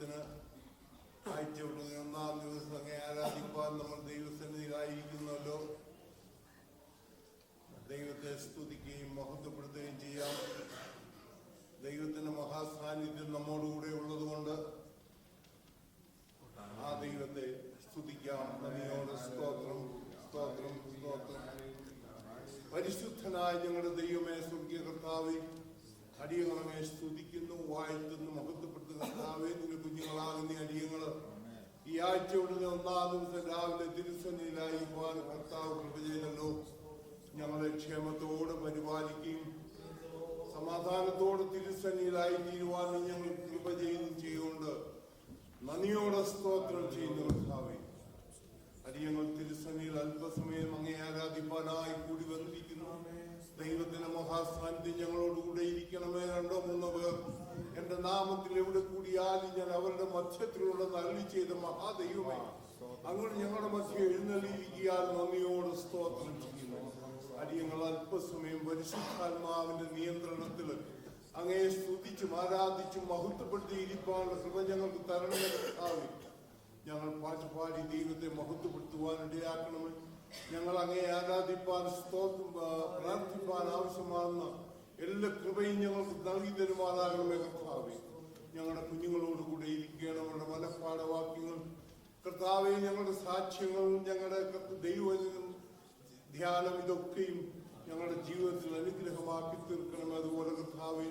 ദൈവത്തിന് ആഴ്ചയുടെ ഒന്നാം ദിവസം അങ്ങേ ആരാധിപ്പാൻ നമ്മൾ ദൈവസന്നിധിയിലായിരിക്കുന്നല്ലോ. ദൈവത്തെ സ്തുതിക്കുകയും മഹത്വപ്പെടുത്തുകയും ചെയ്യാം. ദൈവത്തിന്റെ മഹാസാന്നിധ്യം നമ്മോടുകൂടെ ഉള്ളതുകൊണ്ട് ആ ദൈവത്തെ സ്തുതിക്കാം. നന്ദിയോടെ സ്തോത്രം സ്തോത്രം സ്തോത്രം. പരിശുദ്ധനായ ഞങ്ങളുടെ ദൈവമേ, സ്വർഗീയ കർത്താവേ, അടിയങ്ങളെ സ്തുതിക്കുന്നു, വാഴ്ത്തുന്നു, മഹത്വപ്പെടുത്തുന്ന കർത്താവേ. നിന്റെ കുഞ്ഞുങ്ങളാകുന്ന അടിയങ്ങള് ഈ ആഴ്ചയുടെ ഒന്നാം ദിവസം രാവിലെ തിരുസന്നിധിയിലായി കർത്താവ് കൃപ ചെയ്തല്ലോ. ഞങ്ങളെ ക്ഷേമത്തോടെ പരിപാലിക്കുകയും സമാധാനത്തോടെ തിരുസന്നിധിയിലായി തീരുവാൻ ഞങ്ങൾ കൃപ ചെയ്യുകൊണ്ട് നന്ദിയോടെ സ്തോത്രം ചെയ്യുന്നു കർത്താവേ. അടിയങ്ങൾ തിരുസന്നിധിയിൽ അല്പസമയം അങ്ങേ ആരാധിപ്പാനായി കൂടി വന്നിരിക്കുന്നു. ദൈവത്തിന്റെ മഹാസാന്നിധ്യം ഞങ്ങളോടുകൂടെ ഇരിക്കണമേ. 2-3 പേർ എന്റെ നാമത്തിൽ എവിടെ കൂടിയാലും ഞാൻ അവരുടെ മധ്യത്തിലുള്ള നല്ലി ചെയ്ത മഹാദൈവമേ, അങ്ങോട്ട് ഞങ്ങളുടെ മധ്യ എഴുന്നള്ളിയിരിക്കാൻ നന്ദിയോട് സ്തോത്രം ചെയ്യുന്നു. അടിയങ്ങൾ അല്പസമയം പരിശുദ്ധാത്മാവിന്റെ നിയന്ത്രണത്തിൽ അങ്ങയെ സ്തുതിച്ചും ആരാധിച്ചും മഹത്വപ്പെടുത്തി ഇരിക്കാനുള്ള കൃപ ഞങ്ങൾക്ക് തരണമേ കർത്താവേ. ഞങ്ങൾ പാടി ദൈവത്തെ മഹത്വപ്പെടുത്തുവാൻ ഇടയാക്കണമേ. ഞങ്ങൾ അങ്ങയെ ആരാധിപ്പാൻ പ്രാർത്ഥിപ്പാൻ ആവശ്യമാകുന്ന എല്ലാ കൃപയും ഞങ്ങൾക്ക് നൽകി തരുമാറാകണമേ കർത്താവേ. ഞങ്ങളുടെ കുഞ്ഞുങ്ങളോട് കൂടെ ഇരിക്കണം. അവരുടെ മനഃപ്പാഠവാക്യങ്ങൾ കർത്താവേ, ഞങ്ങളുടെ സാക്ഷ്യങ്ങളും ഞങ്ങളുടെ ദൈവം ധ്യാനം ഇതൊക്കെയും ഞങ്ങളുടെ ജീവിതത്തിൽ അനുഗ്രഹമാക്കി തീർക്കണം. അതുപോലെ കർത്താവേ,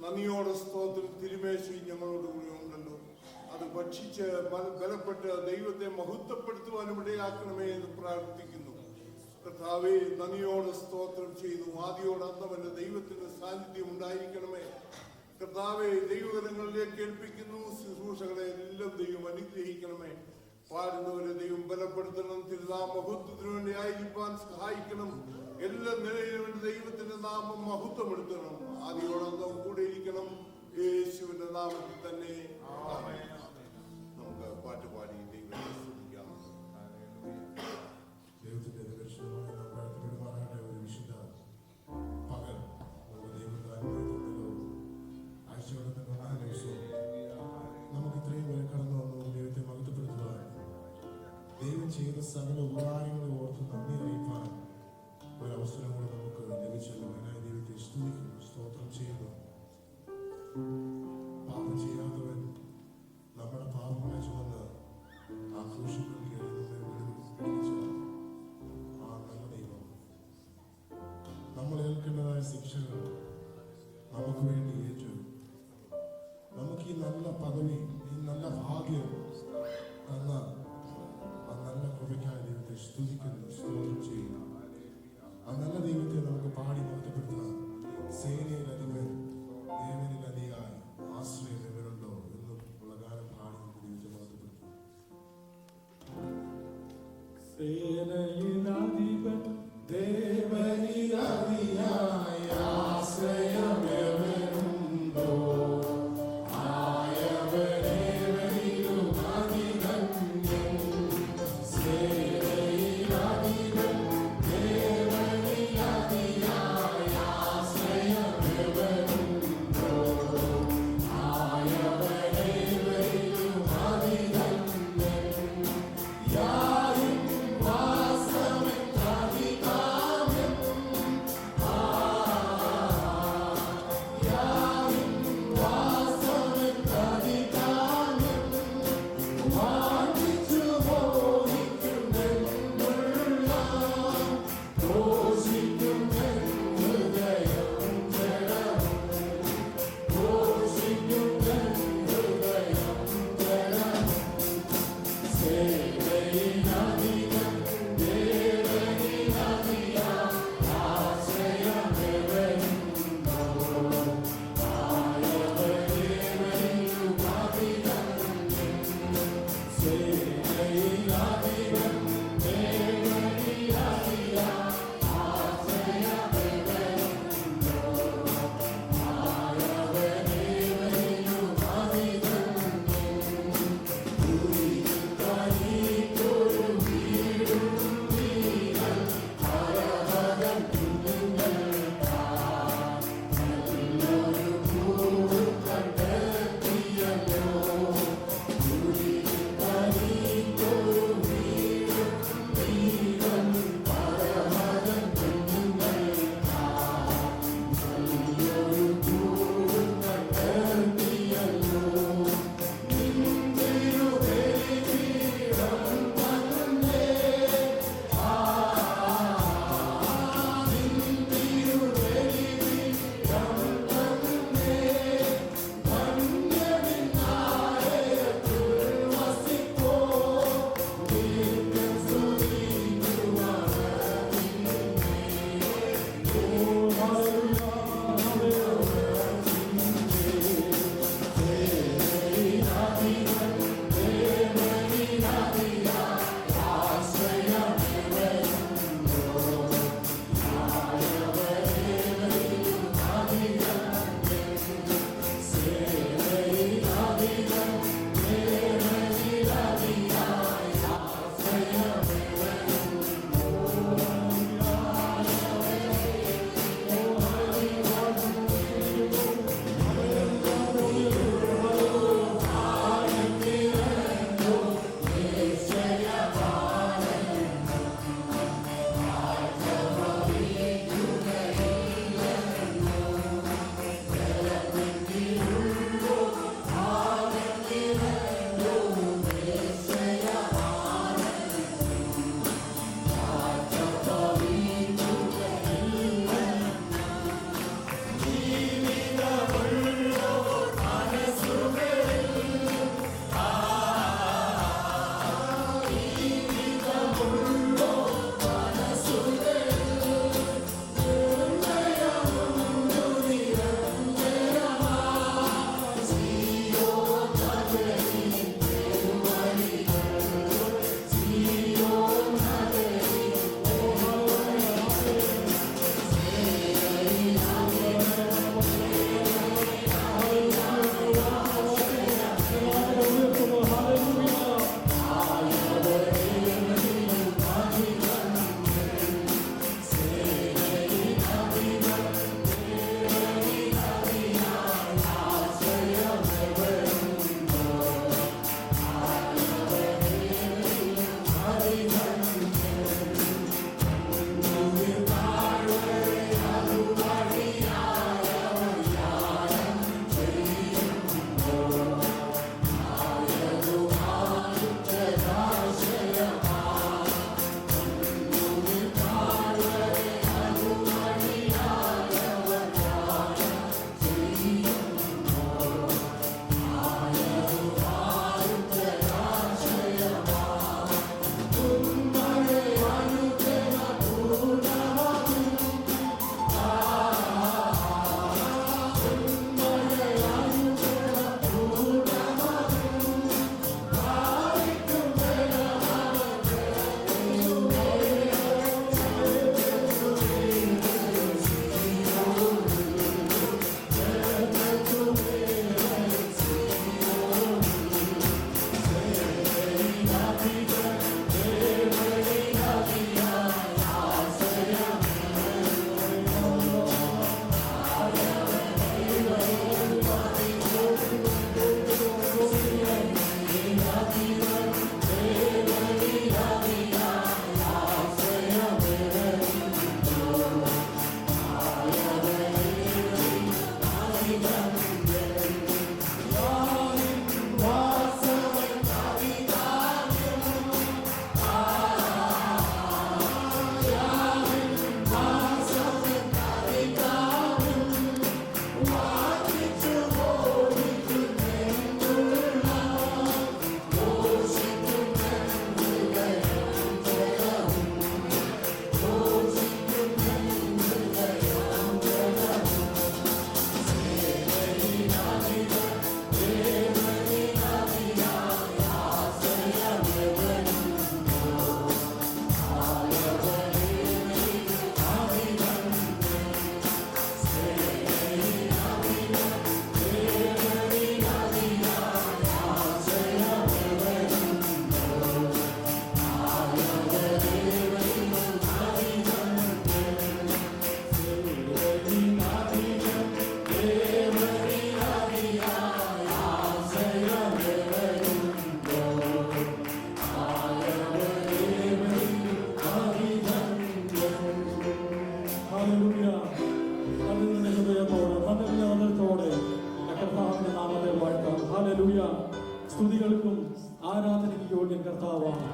നന്ദിയോടെ സ്തോത്രം തിരുമേശി ഞങ്ങളോട് കൂടെ ഉണ്ടല്ലോ. അത് ഭക്ഷിച്ച് ബലപ്പെട്ട് ദൈവത്തെ മഹത്വപ്പെടുത്തുവാനും ഇടയാക്കണമേ എന്ന് പ്രാർത്ഥിക്കുന്നു കർത്താവേ. നന്ദിയോടെ സ്തോത്രം ചെയ്തു. ആദിയോട് അന്തമല്ല ദൈവത്തിന്റെ സാന്നിധ്യം ഉണ്ടായിരിക്കണമേ കർത്താവേ. ദൈവകരങ്ങളിലേക്ക് ഏൽപ്പിക്കുന്നു. ശുശ്രൂഷകളെ എല്ലാം ദൈവം അനുഗ്രഹിക്കണമേ. പാടുന്നവരെ ദൈവം ബലപ്പെടുത്തണം. തിരുനാമഹത്വത്തിനു വേണ്ടി ആയിരിക്കാൻ സഹായിക്കണം. എല്ലാ നിലയിലും വേണ്ടി ദൈവത്തിന്റെ നാമം മഹത്വപ്പെടുത്തണം. ആദിയോടന്തം കൂടെ ഇരിക്കണം. യേശുവിന്റെ നാമത്തിൽ തന്നെ ആമേൻ. നമുക്ക് പാട്ടുപാടി ദൈവത്തെ സ്തുതിക്കാം. ദൈവത്തിന്റെ ഒരു വിശുദ്ധ പകൽ ആഴ്ചയുടെ നമുക്ക് ഇത്രയും വരെ കടന്നു വന്നു ദൈവത്തെ മഹത്വപ്പെടുത്തുവാൻ, ദൈവം ചെയ്ത സകല ഉപകാരങ്ങളെ ഓർത്ത് നന്ദി അറിയിപ്പാൻ ഒരവസരം കൂടെ നമുക്ക് ലഭിച്ചല്ലോ. അതിനായി ദൈവത്തെ സ്തുതിക്കുന്നു, സ്തോത്രം ചെയ്യുന്നു. പാപം ചെയ്യാത്തവൻ നമ്മുടെ പാപങ്ങളെ ചുമന്ന് ആ ക്രൂശിൽ ആ നല്ല ദൈവം നമ്മൾ ഏൽക്കേണ്ടതായ ശിക്ഷകൾ നമുക്ക് വേണ്ടി ഏറ്റു. നമുക്ക് ഈ നല്ല പദവി, ഈ നല്ല ഭാഗ്യം തന്ന ആ നല്ല കൃപയ്ക്കായ ദൈവത്തെ സ്തുതിക്കുന്നു, സ്തോത്രം ചെയ്യുന്നു. ആ നല്ല ദൈവത്തെ നമുക്ക് പാടി മഹത്വപ്പെടുത്താം. സേനയിലധികം ദേവനിലധികമായി ആശ്രയം എവരുണ്ടോ എന്നും ഉള്ള ഗാനം പാടി നമുക്ക് ദൈവത്തെ മഹത്വപ്പെടുത്താം. സേനയിലധികം ദേവനിലധികമായി ആശ്രയം എവരുണ്ടോ, Thank you.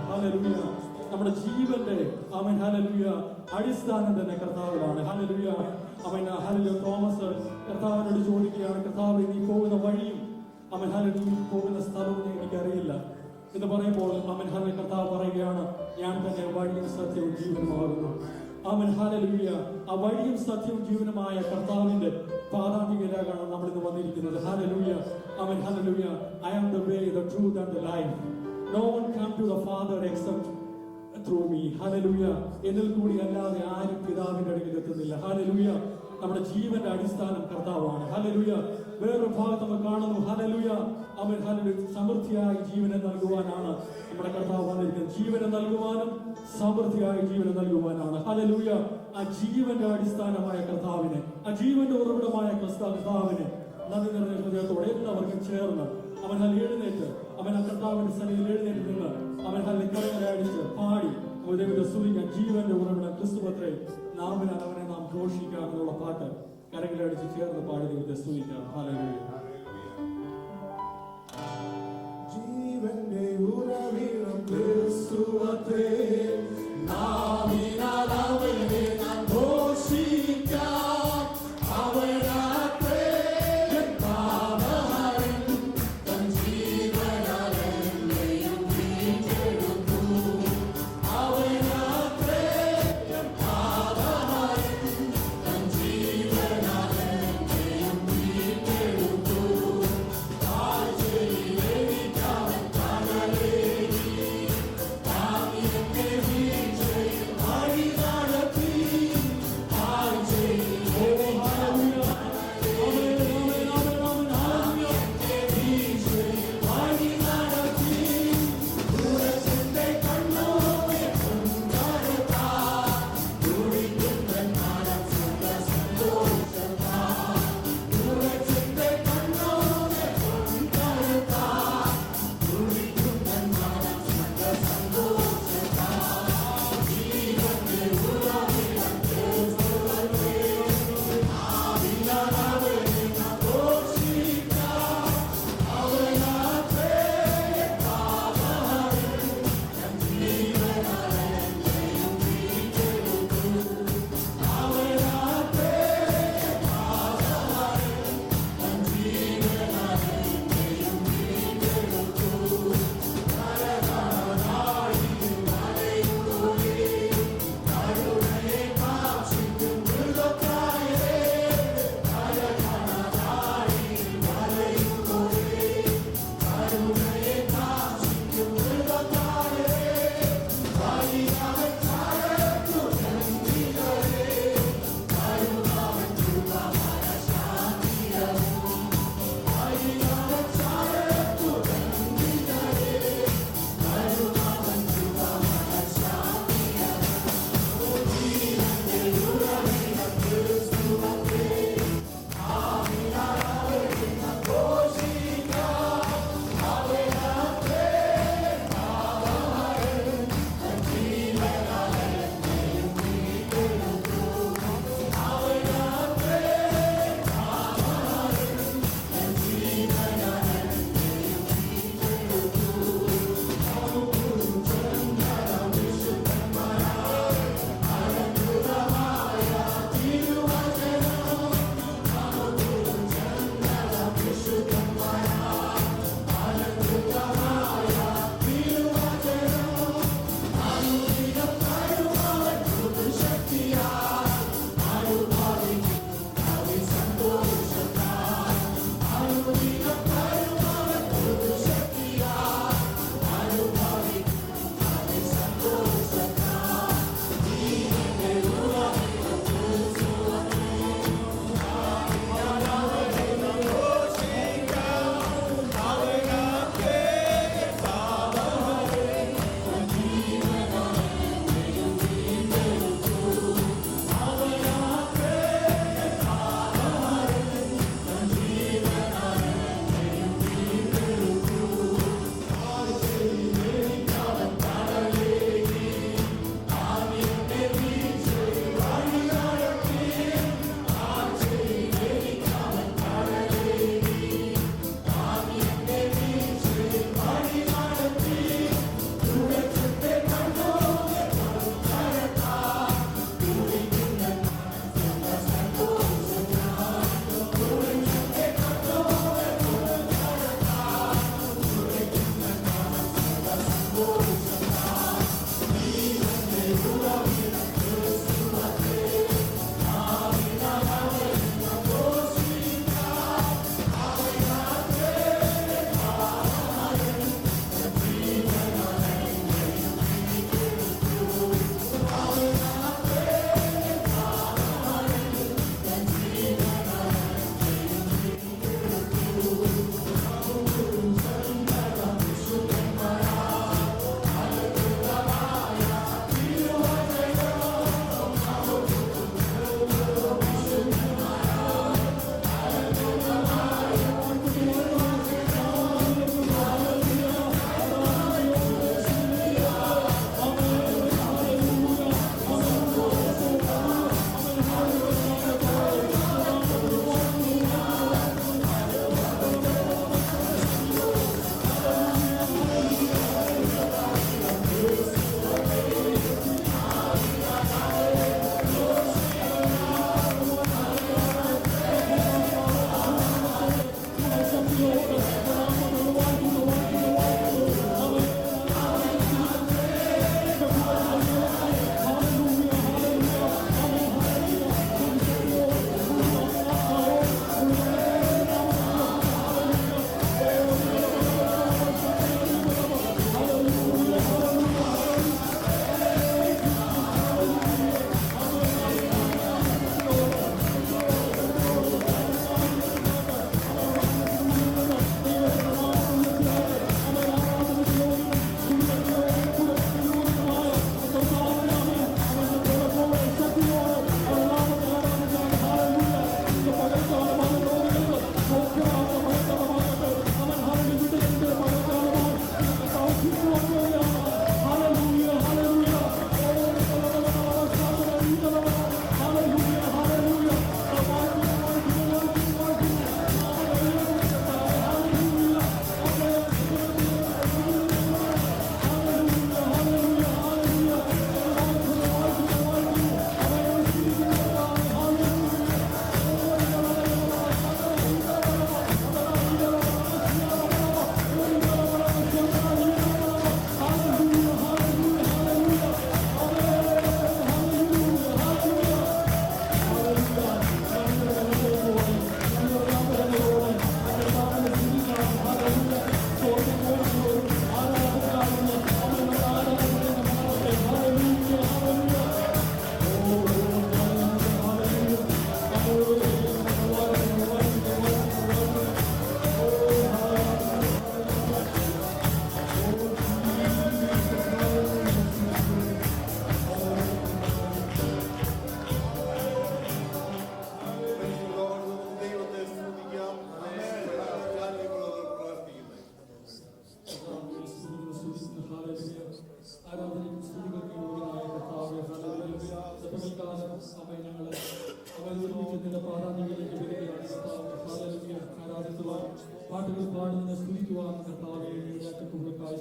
ഹല്ലേലൂയ. നമ്മുടെ ജീവന്റെ അവൻ ഹല്ലേലൂയ അടിസ്ഥാനം തന്നെ കർത്താവിലാണ്. ഹല്ലേലൂയ. അവൻ ഹല്ലേലൂയ തോമസ് കർത്താവിനോട് ചോദിക്കുകയാണ്, കർത്താവേ നീ പോകുന്ന വഴിയും അവൻ ഹല്ലേലൂയ നീ പോകുന്ന സ്ഥലവും എനിക്കറിയില്ല എന്ന് പറയുമ്പോൾ അവൻ ഹല്ലേലൂയ കർത്താവ് പറയുകയാണ്, ഞാൻ തന്നെ വഴിയും സത്യവും ജീവനുമാകുന്നു. അവൻ ഹല്ലേലൂയ ആ വഴിയും സത്യവും ജീവനുമായ കർത്താവിന്റെ പാദാന്തികയിലാണ് നമ്മൾ ഇന്ന് വന്നിരിക്കുന്നത്. ഹല്ലേലൂയ. അവൻ hallelujah I am the way, the truth and the life. No one come to the Father except through me. Hallelujah. എന്നിൽ കൂടി അല്ലാതെ ആരും പിതാവിന്റെ അടുക്കൽ എത്തുന്നില്ല. ഹല്ലേലൂയ. നമ്മുടെ ജീവന്റെ അടിസ്ഥാനം കർത്താവാണ്. ഹല്ലേലൂയ. വേറൊരു ഭാഗത്ത് നമ്മൾ കാണുന്നു, ഹല്ലേലൂയ അവൻ ഹല്ലേലൂയ സമൃദ്ധിയായി ജീവനെ നൽകുവാനാണ് നമ്മുടെ കർത്താവ് വന്നിരിക്കുന്നത്. ജീവനെ നൽകുവാനും സമൃദ്ധിയായി ജീവനെ നൽകുവാനാണ്. ഹല്ലേലൂയ. ആ ജീവന്റെ അടിസ്ഥാനമായ കർത്താവിനെ, ആ ജീവന്റെ ഉറവിടമായ കർത്താവിനെ നന്ദി നിറഞ്ഞ ഹൃദയത്തോടെ എല്ലാവർക്കും ചേർന്ന് അവൻ എഴുന്നേറ്റ് അവൻ ആ കർത്താവിന്റെ സന്നിധിയിൽ എഴുന്നേറ്റ് നിന്ന് അവൻ കരങ്ങളെ അടിച്ച് പാടി ദൈവത്തെ സ്തുതിക്കാൻ. ജീവന്റെ ഉറവിടം ക്രിസ്തുവത്രേ, നാമിനാൽ അവനെ നാം ഘോഷിക്കാം എന്നുള്ള പാട്ട് കരങ്ങളെ അടിച്ച് ചേർന്ന് പാടി ദൈവത്തെ സ്തുതിക്കാം. ഹല്ലേലൂയ. ജീവന്റെ ഉറവിടം ക്രിസ്തുവത്രേ, നാമിനാൽ അവനെ നാം ഘോഷിക്കാം. അവനാത്രേ എൻ പാപഹരൻ, തൻ ജീവനാൽ എന്നെയും വീണ്ടെടുത്തു. അവനാത്രേ എൻ പാപഹരൻ, തൻ ജീവനാൽ എന്നെയും വീണ്ടെടുത്തു. താഴ്ചയിൽ എനിക്കവൻ തണലേകി, താങ്ങി എന്നെ വീഴ്ചയിൽ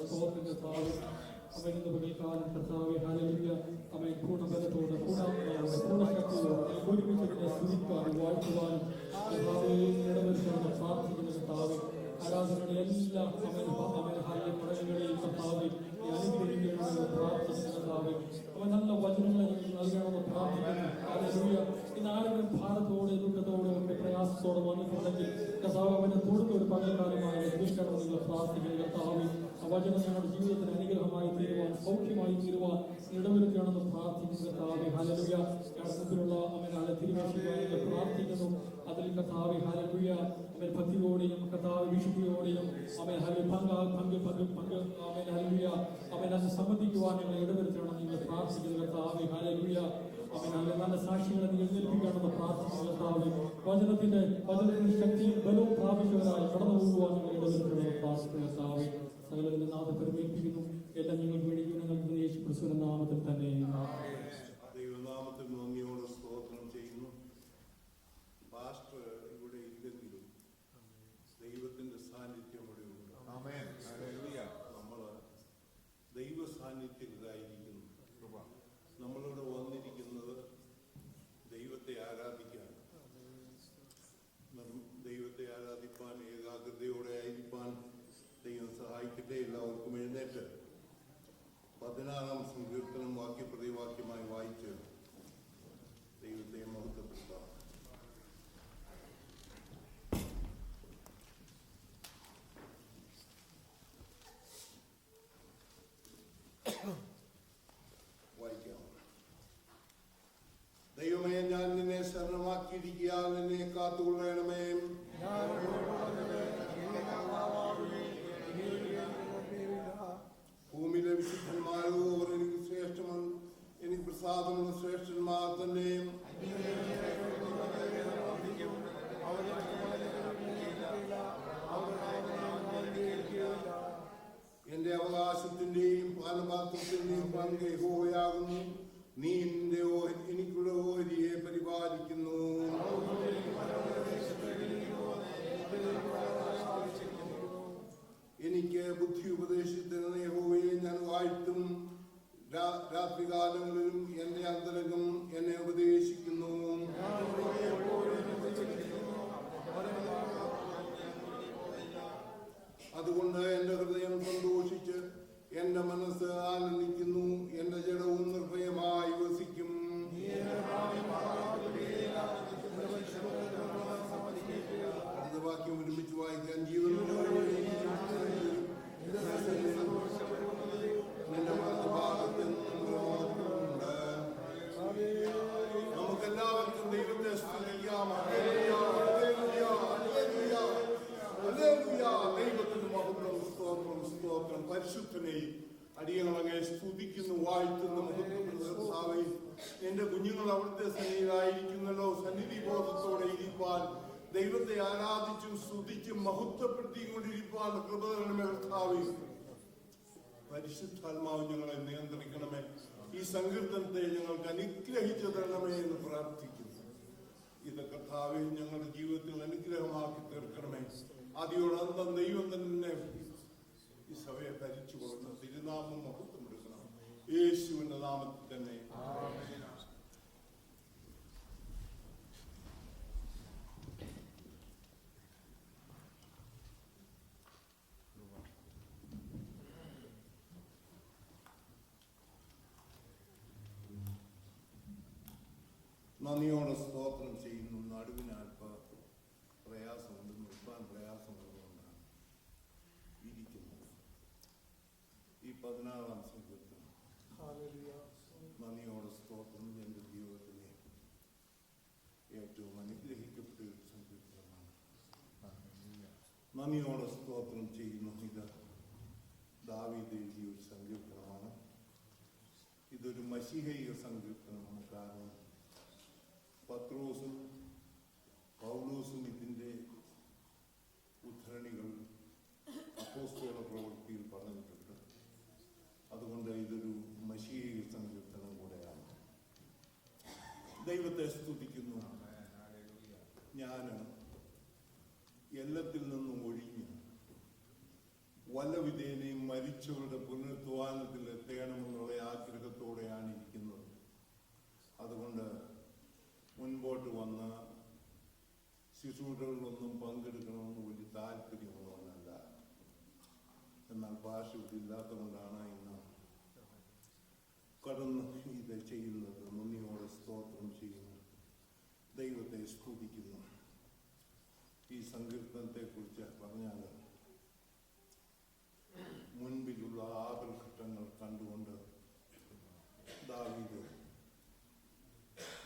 സ്തോത്രം കർത്താവേ. അവൻ ഇന്ന് പകൽക്കാലം കർത്താവേ ഹല്ലേലൂയ അവൻ പൂർണ്ണബലത്തോടെ പൂർണ്ണശക്തിയോടെ ഒരുമിച്ച് സ്തുതിക്കാനും വാഴ്ത്തുവാനും കർത്താവേ ഇടവരുത്തണം പ്രാർത്ഥിക്കുന്ന കർത്താവേ. ആരാധനയുടെ എല്ലാ പടവുകളെയും കർത്താവേ അനുഗ്രഹിക്കണമെന്ന് പ്രാർത്ഥിക്കുന്ന കർത്താവേ. അവൻ നല്ല വചനങ്ങളെ നൽകണമെന്ന് പ്രാർത്ഥിക്കുന്നു. ഹല്ലേലൂയ. ഇന്ന് ആരെങ്കിലും ഭാരത്തോടെ ദുഃഖത്തോടെ ഒക്കെ പ്രയാസത്തോടെ വന്നിട്ടുണ്ടെങ്കിൽ കർത്താവ് അവനെ തൊടുന്ന ഒരു പകൽക്കാലമായി അനുഗ്രഹിക്കണമെന്നുള്ള പ്രാർത്ഥിക്കുന്ന കർത്താവേ. ആ വചനം ഞങ്ങളുടെ ജീവിതത്തിന് അനുഗ്രഹമായി തീരുവാൻ സൗഖ്യമായി തീരുവാൻ ഇടവരുത്തണമെന്ന് പ്രാർത്ഥിക്കുന്ന കർത്താവേ. ഹല്ലേലൂയ. ഞങ്ങളുടെ മുമ്പിലുള്ള അവൻ തിരുവേഷിക്കായി പ്രാർത്ഥിക്കുന്നു. അതിൽ കർത്താവേ ഹല്ലേലൂയ അവൻ ഭക്തിയോടെയും കർത്താവ് വിശുദ്ധിയോടെയും അവൻ പങ്ക് അവൻ ഹല്ലേലൂയ അവൻ അത് സംബന്ധിക്കുവാൻ ഞങ്ങൾ ഇടവരുത്തണം നിങ്ങൾ പ്രാർത്ഥിക്കുന്ന കർത്താവേ. ഹല്ലേലൂയ. അവൻ നല്ല സാക്ഷികളെ നിങ്ങൾ ഏൽപ്പിക്കണമെന്ന് പ്രാർത്ഥിക്കുന്ന കർത്താവേ. വചനത്തിന്റെ ശക്തിയും ബലവും പ്രാപിച്ചവരായി കടന്നു പോകുവാൻ നിങ്ങൾ ഇടവരുത്തണമെന്ന് പ്രാർത്ഥിക്കുന്ന കർത്താവേ. സകലത്തിന്റെ നാമത്തിൽ ഏൽപ്പിക്കുന്നു. എല്ലാം ഞങ്ങൾക്ക് വേണ്ടി ഞങ്ങൾക്ക് യേശു ക്രിസ്തുവിന്റെ നാമത്തിൽ തന്നെ. ദൈവനാമത്തിൽ നന്ദിയോട് സ്തോത്രം ചെയ്യുന്നു. പാസ്റ്റർ ഇവിടെ ഇല്ലെങ്കിലും ദൈവത്തിന്റെ സാന്നിധ്യം ഇവിടെ ഉണ്ട്. നമ്മൾ ദൈവ സാന്നിധ്യത്തിലായിരിക്കുന്നു. നമ്മളിവിടെ വന്നിരിക്കുന്നത് ദൈവത്തെ ആരാധിക്കാൻ, ദൈവത്തെ ആരാധിപ്പാൻ ഏകാഗ്രതയോടെ ആയിരിക്കാൻ ദൈവം സഹായിക്കട്ടെ. എല്ലാവർക്കും എഴുന്നേറ്റ് 16-ാം സങ്കീർത്തനം വാക്യപ്രതിവാക്യമായി വായിച്ച് ദൈവത്തെ മഹത്വപ്പെടുത്താം. വായിക്കാം. ദൈവമേ, ഞാൻ നിന്നെ ശരണമാക്കിയിരിക്കുക, നിന്നെ കാത്തുകൊള്ളണമേ. ഭൂമിയിലെ വിശുദ്ധന്മാരോ അവർ എനിക്ക് ശ്രേഷ്ഠമാണ്, എനിക്ക് പ്രസാദമുള്ള ശ്രേഷ്ഠന്മാർ തന്നെ. എന്റെ അവകാശത്തിന്റെയും പാനപാത്രത്തിന്റെയും പങ്ക് യഹോവയാകുന്നു. നീ എനിക്കുള്ള ഓഹരിയെ പരിപാലിക്കുന്നു. എനിക്ക് ബുദ്ധി ഉപദേശിക്കുന്ന യഹോവയെ ഞാൻ വാഴ്ത്തും. രാത്രികാലങ്ങളിലും എന്റെ അന്തരംഗം എന്നെ ഉപദേശിക്കുന്നു. അതുകൊണ്ട് എന്റെ ഹൃദയം സന്തോഷിച്ച് എന്റെ മനസ്സ് ആനന്ദിക്കുന്നു. എന്റെ ജഡവും നിർഭയമായി വസിക്കും. വാക്യം ഒരുമിച്ച് വായിക്കാൻ. ജീവനോട് നമുക്കെല്ലാവർക്കും ദൈവത്തെ സ്തുതിക്കാം. ദൈവത്തിന് മഹത്വം, സ്തോത്രം, സ്തോത്രം. പരിശുദ്ധനെയും അടിയങ്ങളങ്ങെ സ്തുതിക്കുന്നു, വാഴ്ത്തുന്നു, മഹത്വം. എന്റെ കുഞ്ഞുങ്ങൾ അവിടുത്തെ സന്നിധിയിലായിരിക്കുന്നല്ലോ. സന്നിധി ബോധത്തോടെ ഇരിപ്പാൻ, ദൈവത്തെ ആരാധിച്ചും സ്തുതിച്ചും മഹത്വപ്പെടുത്തിക്കൊണ്ടിരിപ്പാൻ കൃപ തരണമേ കർത്താവേ. പരിശുദ്ധാത്മാവ് ഞങ്ങളെ നിയന്ത്രിക്കണമേ. ഈ സങ്കീർത്തനത്തെ ഞങ്ങൾക്ക് അനുഗ്രഹിച്ചു തരണമേ എന്ന് പ്രാർത്ഥിക്കുന്നു. ഇത് കർത്താവേ ഞങ്ങളുടെ ജീവിതത്തിൽ അനുഗ്രഹമാക്കി തീർക്കണമേ. ആദിയോടന്തം ദൈവം തന്നെ ഈ സഭയെ ഭരിച്ചു കൊടുക്കണം. തിരുനാമം മഹത്വം എടുക്കണം. യേശുവിന്റെ നാമത്തിൽ തന്നെ. നന്ദിയോടെ സ്തോത്രം ചെയ്യുന്നു. നടുവിന് അല്പ പ്രയാസമുണ്ട്, നിർത്താൻ പ്രയാസമുള്ളതുകൊണ്ടാണ് ഇരിക്കുന്നത്. ഈ 16-ാം സങ്കീർത്തനം നന്ദിയോടെ സ്തോത്രം എൻ്റെ ജീവിതത്തിലെ ഏറ്റവും അനുഗ്രഹിക്കപ്പെട്ട ഒരു സങ്കീർത്തനമാണ്. നന്ദിയോടെ സ്തോത്രം ചെയ്യുന്നു. ഇത് ദാവീദ് എഴുതിയ ഒരു സങ്കീർത്തനമാണ്. ഇതൊരു മശീഹൈക സങ്കീർത്തനമാണ്. കാരണം പത്രോസും പൗലോസും ഇതിൻ്റെ ഉദ്ധരണികൾ അപ്പോസ്തല പ്രവൃത്തിയിൽ പറഞ്ഞിട്ടുണ്ട്. അതുകൊണ്ട് ഇതൊരു മശീഹൈക സങ്കീർത്തനം കൂടെയാണ്. ദൈവത്തെ സ്തുതിക്കുന്നു. ഞാൻ എല്ലാത്തിൽ നിന്നും ഒഴിഞ്ഞ് വല്ലവിധേനയും മരിച്ചു മരിച്ചവരുടെ പുനരുത്ഥാനത്തിൽ എത്തണമെന്നുള്ള ആഗ്രഹത്തോടെയാണ് ഇരിക്കുന്നത്. അതുകൊണ്ട് മുൻപോട്ട് വന്ന് ശുശ്രൂഷകളിലൊന്നും പങ്കെടുക്കണമെന്ന് വലിയ താല്പര്യമുള്ളവനല്ല. എന്നാൽ ഭാഷ ഇല്ലാത്തത് കൊണ്ടാണ് ഇന്ന് കടന്ന് ഇത് ചെയ്യുന്നത്. നന്ദിയോടെ സ്തോത്രം ചെയ്യുന്നു, ദൈവത്തെ സ്തുതിക്കുന്നു. ഈ സങ്കീർത്തനത്തെക്കുറിച്ച് പറഞ്ഞാൽ മുൻപിലുള്ള ആപൽഘട്ടങ്ങൾ കണ്ടുകൊണ്ട് ദാവീദ്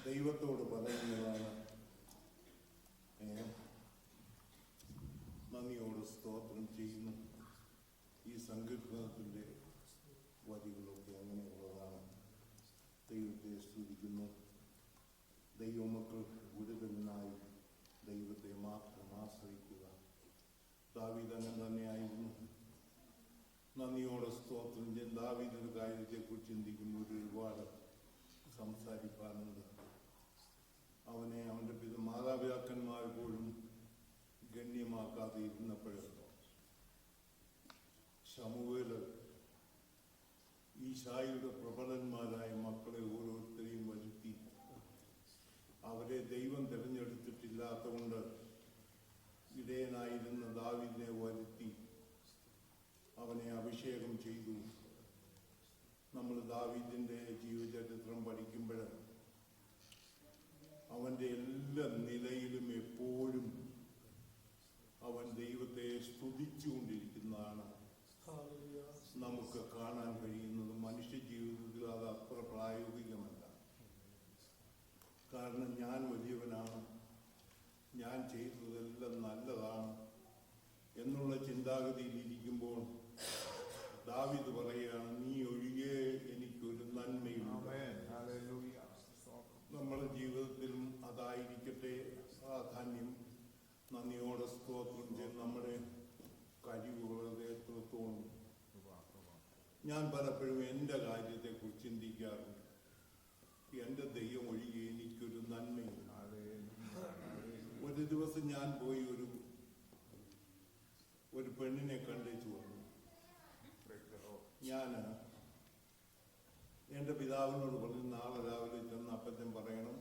ദൈവത്തോട് പറയുന്നതാണ്, നന്ദിയോട് സ്തോത്രം ചെയ്യുന്നു. ഈ സങ്കീർത്തനത്തിൻ്റെ വരികളൊക്കെ അങ്ങനെയുള്ളതാണ്. ദൈവത്തെ സ്തുതിക്കുന്നു. ദൈവമക്കൾക്ക് ഗുരുതരനായി ദൈവത്തെ മാത്രം ആശ്രയിക്കുക. ദാവീദ് അങ്ങനെ തന്നെയായിരുന്നു. നന്ദിയോടെ സ്തോത്രം ചെയ്യും. ദാവീദിന്റെ കാര്യത്തെക്കുറിച്ച് ചിന്തിക്കുമ്പോൾ ഒരുപാട് സംസാരിക്കാനുണ്ട്. അവനെ അവൻ്റെ മാതാപിതാക്കന്മാർ പോലും ഗണ്യമാക്കാതെ ഇരുന്നപ്പോഴും ശമൂവേൽ ഈശായിയുടെ പ്രബലന്മാരായ മക്കളെ ഓരോരുത്തരെയും വരുത്തി അവരെ ദൈവം തിരഞ്ഞെടുത്തിട്ടില്ലാത്തതുകൊണ്ട് ഇടയനായിരുന്ന ദാവീദിനെ വരുത്തി അവനെ അഭിഷേകം ചെയ്തു. നമ്മൾ ദാവീദിന്റെ ജീവചരിത്രം പഠിക്കുമ്പോൾ അവന്റെ എല്ലാ നിലയിലും എപ്പോഴും അവൻ ദൈവത്തെ സ്തുതിച്ചുകൊണ്ടിരിക്കുന്നതാണ് നമുക്ക് കാണാൻ കഴിയുന്നത്. മനുഷ്യ ജീവിതത്തിൽ അത് അത്ര പ്രായോഗികമല്ല. കാരണം ഞാൻ വലിയവനാണ്, ഞാൻ ചെയ്തതെല്ലാം നല്ലതാണ് എന്നുള്ള ചിന്താഗതിയിൽ ഇരിക്കുമ്പോൾ ദാവീദ് പറയുകയാണ്, നീ ഒഴികെ എനിക്കൊരു നന്മയില്ല. നമ്മുടെ ജീവിതത്തിലും അതായിരിക്കട്ടെ പ്രാധാന്യം. നന്ദിയോടെ സ്തോത്രം ചെയ്ത് നമ്മുടെ കഴിവുകളെ എത്രത്തോളം. ഞാൻ പലപ്പോഴും എൻ്റെ കാര്യത്തെക്കുറിച്ച് ചിന്തിക്കാറുണ്ട്. എൻ്റെ ദൈവം ഒഴികെ എനിക്കൊരു നന്മയില്ല. ഒരു ദിവസം ഞാൻ പോയി ഒരു പെണ്ണിനെ കണ്ടേച്ചു വന്നു. ഞാൻ എൻ്റെ പിതാവിനോട് പറഞ്ഞു, നാളെ രാവിലെ ചെന്ന് അപ്പച്ചൻ പറയണം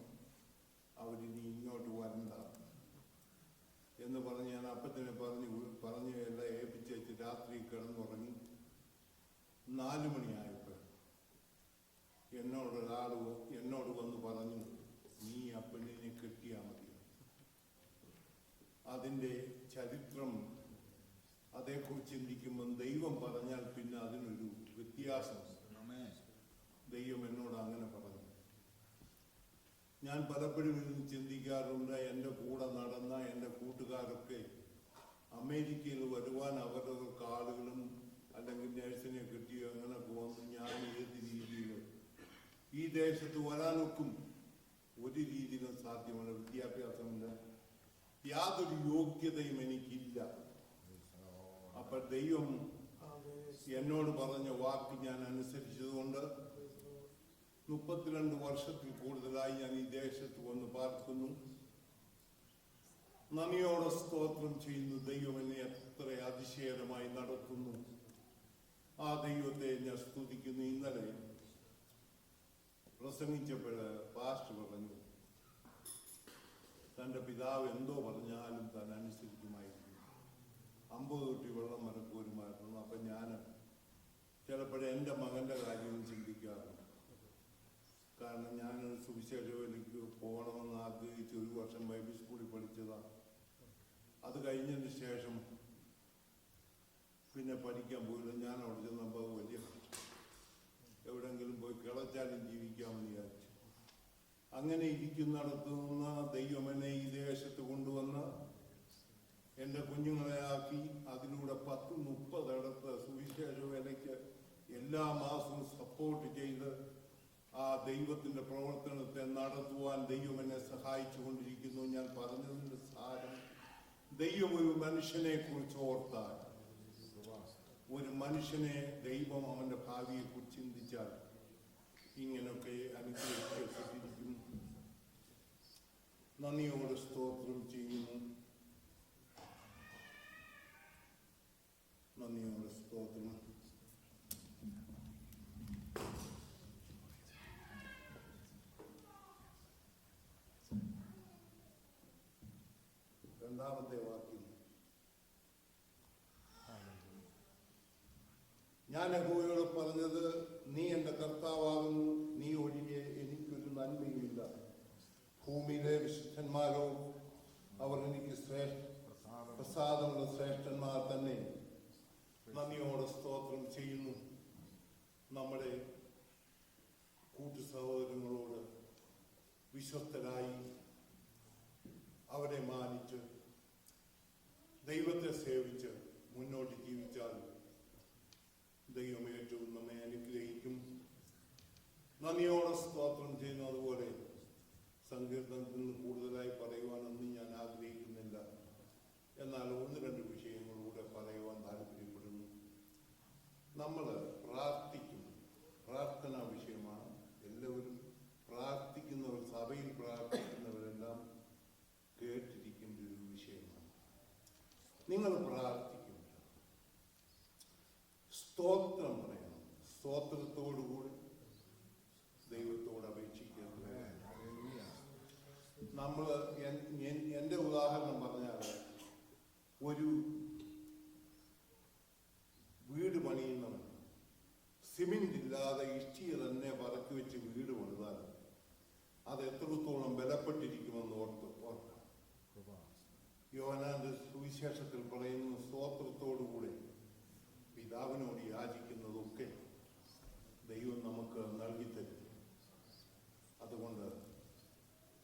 അവരിനി ഇങ്ങോട്ട് വരണ്ട എന്ന് പറഞ്ഞ് ഞാൻ അപ്പച്ചനെ പറഞ്ഞ് എല്ലാം ഏൽപ്പിച്ച് വെച്ച് രാത്രി കിടന്നുറങ്ങി. 4 മണിയായപ്പോൾ എന്നോട് വന്ന് പറഞ്ഞു, നീ ആ പെണ്ണിനെ കെട്ടിയാൽ മതി. അതിൻ്റെ ചരിത്രം അതേക്കുറിച്ച് ചിന്തിക്കുമ്പോൾ ദൈവം പറഞ്ഞാൽ പിന്നെ അതിനൊരു വ്യത്യാസം. ദൈവം എന്നോട് അങ്ങനെ പറഞ്ഞു. ഞാൻ പലപ്പോഴും ഇരുന്ന് ചിന്തിക്കാറുണ്ട്. എൻ്റെ കൂടെ നടന്ന എൻ്റെ കൂട്ടുകാരൊക്കെ അമേരിക്കയിൽ വരുവാൻ അവരുടെ കാർഡുകളും അല്ലെങ്കിൽ നേഴ്സിനെ കിട്ടിയോ അങ്ങനെ പോകുന്നു. ഞാൻ ഏത് രീതിയിൽ ഈ ദേശത്ത് വരാനൊക്കും? ഒരു രീതിയിലും സാധ്യമല്ല. വിദ്യാഭ്യാസമില്ല, യാതൊരു യോഗ്യതയും എനിക്കില്ല. അപ്പൊ ദൈവം എന്നോട് പറഞ്ഞ വാക്ക് ഞാൻ അനുസരിച്ചതുകൊണ്ട് 32 വർഷത്തിൽ കൂടുതലായി ഞാൻ ഈ ദേശത്ത് വന്ന് പാർക്കുന്നു. നന്ദിയോടെ സ്തോത്രം ചെയ്യുന്നു. ദൈവം എന്നെ എത്ര അതിശയകരമായി നടത്തുന്നു. ആ ദൈവത്തെ ഞാൻ സ്തുതിക്കുന്നു. ഇന്നലെ പ്രസംഗിച്ചപ്പോൾ പാസ്റ്റർ പറഞ്ഞു, തൻ്റെ പിതാവ് എന്തോ പറഞ്ഞാലും താൻ അനുസരിക്കുമായിരുന്നു. 50 തൊട്ടി വെള്ളം മരക്കൂരുമായിരുന്നു. അപ്പം ഞാൻ ചിലപ്പോഴേ എൻ്റെ മകൻ്റെ കാര്യവും ചിന്തിക്കാറുണ്ട്. കാരണം ഞാൻ സുവിശേഷ വേലയ്ക്ക് പോകണമെന്ന് ആഗ്രഹിച്ച് 1 വർഷം ബൈബിൾ സ്കൂളിൽ പഠിച്ചതാണ്. അത് കഴിഞ്ഞതിന് ശേഷം പിന്നെ പഠിക്കാൻ പോയില്ല. ഞാൻ അവിടെ ചെന്നപ്പോൾ വലിയ എവിടെയെങ്കിലും പോയി കിളച്ചാലും ജീവിക്കാമെന്ന് വിചാരിച്ചു. അങ്ങനെ ഇരിക്കുന്നിടത്തു നിന്ന് ദൈവം എന്നെ ഈ ദേശത്ത് കൊണ്ടുവന്ന് എൻ്റെ കുഞ്ഞുങ്ങളെ ആക്കി അതിലൂടെ 10-30 ഇടത്ത് സുവിശേഷ വേലയ്ക്ക് എല്ലാ മാസവും സപ്പോർട്ട് ചെയ്ത് ആ ദൈവത്തിൻ്റെ പ്രവർത്തനത്തെ നടത്തുവാൻ ദൈവം എന്നെ സഹായിച്ചു കൊണ്ടിരിക്കുന്നു. ഞാൻ പറഞ്ഞതിൻ്റെ സാരം, ദൈവം ഒരു മനുഷ്യനെ കുറിച്ച് ഓർത്താൽ, ഒരു മനുഷ്യനെ ദൈവം അവൻ്റെ ഭാവിയെ കുറിച്ച് ചിന്തിച്ചാൽ ഇങ്ങനൊക്കെ അനുഗ്രഹിക്കപ്പെട്ടിരിക്കുന്നു. നന്ദിയോട് സ്തോത്രം ചെയ്യുന്നു. നന്ദിയോട് സ്തോത്രം. 6-ാമത്തെ വാക്യം. ഞാൻ യഹോവയോട് പറഞ്ഞത്, നീ എൻ്റെ കർത്താവാകുന്നു, നീ ഒഴികെ എനിക്കൊരു നന്മയുമില്ല. ഭൂമിയിലെ വിശുദ്ധന്മാരോ അവർ എനിക്ക് പ്രസാദമുള്ള ശ്രേഷ്ഠന്മാർ തന്നെ. നന്ദിയോടെ സ്തോത്രം ചെയ്യുന്നു. നമ്മുടെ കൂട്ടു സഹോദരങ്ങളോട് വിശ്വസ്തരായി അവരെ മാനിച്ച് ദൈവത്തെ സേവിച്ച് മുന്നോട്ട് ജീവിച്ചാൽ ദൈവം ഏറ്റവും നമ്മെ അനുഗ്രഹിക്കും. നന്ദിയോടെ സ്തോത്രം ചെയ്യുന്നതുപോലെ സങ്കീർത്തനത്തിൽ നിന്ന് കൂടുതലായി പറയുവാനൊന്നും ഞാൻ ആഗ്രഹിക്കുന്നില്ല. എന്നാൽ 1-2 വിഷയങ്ങളിലൂടെ പറയുവാൻ താല്പര്യപ്പെടുന്നു. നമ്മൾ പ്രാർത്ഥിക്കും. പ്രാർത്ഥനാ വിഷയമാണ്. എല്ലാവരും പ്രാർത്ഥിക്കുന്നവർ, സഭയിൽ പ്രാർത്ഥിക്കുന്നവരെല്ലാം കേട്ടിരിക്കേണ്ട ഒരു വിഷയമാണ്. നിങ്ങൾ പ്രാർത്ഥിക്കും, സ്തോത്രം പറയണം. സ്തോത്രത്തോടുകൂടി ദൈവത്തോട് അപേക്ഷിക്കുന്നത്. നമ്മൾ എൻ്റെ ഉദാഹരണം പറഞ്ഞാൽ, ഒരു വീട് പണിയുന്നവൻ സിമെന്റ് ഇല്ലാതെ ഇഷ്ടിക തന്നെ പറക്കി വെച്ച് വീട് പണിതാൽ അത് എത്രത്തോളം ബലപ്പെട്ടിരിക്കുമെന്ന് ഓർക്കാം. യോഹന്നാന്റെ സുവിശേഷത്തിൽ പറയുന്നു, സ്തോത്രത്തോടുകൂടി പിതാവിനോട് യാചിക്കുന്നതൊക്കെ ദൈവം നമുക്ക് നൽകിത്തരും. അതുകൊണ്ട്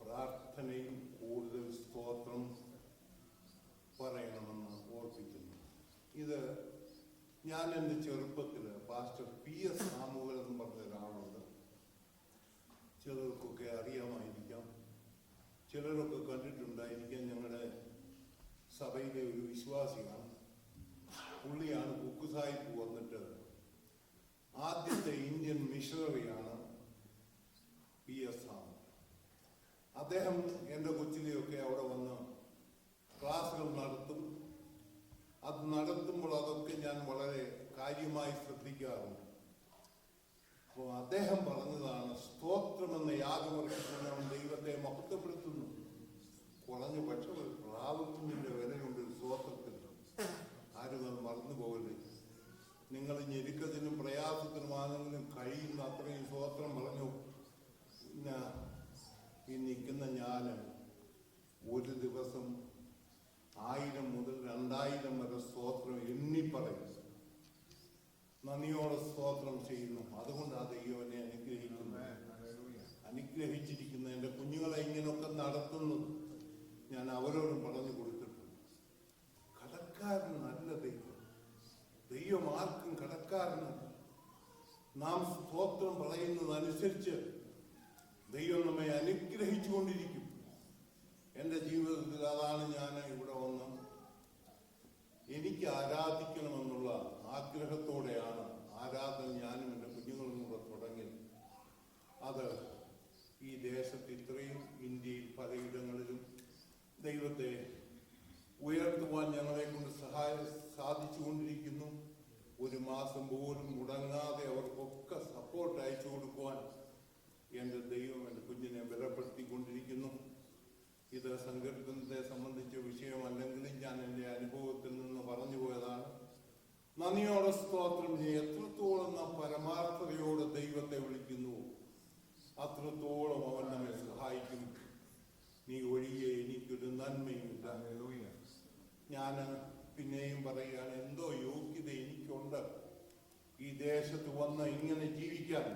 പ്രാർത്ഥനയും കൂടുതൽ സ്തോത്രം പറയണമെന്ന് ഓർപ്പിക്കുന്നു. ഇത് ഞാൻ എൻ്റെ ചെറുപ്പത്തിൽ പാസ്റ്റർ PS സാമുവൽ എന്ന് പറഞ്ഞ ഒരാളുണ്ട്. ചിലർക്കൊക്കെ അറിയാമായിരിക്കാം, ചിലരൊക്കെ കണ്ടിട്ടുണ്ടായിരിക്കാം. ഞങ്ങളുടെ സഭയിലെ ഒരു വിശ്വാസിയാണ്. പുള്ളിയാണ് ബുക്ക് സാഹിബ് വന്നിട്ട് ആദ്യത്തെ ഇന്ത്യൻ മിഷണറിയാണ് PS സാമുവൽ. അദ്ദേഹം എൻ്റെ കൊച്ചിലെയൊക്കെ അവിടെ വന്ന് ക്ലാസുകൾ നടത്തും. അത് നടത്തുമ്പോൾ അതൊക്കെ ഞാൻ വളരെ കാര്യമായി ശ്രദ്ധിക്കാറുണ്ട്. അപ്പോൾ അദ്ദേഹം പറഞ്ഞതാണ്, സ്തോത്രമെന്ന യാഗമർപ്പിക്കുന്നവൻ ദൈവത്തെ മഹത്വപ്പെടുത്തുന്നു. കുറഞ്ഞ പക്ഷം ഒരു പ്രാവുകുഞ്ഞിൻ്റെ വിലയുണ്ട് സ്തോത്രത്തിൽ. ആരും അത് മറന്നു പോകരുത്. നിങ്ങൾ ഞെരുക്കത്തിനും പ്രയാസത്തിനുമാണെങ്കിലും കഴിയുന്ന അത്രയും സ്തോത്രം പറഞ്ഞു. പിന്നെ ഈ നിൽക്കുന്ന ഞാൻ ഒരു ദിവസം 1000 മുതൽ 2000 വരെ സ്തോത്രം എണ്ണി പറയും. നന്ദിയോടെ സ്തോത്രം ചെയ്യുന്നു. അതുകൊണ്ട് ആ ദൈവം എന്നെ അനുഗ്രഹിച്ചിരിക്കുന്ന എൻ്റെ കുഞ്ഞുങ്ങളെ ഇങ്ങനെയൊക്കെ നടത്തുന്നത് ഞാൻ അവരോടും പറഞ്ഞു കൊടുത്തിട്ടുണ്ട്. കടക്കാരനല്ല ദൈവം. ദൈവം ആർക്കും കടക്കാരനല്ല. നാം സ്തോത്രം പറയുന്നതനുസരിച്ച് ദൈവം നമ്മെ അനുഗ്രഹിച്ചുകൊണ്ടിരിക്കും. എൻ്റെ ജീവിതത്തിൽ അതാണ് ഞാൻ ഇവിടെ വന്ന് എനിക്ക് ആരാധിക്കണമെന്നുള്ള ആഗ്രഹത്തോടെയാണ് ആരാധന ഞാനും എൻ്റെ കുഞ്ഞുങ്ങളും കൂടെ തുടങ്ങിയത്. അത് ഈ ദേശത്ത് ഇത്രയും ഇന്ത്യയിൽ പലയിടങ്ങളിലും ദൈവത്തെ ഉയർത്തുവാൻ ഞങ്ങളെ കൊണ്ട് സാധിച്ചുകൊണ്ടിരിക്കുന്നു. ഒരു മാസം പോലും മുടങ്ങാതെ അവർക്കൊക്കെ സപ്പോർട്ട് അയച്ചു കൊടുക്കുവാൻ എൻ്റെ ദൈവം എൻ്റെ കുഞ്ഞിനെ ബലപ്പെടുത്തിക്കൊണ്ടിരിക്കുന്നു. ഇത് സങ്കീർത്തനത്തെ സംബന്ധിച്ച വിഷയമല്ലെങ്കിലും ഞാൻ എൻ്റെ അനുഭവത്തിൽ നിന്ന് പറഞ്ഞു പോയതാണ്. നന്ദിയോടെ സ്തോത്രം ചെയ്യും. എത്രത്തോളം നാം പരമാർത്ഥതയോടെ ദൈവത്തെ വിളിക്കുന്നു, അത്രത്തോളം അവൻ നമ്മെ സഹായിക്കും. നീ ഒഴികെ എനിക്കൊരു നന്മയില്ല. ഞാൻ പിന്നെയും പറയുകയാണ്, എന്തോ യോഗ്യത എനിക്കുണ്ട് ഈ ദേശത്ത് വന്ന് ഇങ്ങനെ ജീവിക്കാൻ.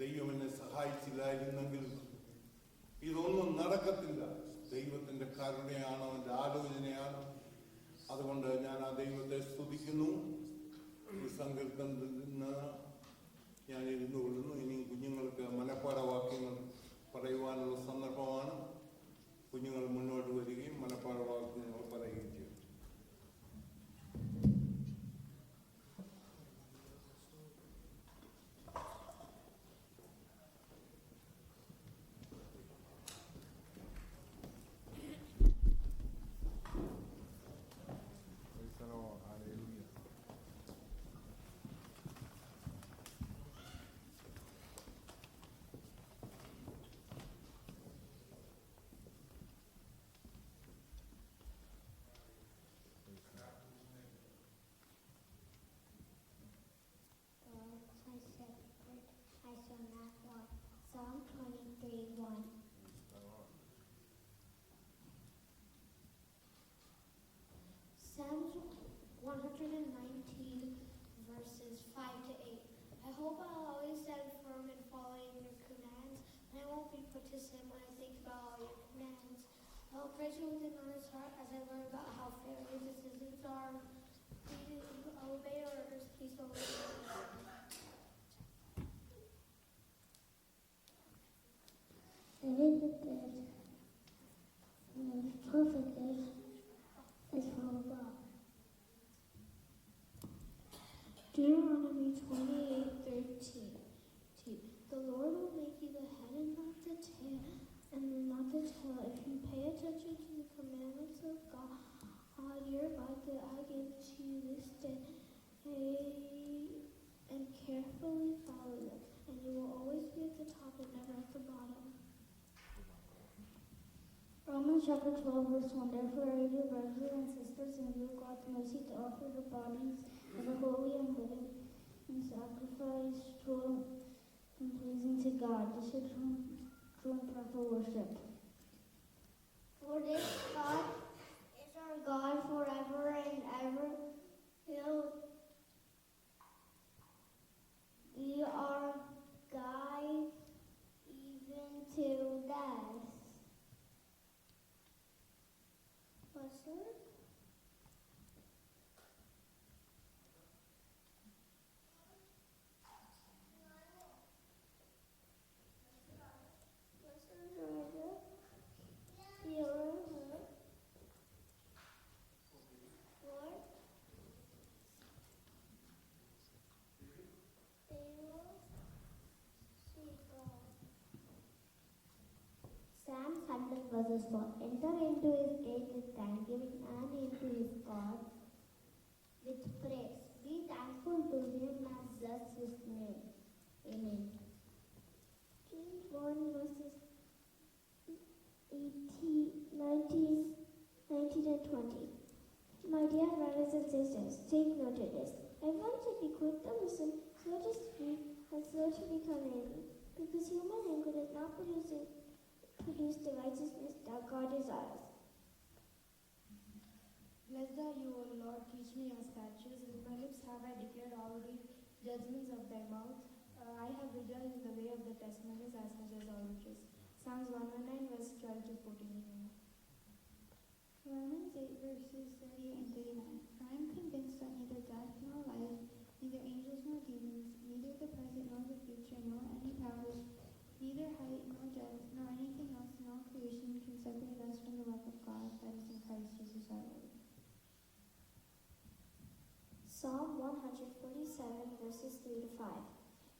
ദൈവം എന്നെ സഹായിച്ചില്ലായിരുന്നെങ്കിൽ ഇതൊന്നും നടക്കത്തില്ല. ദൈവത്തിന്റെ കരുണയാണ്, അവന്റെ ആലോചനയാണ്. അതുകൊണ്ട് ഞാൻ ആ ദൈവത്തെ സ്തുതിക്കുന്നു. ഈ സങ്കീർത്തനത്തിൽ നിന്ന് ഞാൻ ഇരുന്നു കൊള്ളുന്നു. ഇനി കുഞ്ഞുങ്ങൾക്ക് മനഃപ്പാഠവാക്യങ്ങൾ പറയുവാനുള്ള സന്ദർഭമാണ്. കുഞ്ഞുങ്ങൾ മുന്നോട്ട് വരികയും മനഃപ്പാഠവാക്യങ്ങൾ പറയുകയും ചെയ്യും. Psalm 23:1. Psalms 119 verses 5 to 8. I hope I'll always stand firm in following your commands, and I won't be put to sin when I think about all your commands. I will praise you with an honest heart as I learn about how fair your decisions are. Please obey your orders. Please obey your orders. And perfect is from above. Deuteronomy 28:13. The Lord will make you the head and not the tail, if you pay attention to the commandments of God, your God that I give to you this day, and carefully follow them, and you will always be at the top and never at the bottom. Romans chapter 12, verse 1. Therefore, I urge you, brothers and sisters, in view of God's mercy, to offer your bodies as a holy and living and sacrifice, true and pleasing to God. This is true and proper worship. For this God is our God forever and ever. He'll be our guide even to death. Blessed. Psalms 100 verses 4. Enter into his gate with thanksgiving and into his court with praise. Be thankful to him and bless his name. Amen. James 1 verses 19 and 20. My dear brothers and sisters, take note of this. Everyone should be quick to listen, slow to speak, and slow to become angry, because human anger does not produce the righteousness that God desires. Blessed are you, O Lord, teach me your statutes. With my lips have I declared all the judgments of thy mouth. I have rejoiced in the way of the testimonies as much as all riches. Psalms 109, verse 12 to 14. Romans 8 verses 38 and 39. For I am convinced that neither death nor life, neither angels nor demons, neither the present nor the future, nor any powers, neither height nor depth, nor anything else in all creation can separate us from the love of God that is in Christ Jesus our Lord. Psalm 147 verses 3 to 5.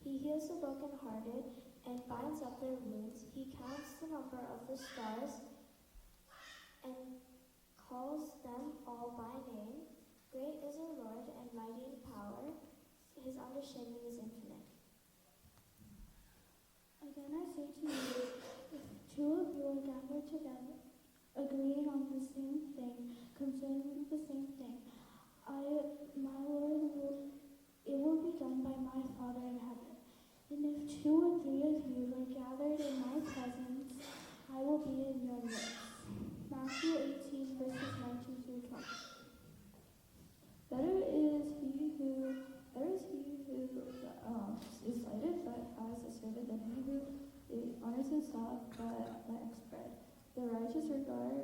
He heals the brokenhearted and binds up their wounds. He counts the number of the stars and calls them all by name. Great is our Lord and mighty in power. His understanding is infinite. Again I say to you, if two of you are gathered together, agreeing on the same thing, concerning the same thing, it will be done by my Father in heaven. And if 2 or 3 of you are gathered in my presence, I will be in your midst. Matthew 18 verses 19 through 20. Better is he who is slighted but has a servant than he who honors his son but lacks bread. The righteous regard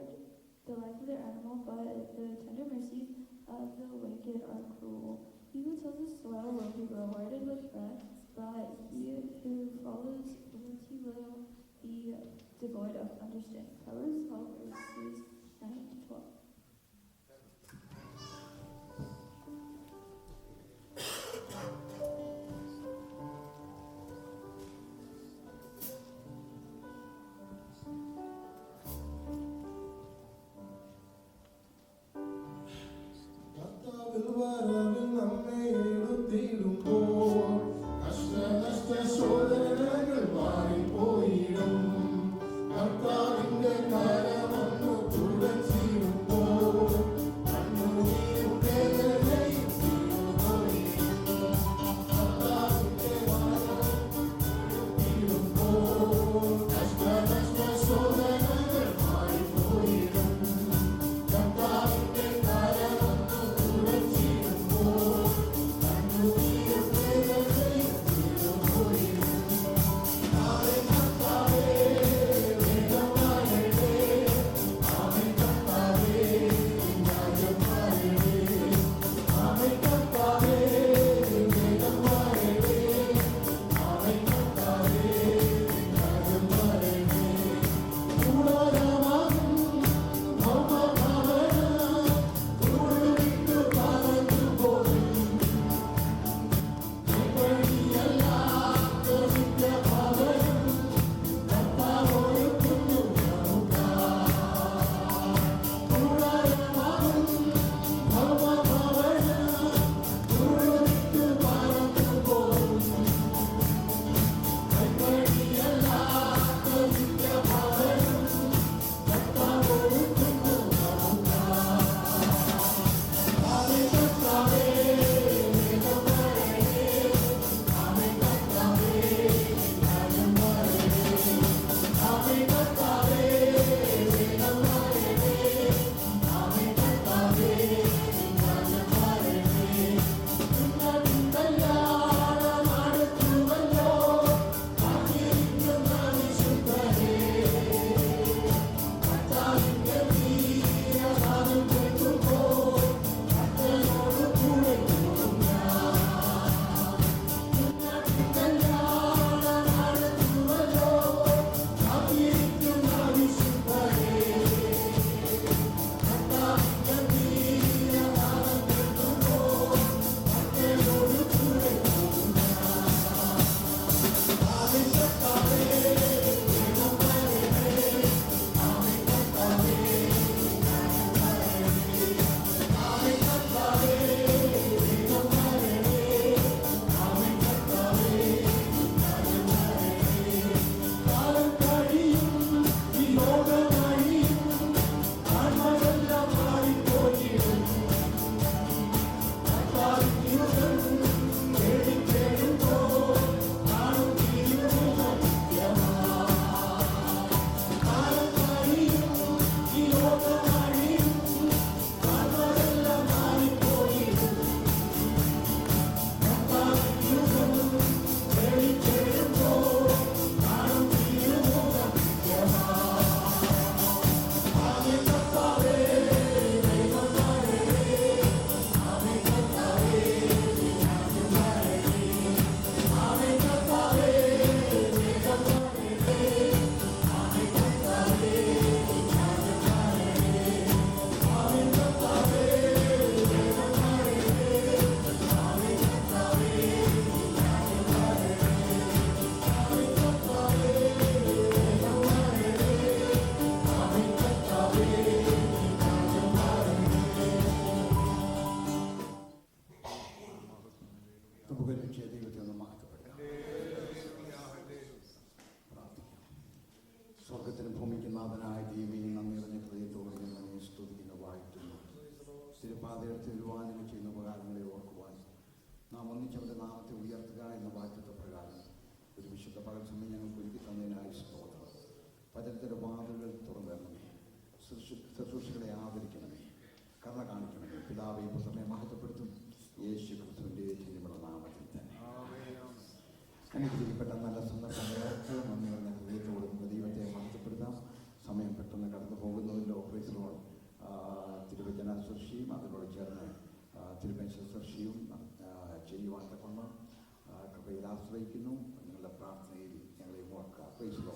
the life of their animal, but the tender mercies of the wicked are cruel. He who tills the soil will be rewarded with bread, but he who follows vanity will be devoid of understanding. Proverbs 12 verses 9 to 12. കർത്താവിൽ വരവിൽ നമ്മെ എടുത്തിടുമ്പോൾ കഷ്ട ശോധനകൾ മാറിപ്പോയിടും. കർത്താവിന്റെ കരമൊന്നു ആകാശത്തിനും ഭൂമിക്കും നാഥനായ ദൈവമേ, നന്ദി നിറഞ്ഞ ഹൃദയത്തോടെ ഞങ്ങൾ സ്തുതിക്കുന്നു, വാഴ്ത്തുന്നു. തിരുപ്പാതയെടുത്ത് തിരുവാനുകൾ ചെയ്യുന്ന ഉപകാരങ്ങളെ ഓർക്കുവാൻ നാം ഒന്നിച്ചവരുടെ നാമത്തെ ഉയർത്തുക എന്ന വാക്യത്തെ പ്രകാരം ഒരു വിശുദ്ധ പകൽ സമയം ഞങ്ങൾക്ക് ഒരുക്കി തന്നതിനായി സ്തോത്രം. പചനത്തിൻ്റെ വാതിലുകൾ തുറന്നിടണമേ, ശുശ്രൂഷകളെ ആദരിക്കണമേ, കരുണ കാണിക്കണമേ. പിതാവേ, പുത്രനെ മഹത്വപ്പെടുത്തും യേശു ക്രിസ്തുവിൻ്റെ ധന്യമുള്ള നാമത്തിൽ തന്നെ. അനുഗ്രഹിക്കപ്പെട്ട നല്ല സന്ദർഭങ്ങളൊക്കെ നന്ദി നിറഞ്ഞ ഹൃദയത്തോടും ദൈവത്തെ മഹത്വപ്പെടുത്താം. സമയം പെട്ടെന്ന് കടന്നു പോകുന്നതിൻ്റെ ഓപ്പറേഷനോട് തിരുവചന ശുശ്രൂഷയും അതിനോട് ചേർന്ന് തിരുമേശ ശുശ്രൂഷയും ചെയ്യുവാൻ തക്കണം കൃപയിൽ ആശ്രയിക്കുന്നു. നിങ്ങളുടെ പ്രാർത്ഥനയിൽ ഞങ്ങളെ ഓർക്കുക. പ്രൈസിലോ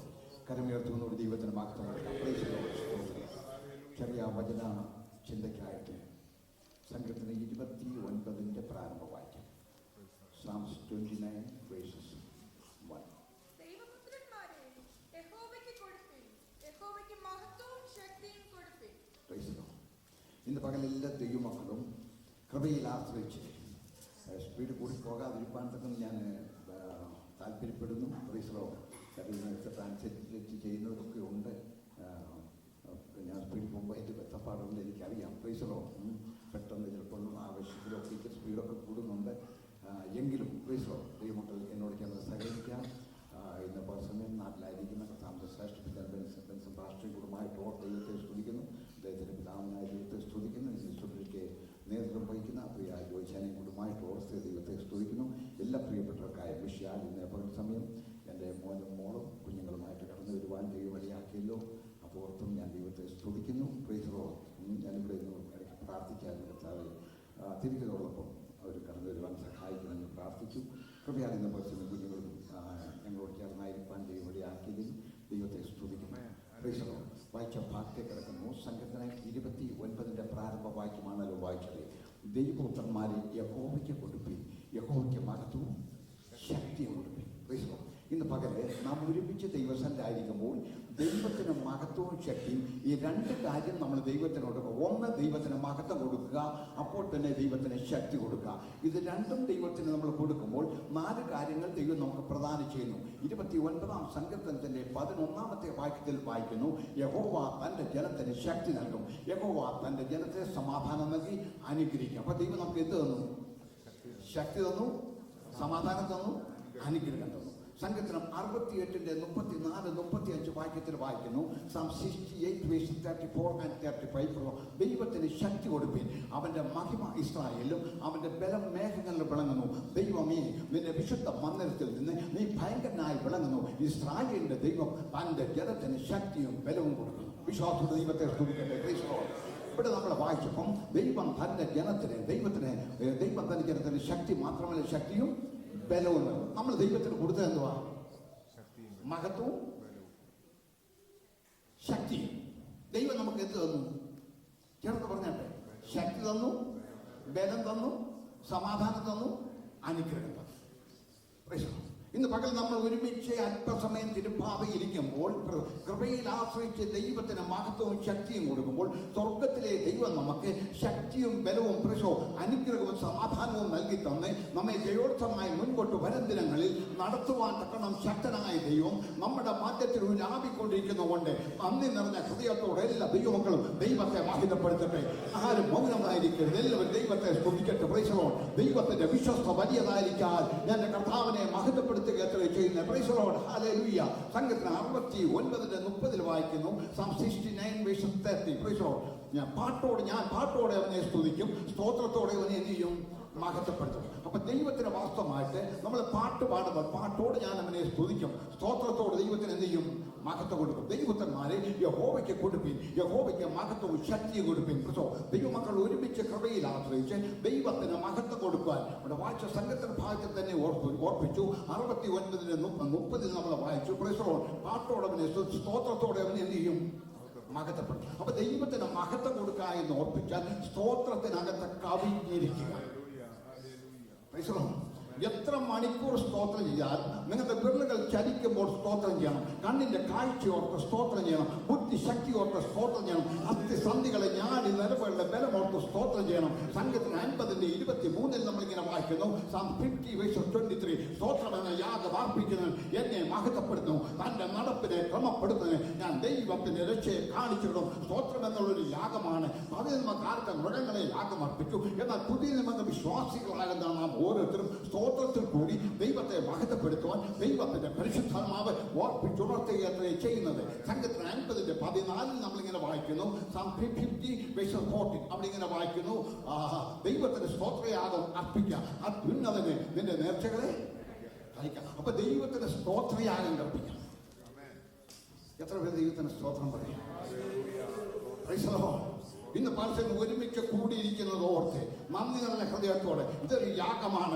കരമുയർത്തുന്നതോട് ദൈവത്തിന് മഹത്വം കൊടുക്കാം. പ്രൈസിലോ ചെറിയ വചന ചിന്തയ്ക്കായിട്ട് സംഘത്തിന് 29 പ്രാരംഭ വാക്യം. Psalms 29 verses 1. ദൈവപുത്രന്മാരെ, യഹോവയ്ക്ക് കൊടുപ്പിൻ, യഹോവയ്ക്ക് മഹത്വവും ശക്തിയും കൊടുപ്പിൻ. ഇന്ന് പകലെല്ലാ ദൈവമക്കളും കൃപയിൽ ആശ്രയിച്ച് സ്പീഡ് കൂടി പോകാതിരിക്കാൻ തന്നെ ഞാൻ താല്പര്യപ്പെടുന്നു. പ്രൈസലോ അനുസരിച്ച് ചെയ്യുന്നവരൊക്കെ ഉണ്ട്. ഞാൻ സ്പീഡ് പോകുമ്പോൾ അതിൻ്റെ ബന്ധപ്പാടുണ്ട്, എനിക്കറിയാം. പ്രൈസലോ പെട്ടെന്ന് ചിലപ്പോൾ ആവശ്യത്തിലൊക്കെ സ്പീഡൊക്കെ കൂടുന്നുണ്ട്. എങ്കിലും പ്രൈസലോ ദൈവമക്കൾ എന്നോട് ചേർന്ന് സഹകരിക്കാം. ഇന്ന് സമയം നാട്ടിലായിരിക്കുന്ന കർത്താവിൻ്റെ ശ്രേഷ്ഠ ബെൻസൺ പാസ്റ്റർ കൂടുമായിട്ട് ദൈവത്തെ സ്തുതിക്കുന്നു. അദ്ദേഹത്തിൻ്റെ പിതാവിനായ ദൈവത്തെ സ്തുതിക്കുന്നു. ശുശ്രൂഷയ്ക്ക് നേതൃത്വം വഹിക്കുന്ന പ്രിയ ജോയിച്ചാനെ കൂടുമായിട്ട് ഓർത്ത് ദൈവത്തെ സ്തുതിക്കുന്നു. എല്ലാ പ്രിയപ്പെട്ടവർക്കായ വിഷയാൽ ഇന്ന് പകൽ സമയം എൻ്റെ മോനും മോളും കുഞ്ഞുങ്ങളുമായിട്ട് കടന്നു വരുവാൻ ദൈവം വഴിയാക്കിയല്ലോ. അപ്പോൾ ഓർത്തും ഞാൻ ദൈവത്തെ സ്തുതിക്കുന്നു. പ്രൈസറോ ഞാനിവിടെ നിന്ന് ഇടയ്ക്ക് പ്രാർത്ഥിക്കാൻ കർത്താവ് തിരികെയോടൊപ്പം അവർ കടന്നു വരുവാൻ സഹായിക്കണമെന്ന് പ്രാർത്ഥിച്ചു. കൃപയാൽ ഇന്ന് പകൽ കുഞ്ഞുങ്ങളും ഞങ്ങളോട് ചേർന്നായിരിക്കാൻ ദൈവം വഴിയാക്കിയതിൽ ദൈവത്തെ സ്തുതിക്കുന്നു. പ്രൈസറോ വായിച്ച ഭാഗത്തെ കിടക്കുന്നു. സംഘടന 29 പ്രാരംഭ വാക്യമാണല്ലോ വായിച്ചത്. ദൈവപുത്രന്മാരെ യഹോവയ്ക്ക് കൊടുപ്പിൻ, യഹോവയ്ക്ക് മഹത്വവും ശക്തിയും കൊടുപ്പിൻ. പ്രൈസറോ ഇന്ന് പകല് നാം ഒരുമിച്ച് ദൈവസന്നിധിയിലായിരിക്കുമ്പോൾ ദൈവത്തിന് മഹത്വവും ശക്തിയും, ഈ രണ്ട് കാര്യം നമ്മൾ ദൈവത്തിന് കൊടുക്കുക. ഒന്ന്, ദൈവത്തിന് മഹത്വം കൊടുക്കുക, അപ്പോൾ തന്നെ ദൈവത്തിന് ശക്തി കൊടുക്കുക. ഇത് രണ്ടും ദൈവത്തിന് നമ്മൾ കൊടുക്കുമ്പോൾ 4 കാര്യങ്ങൾ ദൈവം നമുക്ക് പ്രദാനം ചെയ്യുന്നു. 29 സങ്കീർത്തനത്തിന്റെ 11 വാക്യത്തിൽ വായിക്കുന്നു, യഹോവ തൻ്റെ ജനത്തിന് ശക്തി നൽകും, യഹോവ തൻ്റെ ജനത്തെ സമാധാനം നൽകി അനുഗ്രഹിക്കും. അപ്പൊ ദൈവം നമുക്ക് എന്ത് തന്നു? ശക്തി തന്നു, സമാധാനം തന്നു, അനുഗ്രഹം തന്നു. സങ്കീർത്തനം 68 34-35 വാക്യത്തിൽ വായിക്കുന്നു. Psalm 68 verses 34 and 35. ദൈവത്തിന് ശക്തി കൊടുപ്പിൻ, അവന്റെ മഹിമ ഇസ്രായേലിലും അവന്റെ ബലം മേഘങ്ങളിൽ വിളങ്ങുന്നു. ദൈവമേ, നിന്റെ വിശുദ്ധ മന്ദിരത്തിൽ നിന്ന് നീ ഭയങ്കരനായി വിളങ്ങുന്നു. ഇസ്രായേലിന്റെ ദൈവം തന്റെ ജനത്തിന് ശക്തിയും ബലവും കൊടുക്കുന്നു. വിശ്വാസത്തോടെ ദൈവത്തെ സ്തുതിക്കട്ടെ. ഇവിടെ നമ്മൾ വായിച്ചപ്പം ദൈവം തന്റെ ജനത്തിന് ദൈവം തന്റെ ജനത്തിന് ശക്തി മാത്രമല്ല, ശക്തിയും ബലവും. നമ്മൾ ദൈവത്തിന് കൊടുത്തത് എന്തുവാ? മഹത്വവും ശക്തിയും. ദൈവം നമുക്ക് എന്ത് തന്നു? ചേർത്ത് പറഞ്ഞാട്ടെ. ശക്തി തന്നു, ബലം തന്നു, സമാധാനം തന്നു, അനുഗ്രഹം തന്നു. ഇന്ന് പകൽ നമ്മൾ ഒരുമിച്ച് അല്പസമയം തിരുപ്പാതയിരിക്കുമ്പോൾ കൃപയിൽ ആശ്രയിച്ച് ദൈവത്തിന് മഹത്വവും ശക്തിയും കൊടുക്കുമ്പോൾ സ്വർഗത്തിലെ ദൈവം നമുക്ക് ശക്തിയും ബലവും അനുഗ്രഹവും സമാധാനവും നൽകി തന്നെ നമ്മെ ജയോത്സവമായി മുൻപോട്ട് വരും ദിനങ്ങളിൽ നടത്തുവാൻ തക്കണം ശക്തനായ ദൈവം നമ്മുടെ മാറ്റത്തിൽ വ്യാപിക്കൊണ്ടിരിക്കുന്നതുകൊണ്ട് നന്ദി നിറഞ്ഞ ഹൃദയത്തോടെ എല്ലാ ദൈവമക്കളും ദൈവത്തെ മഹിതപ്പെടുത്തട്ടെ. ആരും മൗനമായിരിക്കരുത്, എല്ലാവരും ദൈവത്തെ സ്തുതിക്കട്ടെ. പ്രൈസലോൺ ദൈവത്തിന്റെ വിശ്വസ്ത വലിയതായിരിക്കാൻ എന്റെ കർത്താവിനെ മഹിതപ്പെടുത്തി ചെയ്യുന്ന പ്രൈസലോൺ ഹല്ലേലൂയ. സംഘത്തിന് 69:30 വായിക്കുന്നു. Psalm 69 verses 30. പ്രൈസലോൺ ഞാൻ പാട്ടോടെ അവനെ സ്തുതിക്കും, സ്തോത്രത്തോടെ അവനെ എന്ത് ചെയ്യും? മഹത്വപ്പെടുത്തും. അപ്പൊ ദൈവത്തിന് വാസ്തവമായിട്ട് നമ്മൾ പാട്ട് പാടുമ്പോൾ പാട്ടോട് ഞാൻ അവനെ സ്തുതിക്കും, സ്തോത്രത്തോട് ദൈവത്തിന് എന്ത് ചെയ്യും? മഹത്വം കൊടുക്കും. ദൈവപുത്രന്മാരെ യഹോവയ്ക്ക് കൊടുപ്പിൻ, യഹോവയ്ക്ക് മഹത്വവും ശക്തിയും കൊടുപ്പിൻ. ദൈവമക്കൾ ഒരുമിച്ച് കൃപയിൽ ആശ്രയിച്ച് ദൈവത്തിന് മഹത്വം കൊടുക്കാൻ ഇവിടെ വായിച്ച സംഘത്തിന്റെ ഭാഗത്തിൽ തന്നെ ഓർപ്പിച്ചു. 69:30 നമ്മൾ വായിച്ചു. പ്രൈസലോൺ പാട്ടോടവനെ സ്തോത്രത്തോടെ അവനെ എന്ത് ചെയ്യും? മഹത്വപ്പെടും. അപ്പൊ ദൈവത്തിന് മഹത്വം കൊടുക്കുക എന്ന് ഓർപ്പിച്ചാൽ സ്തോത്രത്തിനകത്ത് കവിഞ്ഞിരിക്കുക. എത്ര മണിക്കൂർ സ്തോത്രം ചെയ്താൽ നിങ്ങളുടെ വിരലുകൾ ചലിക്കുമ്പോൾ സ്തോത്രം ചെയ്യണം. കണ്ണിന്റെ കാഴ്ച ഓർത്ത് സ്തോത്രം ചെയ്യണം. ബുദ്ധി ശക്തി ഓർത്ത് സ്തോത്രം ചെയ്യണം. അസ്ഥിസന്ധികളെ ഞാടി നരമ്പുകളുടെ ബലമോർത്ത് സ്തോത്രം ചെയ്യണം. സംഘത്തിന് 50:23 നമ്മളിങ്ങനെ വായിക്കുന്നു. Psalm 50:23 സ്തോത്രം എന്ന യാഗം അർപ്പിക്കുന്നവൻ എന്നെ മഹത്വപ്പെടുന്നു, തന്റെ നടപ്പിനെ ക്രമപ്പെടുത്തുന്നു, ഞാൻ ദൈവത്തിന്റെ രക്ഷയെ കാണിച്ചിടും. സ്തോത്രം എന്നുള്ളൊരു യാഗമാണ്. അതിൽ നമുക്ക് ആർക്കും മൃഗങ്ങളെ യാഗം അർപ്പിച്ചു. എന്നാൽ പുതിയ നിയമ വിശ്വാസികളാകുന്ന നാം ഓരോരുത്തരും സ്തോത്രത്തിൽ കൂടി ദൈവത്തെ മഹത്വപ്പെടുത്തുവാൻ ദൈവത്തിന്റെ പരിശുദ്ധാത്മാവ് ഓർപ്പിച്ചുണർത്തുകയത്രേ ചെയ്യുന്നത്. സംഘത്തിന് 50:14 നമ്മളിങ്ങനെ വായിക്കുന്നു. Psalm 50:14 അവിടെ ഇങ്ങനെ വായിക്കുന്നു, ദൈവത്തിന്റെ സ്തോത്രയാഗം അർപ്പിക്കുക, അത്യുന്നതന് നിന്റെ നേർച്ചകളെ അയക്കാം. അപ്പൊ ദൈവത്തിന്റെ സ്തോത്രയാഗം കൽപ്പിക്കാം. എത്ര പേര് ദൈവത്തിന് സ്തോത്രം പറയും? Praise the Lord. ഇന്ന് പലരും ഒരുമിച്ച് കൂടിയിരിക്കുന്നത് ഓർത്ത് നന്ദി നിറഞ്ഞ ഹൃദയത്തോടെ ഇതൊരു യാഗമാണ്.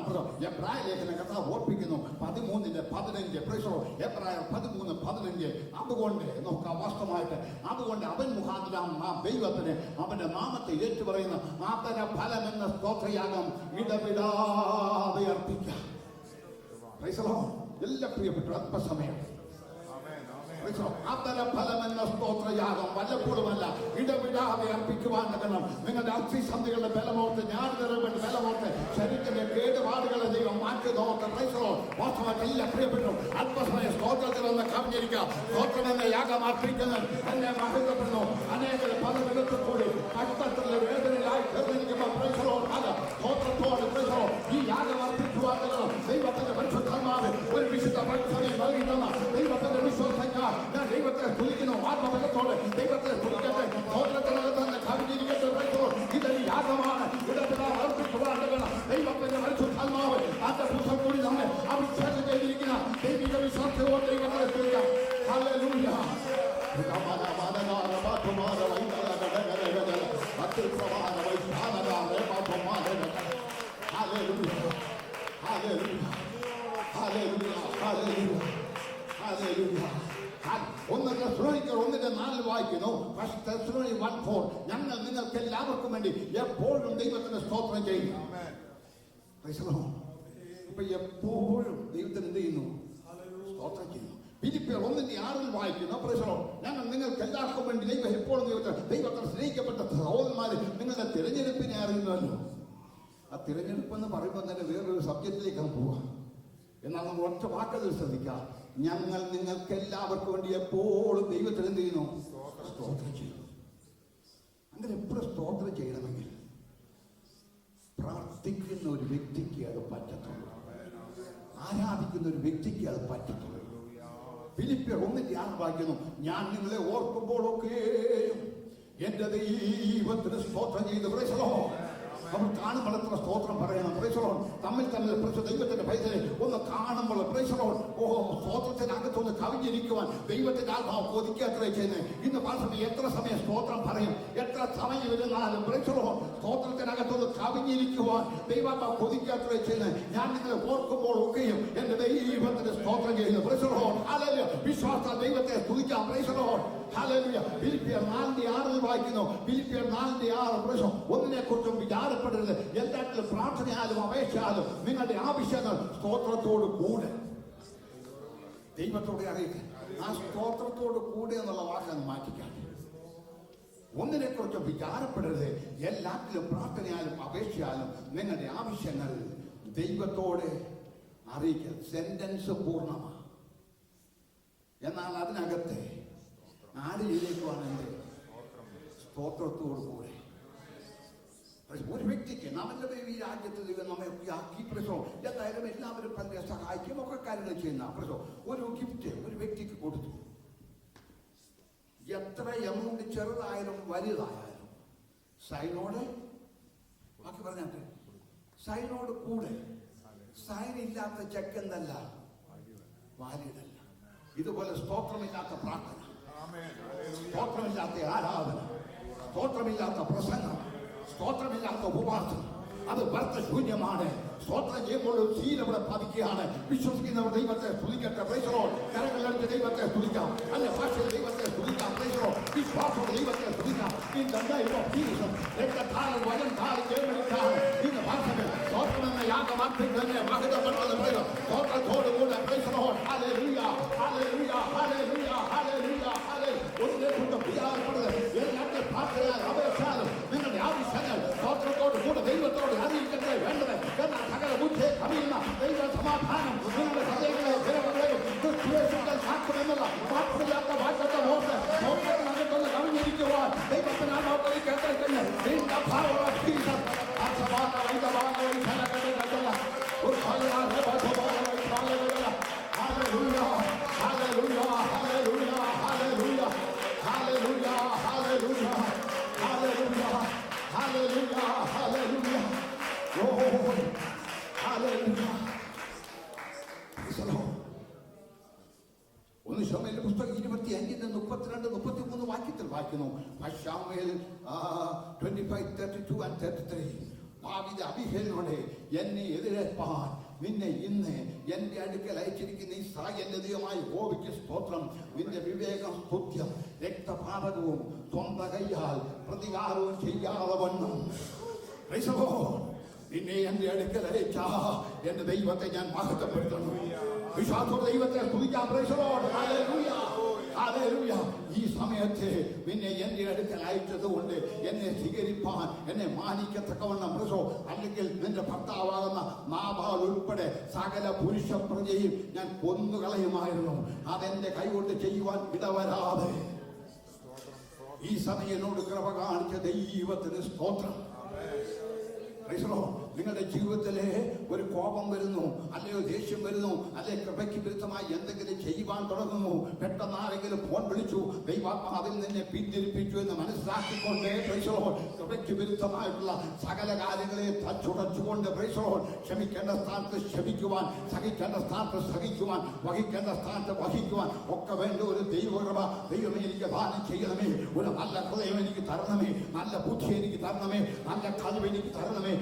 എബ്രായ ലേഖന കഥ ഓർപ്പിക്കുന്നു 13:15. എബ്രായർ 13:15. അതുകൊണ്ട് നമുക്ക് വാസ്തവമായിട്ട് അതുകൊണ്ട് അവൻ മുഖാന്തരം നാം ദൈവത്തിന് അവന്റെ നാമത്തെ ഏറ്റുപറയുന്ന ആതര ഫലം എന്ന സ്തോത്രയാഗം ഇടവിടാതെ അർപ്പിക്കാം. എല്ലാ പ്രിയപ്പെട്ട അല്പസമയം ഫലം എന്ന സ്തോത്രയാഗം വല്ലപ്പോഴുമല്ല, ഇടവിടാതെ അർപ്പിക്കുവാൻ കാരണം നിങ്ങളുടെ അസ്ഥിസന്ധികളുടെ ബലമോർത്ത്, ഞാനിറവന്റെ ബലമോർത്ത്, ശരീരത്തിന്റെ കേടുപാടുകളെ ദൈവം മാറ്റി നോർത്ത് വാസ്തവമായിട്ട് എല്ലാ പ്രിയപ്പെട്ടു അല്പസമയം സ്തോത്രത്തിൽ നിന്ന് കവിഞ്ഞിരിക്കുക. സ്തോത്രം എന്ന യാഗം അർപ്പിക്കുന്നത് എന്നെ മഹത്വപ്പെടുന്നു. അനേക പലവിധത്തിൽ കൂടി കഷ്ടത്തിലെ വേദനയിലായി തീർന്നിരിക്കുമ്പോൾ സ്തോത്രത്തോട് ഈ യാഗം അർപ്പിക്കുവാൻ ദൈവത്തിന്റെ പരിശുദ്ധാത്മാവ് ഒരു വിശുദ്ധ സമയം നൽകിയിട്ടുള്ള ദൈവത്തിന്റെ വിശ്വാസങ്ങൾ ഞാൻ ദൈവത്തെ സ്തുതിക്കുന്നു. ആത്മബലത്തോടെ ദൈവത്തെ സ്തുതിക്കട്ടെ. സ്തോത്രത്തിനകത്ത് തന്നെ കവിഞ്ഞിരിക്കട്ടെ. ഇതൊരു യാഗമാണ്. ഇടപെടാൻ അർപ്പിക്കുവാൻ ദൈവത്തിന്റെ പരിശുദ്ധാത്മാവ് അതിന്റെ പുസ്തകം കൂടി നമ്മെ അഭിഷേകം ചെയ്തിരിക്കുന്ന ദൈവിക വിശ്വാസത്തോടെ ദൈവത്തെ സ്തുതിക്കാം. ഹല്ലേലൂയ. ഒന്നിന്റെ 4 വായിക്കുന്നു. ഞങ്ങൾ നിങ്ങൾക്ക് എല്ലാവർക്കും വേണ്ടി എപ്പോഴും ദൈവത്തിന് സ്തോത്രം ചെയ്യുന്നു. അപ്പൊ എപ്പോഴും ദൈവത്തിന് എന്ത് ചെയ്യുന്നു? സ്തോത്രം ചെയ്യുന്നു. ഫിലിപ്പിയർ 1:6 വായിക്കുന്നു. ഞങ്ങൾ നിങ്ങൾക്ക് എല്ലാവർക്കും വേണ്ടി ദൈവം എപ്പോഴും ദൈവത്തിന് സ്നേഹിക്കപ്പെട്ട സഹോദരന്മാര് നിങ്ങളുടെ തിരഞ്ഞെടുപ്പിനെ അറിയുന്നല്ലോ. ആ തിരഞ്ഞെടുപ്പ് എന്ന് പറയുമ്പോൾ തന്നെ വേറൊരു സബ്ജക്റ്റിലേക്കാണ് പോവുക. എന്നാൽ നമ്മൾ ഒറ്റ വാക്കതിൽ ശ്രദ്ധിക്കാം. ഞങ്ങൾ നിങ്ങൾക്ക് എല്ലാവർക്കും വേണ്ടി എപ്പോഴും ദൈവത്തിന് എന്ത് ചെയ്യുന്നു? സ്തോത്രം ചെയ്യുന്നു. അങ്ങനെ എപ്പോഴും സ്തോത്രം ചെയ്യണമെങ്കിൽ പ്രാർത്ഥിക്കുന്ന ഒരു വ്യക്തിക്ക് അത് പറ്റത്തുള്ളൂ. ആരാധിക്കുന്ന ഒരു വ്യക്തിക്ക് അത് പറ്റത്തുള്ളൂ. ഫിലിപ്പിയർ 1:6 വായിക്കുന്നു. ഞാൻ നിങ്ങളെ ഓർക്കുമ്പോഴൊക്കെയും എന്റെ ദൈവത്തിന് സ്തോത്രം ചെയ്ത് നമ്മൾ കാണുമ്പോൾ എത്ര സ്തോത്രം പറയണം. തമ്മിൽ തമ്മിൽ ദൈവത്തിന്റെ പൈസ ഒന്ന് കാണുമ്പോൾ സ്തോത്രത്തിനകത്തൊന്ന് കവിഞ്ഞിരിക്കുവാൻ ദൈവത്തിന്റെ ആത്മാവ് കൊതിക്കത്രേ ചെയ്യുന്നത്. ഇന്ന് പല എത്ര സമയം സ്തോത്രം പറയും, എത്ര സമയം ഇരുന്നാലും സ്തോത്രത്തിനകത്തൊന്ന് കവിഞ്ഞിരിക്കുവാൻ ദൈവാത്മാവ് കൊതിക്കത്രേ ചെയ്യുന്നത്. ഞാൻ നിങ്ങളെ ഓർക്കുമ്പോൾ ഒക്കെയും എന്റെ ദൈവത്തിന്റെ സ്തോത്രം ചെയ്യുന്നു. വിശ്വാസ ദൈവത്തെ സ്തുതിക്കാം. ഫിലിപ്പിയർ 4:6 വായിക്കുന്നു. ഫിലിപ്പിയർ 4:6 ഒന്നിനെ കുറിച്ചും വിചാരപ്പെടരുത്. എല്ലാത്തിലും പ്രാർത്ഥനയാലും അപേക്ഷയാലും നിങ്ങളുടെ ആവശ്യങ്ങൾ സ്തോത്രത്തോട് കൂടെ ദൈവത്തോടെ അറിയിക്കുക. ആ സ്തോത്രത്തോട് കൂടെ എന്നുള്ള വാക്കങ്ങ് മാറ്റിക്കാം. ഒന്നിനെ കുറിച്ചും വിചാരപ്പെടരുത്. എല്ലാത്തിലും പ്രാർത്ഥനയാലും അപേക്ഷയാലും നിങ്ങളുടെ ആവശ്യങ്ങൾ ദൈവത്തോടെ അറിയിക്കുക. സെന്റൻസ് പൂർണ്ണമാണ്. എന്നാൽ അതിനകത്ത് ആര് ചെയ്തേക്കുവാണ്? എന്റെ സ്തോത്രത്തോടു കൂടെ ഒരു വ്യക്തിക്ക് നമ്മളെ ഈ രാജ്യത്ത് നമ്മെ ആക്കി എന്തായാലും എല്ലാവരും പല സഹായിക്കും ഒക്കെ കാര്യങ്ങൾ ചെയ്യുന്ന ഒരു ഗിഫ്റ്റ് ഒരു വ്യക്തിക്ക് കൊടുത്തു. എത്ര എമൗണ്ട് ചെറുതായാലും വലുതായാലും സൈനോട് ബാക്കി പറഞ്ഞാട്ടെ, സൈനോട് കൂടെ. സൈൻ ഇല്ലാത്ത ചെക്ക് എന്തല്ല, വാലിഡല്ല. ഇതുപോലെ സ്തോത്രമില്ലാത്ത പ്രാർത്ഥന, സ്തോത്രമില്ലാത്ത ആരാധന, സ്തോത്രമില്ലാത്ത പ്രസംഗം, സ്തോത്രമില്ലാത്ത ഉപവാസം അത് വ്യർത്ഥശൂന്യമാണ്. സ്തോത്രം ചെയ്യുമ്പോൾ ഒരു ശീലം ഇവിടെ പതിക്കുകയാണ്. വിശ്വസിക്കുന്നവർ ദൈവത്തെ സ്തുതിക്കട്ടെ. കരങ്ങളിലടിച്ച് ദൈവത്തെ സ്തുതിക്കാം. അല്ല ഭാഷയിൽ ദൈവത്തെ സ്തുതിക്കാം. വിശ്വാസം ദൈവത്തെ സ്തുതിക്കാം. ഇന്ന് ഭാഷകൾ സ്തോത്രമെന്ന യാഗമാർത്തിക്ക് തന്നെ മഹത്വപ്പെട്ടത് സ്തോത്രത്തോടുകൂടെ എന്നുള്ള വാക്കില്ലാത്ത വാക്കത്തെ ഓർത്ത് നോക്കിയതിനകത്തൊന്ന് കവിഞ്ഞിരിക്കുവാൻ ദൈവത്തിന് ആ നോക്കി കേട്ടിരിക്കുന്നു. ഒന്ന് ശമൂവേലിന്റെ പുസ്തകം 25-32-33 വാക്യത്തിൽ വായിക്കുന്നു. ശമൂവേൽ 25:32-33 ദാവീദ് അബീഗയിലിനോട് എന്നെ എതിരേൽപ്പാൻ നിന്നെ ഇന്ന് എന്റെ അടുക്കൽ അയച്ചിരിക്കുന്ന ഇസ്രായേലിന്റെ ദൈവമായ യഹോവയ്ക്ക് സ്തോത്രം. നിന്റെ വിവേകം സ്തുത്യം രക്തപാതകവും സ്വന്തം കൈയാൽ പ്രതികാരവും ചെയ്യാതെ വണ്ണം നിന്നെ എന്റെ അടുക്കൽ അയച്ച എന്റെ ദൈവത്തെ ഞാൻ മഹത്വപ്പെടുത്തുന്നു. വിശ്വാസത്തോടെ ദൈവത്തെ സ്തുതിക്കാം. ഈ സമയത്ത് നിന്നെ എന്റെ അടുക്കൽ അയച്ചത് കൊണ്ട് എന്നെ സ്വീകരിപ്പാൻ, എന്നെ മാനിക്കത്തക്കവണ്ണം അല്ലെങ്കിൽ നിന്റെ ഭർത്താവാകുന്ന നാബാൽ ഉൾപ്പെടെ സകല പുരുഷ പ്രജയും ഞാൻ കൊന്നുകളയുമായിരുന്നു. അതെന്റെ കൈകൊണ്ട് ചെയ്യുവാൻ ഇടവരാതെ ഈ സമയം എന്നോട് കൃപ കാണിച്ച ദൈവത്തിന് സ്തോത്രം. നിങ്ങളുടെ ജീവിതത്തിലെ ഒരു കോപം വരുന്നു, അല്ലയോ ദേഷ്യം വരുന്നു, അല്ലെ കൃപയ്ക്ക് വിരുദ്ധമായി എന്തെങ്കിലും ചെയ്യുവാൻ തുടങ്ങുന്നു, പെട്ടെന്ന് ആരെങ്കിലും ഫോൺ വിളിച്ചു, ദൈവാത്മാവിൽ നിന്നെ പിന്തിരിപ്പിച്ചു എന്ന് മനസ്സിലാക്കിക്കൊണ്ട് കൃപയ്ക്ക് വിരുദ്ധമായിട്ടുള്ള സകല കാര്യങ്ങളെ തച്ചുടച്ചുകൊണ്ട് ക്ഷമിക്കേണ്ട സ്ഥാനത്ത് ക്ഷമിക്കുവാൻ, സഹിക്കേണ്ട സ്ഥാനത്ത് സഹിക്കുവാൻ, വഹിക്കേണ്ട സ്ഥാനത്ത് വഹിക്കുവാൻ ഒക്കെ വേണ്ട ഒരു ദൈവകൃപ ദൈവമേ എനിക്ക് ദാനം ചെയ്യണമേ. ഒരു നല്ല ഹൃദയം എനിക്ക് തരണമേ, നല്ല ബുദ്ധി എനിക്ക് തരണമേ, നല്ല കഴിവ് എനിക്ക് തരണമേ.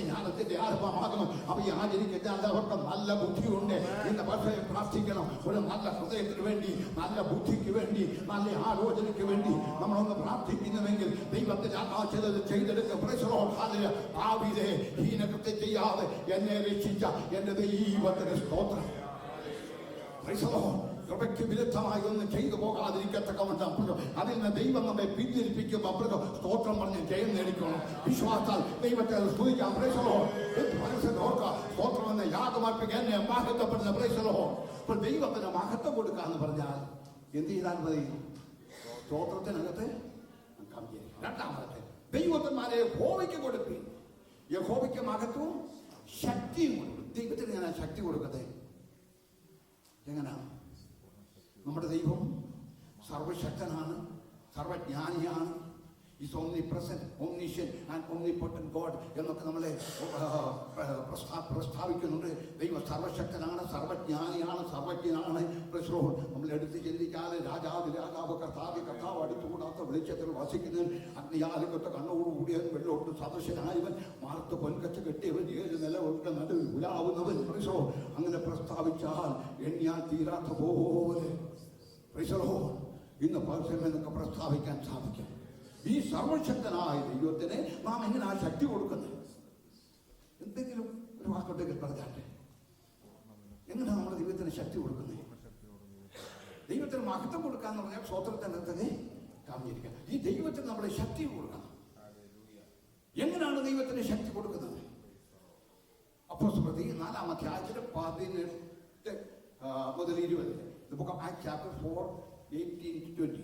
ജ്ഞാനത്തിന്റെ ആരംഭമാകണം. അവ ആചരിക്കുന്ന എല്ലാവർക്കും നല്ല ബുദ്ധിയുണ്ട്. ഇന്ന് പക്ഷേ പ്രാർത്ഥിക്കണം, ഒരു നല്ല ഹൃദയത്തിന് വേണ്ടി, നല്ല ബുദ്ധിക്ക് വേണ്ടി, നല്ല ആലോചനയ്ക്ക് വേണ്ടി നമ്മളൊന്ന് പ്രാർത്ഥിക്കുന്നുവെങ്കിൽ ദൈവത്തിന്റെ ആകാശത്ത് ചെയ്തെടുക്കുക. ഭാവിയിലെ ഹീനകൃത്യം ചെയ്യാതെ എന്നെ രക്ഷിച്ച എന്റെ ദൈവത്തിന് സ്തോത്രം. കൃപയ്ക്ക് വിരുദ്ധമായി ഒന്നും ചെയ്തു പോകാതിരിക്കത്തക്കവണ്ണം അതിൽ നിന്ന് ദൈവം നമ്മെ പിന്തിരിപ്പിക്കുമ്പോൾ സ്തോത്രം പറഞ്ഞ് ജയം നേടിക്കണം. വിശ്വാസാൽ ദൈവത്തെ സ്തുതിക്കാം. സ്തോത്രം എന്ന യാഗമർപ്പിക്കുക, എന്നെ മഹത്വപ്പെടുന്ന ഇപ്പോൾ ദൈവത്തിന് മഹത്വം കൊടുക്കുക എന്ന് പറഞ്ഞാൽ എന്ത് ചെയ്താൽ മതി? സ്തോത്രത്തിനകത്ത് രണ്ടാമത്തെ ദൈവത്തിന്മാരെ യഹോവയ്ക്ക് കൊടുക്കുക. യഹോവയ്ക്ക് മഹത്വവും ശക്തിയും കൊടുക്കും. ദൈവത്തിന് ഞാൻ ശക്തി കൊടുക്കട്ടെ. എങ്ങനെയാണ്? നമ്മുടെ ദൈവം സർവശക്തനാണ്, സർവജ്ഞാനിയാണ്. Is omnipresent, omniscient and omnipotent God എന്നൊക്കെ നമ്മളെ പ്രസ്താവിക്കുന്നുണ്ട്. ദൈവം സർവശക്തനാണ്, സർവജ്ഞാനിയാണ്, സർവജ്ഞനാണ്. നമ്മൾ എടുത്ത് ചിന്തിക്കാതെ രാജാവ് കർത്താവ് അടുത്തുകൂടാത്ത വെളിച്ചത്തിൽ വസിക്കുന്നവൻ, അഗ്നിയാലിക്കത്തെ കണ്ണോടുകൂടിയവൻ, വെള്ളോട്ട് സദസ്യനായവൻ, മാർത്ത് പൊൻകച്ച കെട്ടിയവൻ, 7 നിലകളുടെ നടുവിൽ ഉലാവുന്നവൻ. അങ്ങനെ പ്രസ്താവിച്ചാൽ എണ്ണിയാൽ തീരാത്ത പോലെ ഇന്ന് എന്നൊക്കെ പ്രസ്താവിക്കാൻ സാധിക്കും. ഈ സർവശക്തനായ ദൈവത്തിന് നാം എങ്ങനെ ആ ശക്തി കൊടുക്കുന്നത്? എന്തെങ്കിലും ഒരു വാക്കുണ്ടെങ്കിൽ പറഞ്ഞാട്ടെ. എങ്ങനെ നമ്മുടെ ദൈവത്തിന് ശക്തി കൊടുക്കുന്നത്? ദൈവത്തിന് മഹത്വം കൊടുക്കാന്ന് പറഞ്ഞാൽ സ്വതന്ത്രത്തെ കാണിച്ചിരിക്കുക. ഈ ദൈവത്തിന് നമ്മളെ ശക്തി കൊടുക്കണം. എങ്ങനെയാണ് ദൈവത്തിന് ശക്തി കൊടുക്കുന്നത്? അപ്പോസ്തലപ്രവൃത്തി 4-ാം അധ്യായത്തിലെ 18 മുതൽ 20. The book of Acts chapter 4:18-20.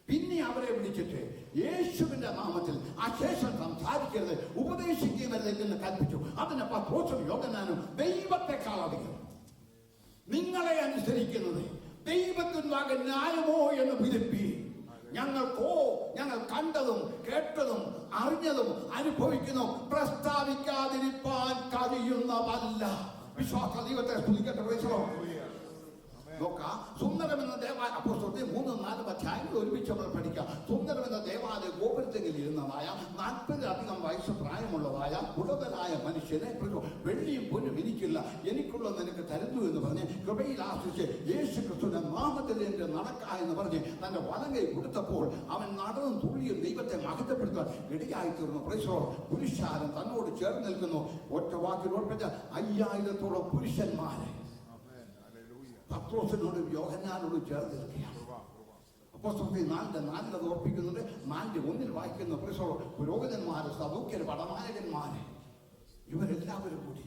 പിന്നെ അവരെ വിളിച്ചിട്ട് യേശുവിന്റെ നാമത്തിൽ അശേഷം സംസാരിക്കരുത്, ഉപദേശിക്കുകയെന്ന് കൽപ്പിച്ചു. അതിന് പത്രോസും യോഹന്നാനും ദൈവത്തെക്കാൾ അധികം നിങ്ങളെ അനുസരിക്കുന്നത് ദൈവത്തിനുണ്ടാകെ ന്യായമോ എന്ന് വിധിപ്പി. ഞങ്ങൾ കണ്ടതും കേട്ടതും അറിഞ്ഞതും അനുഭവിക്കുന്നു, പ്രസ്താവിക്കാതിരിക്കാൻ കഴിയുന്നതല്ല. വിശ്വാസ ദൈവത്തെ സ്തുതിക്കട്ടെ. നോക്കാം, സുന്ദരമെന്ന ദേവാലയ അപ്പോസ്തലത്തിൽ 3-4 അധ്യായങ്ങൾ ഒരുമിച്ച് നമ്മൾ പഠിക്കാം. സുന്ദരമെന്ന ദേവാലയ ഗോപുരത്തിൽ ഇരുന്നതായ 40-ലധികം വയസ്സ് പ്രായമുള്ളതായ ഉടവനായ മനുഷ്യനെ വെള്ളിയും പൊന്നും എനിക്കില്ല, എനിക്കുള്ള നിനക്ക് തരുന്നു എന്ന് പറഞ്ഞ് കൃപയിൽ ആശ്രയിച്ച് യേശു ക്രിസ്തുവിന്റെ നാമത്തിൽ എന്റെ നടക്ക എന്ന് പറഞ്ഞ് തന്റെ വലങ്കൈ കൊടുത്തപ്പോൾ അവൻ നടന്നും തുള്ളിയും ദൈവത്തെ മഹത്വപ്പെടുത്താൻ ഇടയായി തീർന്നു. പുരുഷാരം തന്നോട് ചേർന്ന് നിൽക്കുന്നു. ഒറ്റ വാക്കിൽ ഓർപ്പിച്ച 5000-ഓളം പുരുഷന്മാരെ പത്രോസിനോടും യോഹന്നാനോടും ചേർന്ന് നിൽക്കുകയാണ്. അപ്പോസ്തലപ്രവൃത്തി 4:4 അത് ഓർപ്പിക്കുന്നുണ്ട്. 4:1 വായിക്കുന്ന പുരോഹിതന്മാര്, സദൂക്യര്, പടനായകന്മാര്, ഇവരെല്ലാവരും കൂടി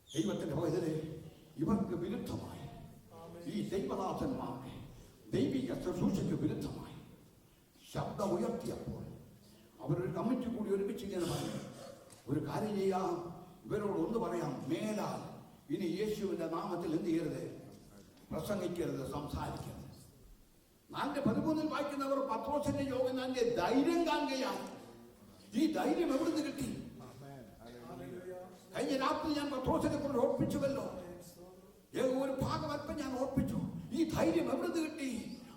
ദൈവത്തിന്റെ പൈതലെ ഇവർക്ക് വിരുദ്ധമായി ഈ ദൈവദാസന്മാരുടെ ദൈവിക ശുശ്രൂഷയ്ക്ക് വിരുദ്ധമായി ശബ്ദം ഉയർത്തിയപ്പോൾ അവരൊരു കമ്മിറ്റി കൂടി ഒരുമിച്ച് ഇങ്ങനെ പറഞ്ഞു, ഒരു കാര്യം ചെയ്യാം, ഇവരോട് ഒന്ന് പറയാം, മേലാൽ ഇനി യേശുവിന്റെ നാമത്തിൽ എന്ത് ചെയ്യരുത്, പ്രസംഗിക്കരുത്, സംസാരിക്കരുത്. 4:13 വായിക്കുന്നവർ പത്രോസിന്റെ യോഹന്നാന്റെ ധൈര്യം കാണുകയാണ്. ഈ ധൈര്യം എവിടുന്ന് കിട്ടി? കഴിഞ്ഞ രാത്രി ഞാൻ പത്രോസിനെ കൊണ്ട് ഓർപ്പിച്ചുവല്ലോ, ഒരു ഭാഗം അല്പം ഞാൻ ഓർപ്പിച്ചു. ഈ ധൈര്യം എവിടുന്ന് കിട്ടി?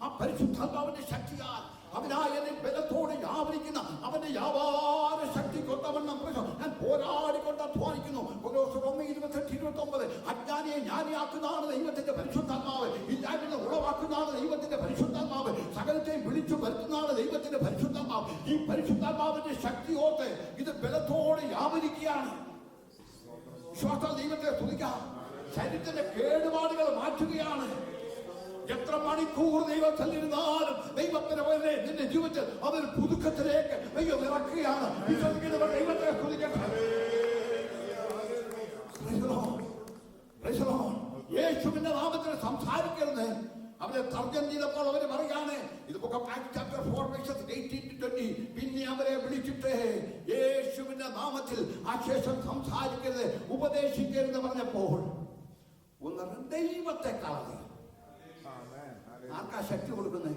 ആ പരിശുദ്ധാത്മാവിന്റെ ശക്തിയാൽ അവനായനെ ബലത്തോടെ വ്യാപരിക്കുന്ന അവന്റെ വ്യാപാര ശക്തി കൊണ്ടവണ്ണം ഞാൻ പോരാടിക്കൊണ്ട് അധ്വാനിക്കുന്നു. 1:28-29 അജ്ഞാനിയെ ജ്ഞാനിയാക്കുന്നതാണ് ദൈവത്തിന്റെ പരിശുദ്ധാത്മാവ്, ഇല്ലായ്മ ഉളവാക്കുന്നതാണ് ദൈവത്തിന്റെ പരിശുദ്ധാത്മാവ്, സകലത്തെയും വിളിച്ചു വരുത്തുന്നതാണ് ദൈവത്തിന്റെ പരിശുദ്ധാത്മാവ്. ഈ പരിശുദ്ധാത്മാവിന്റെ ശക്തി ഓർത്ത് ഇത് ബലത്തോടെ വ്യാപരിക്കുകയാണ്. വിശ്വാസ ദൈവത്തെ സ്തുതിക്കാം. ശരീരത്തിന്റെ കേടുപാടുകൾ മാറ്റുകയാണ്. എത്ര മണിക്കൂർ ദൈവത്തിലിരുന്നാലും ദൈവത്തിന് നിന്റെ ജീവിതത്തിൽ അതൊരു പുതുക്കത്തിലേക്ക് ദൈവം ഇറക്കുകയാണ്. ദൈവത്തെ സ്തുതിക്കട്ടെ. യേശുവിന്റെ നാമത്തിൽ സംസാരിക്കരുത്. അവരെ തർജ്ജമ ചെയ്തപ്പോൾ അവര് പറയാണ്, ഇത് Book of Acts chapter 4:18-20. പിന്നെ അവരെ വിളിച്ചിട്ട് യേശുവിന്റെ നാമത്തിൽ അശേഷം സംസാരിക്കരുത്, ഉപദേശിക്കരുത് പറഞ്ഞപ്പോൾ ഒന്ന് ദൈവത്തെ കളഞ്ഞു. ആർക്കാ ശക്തി കൊടുക്കുന്നത്?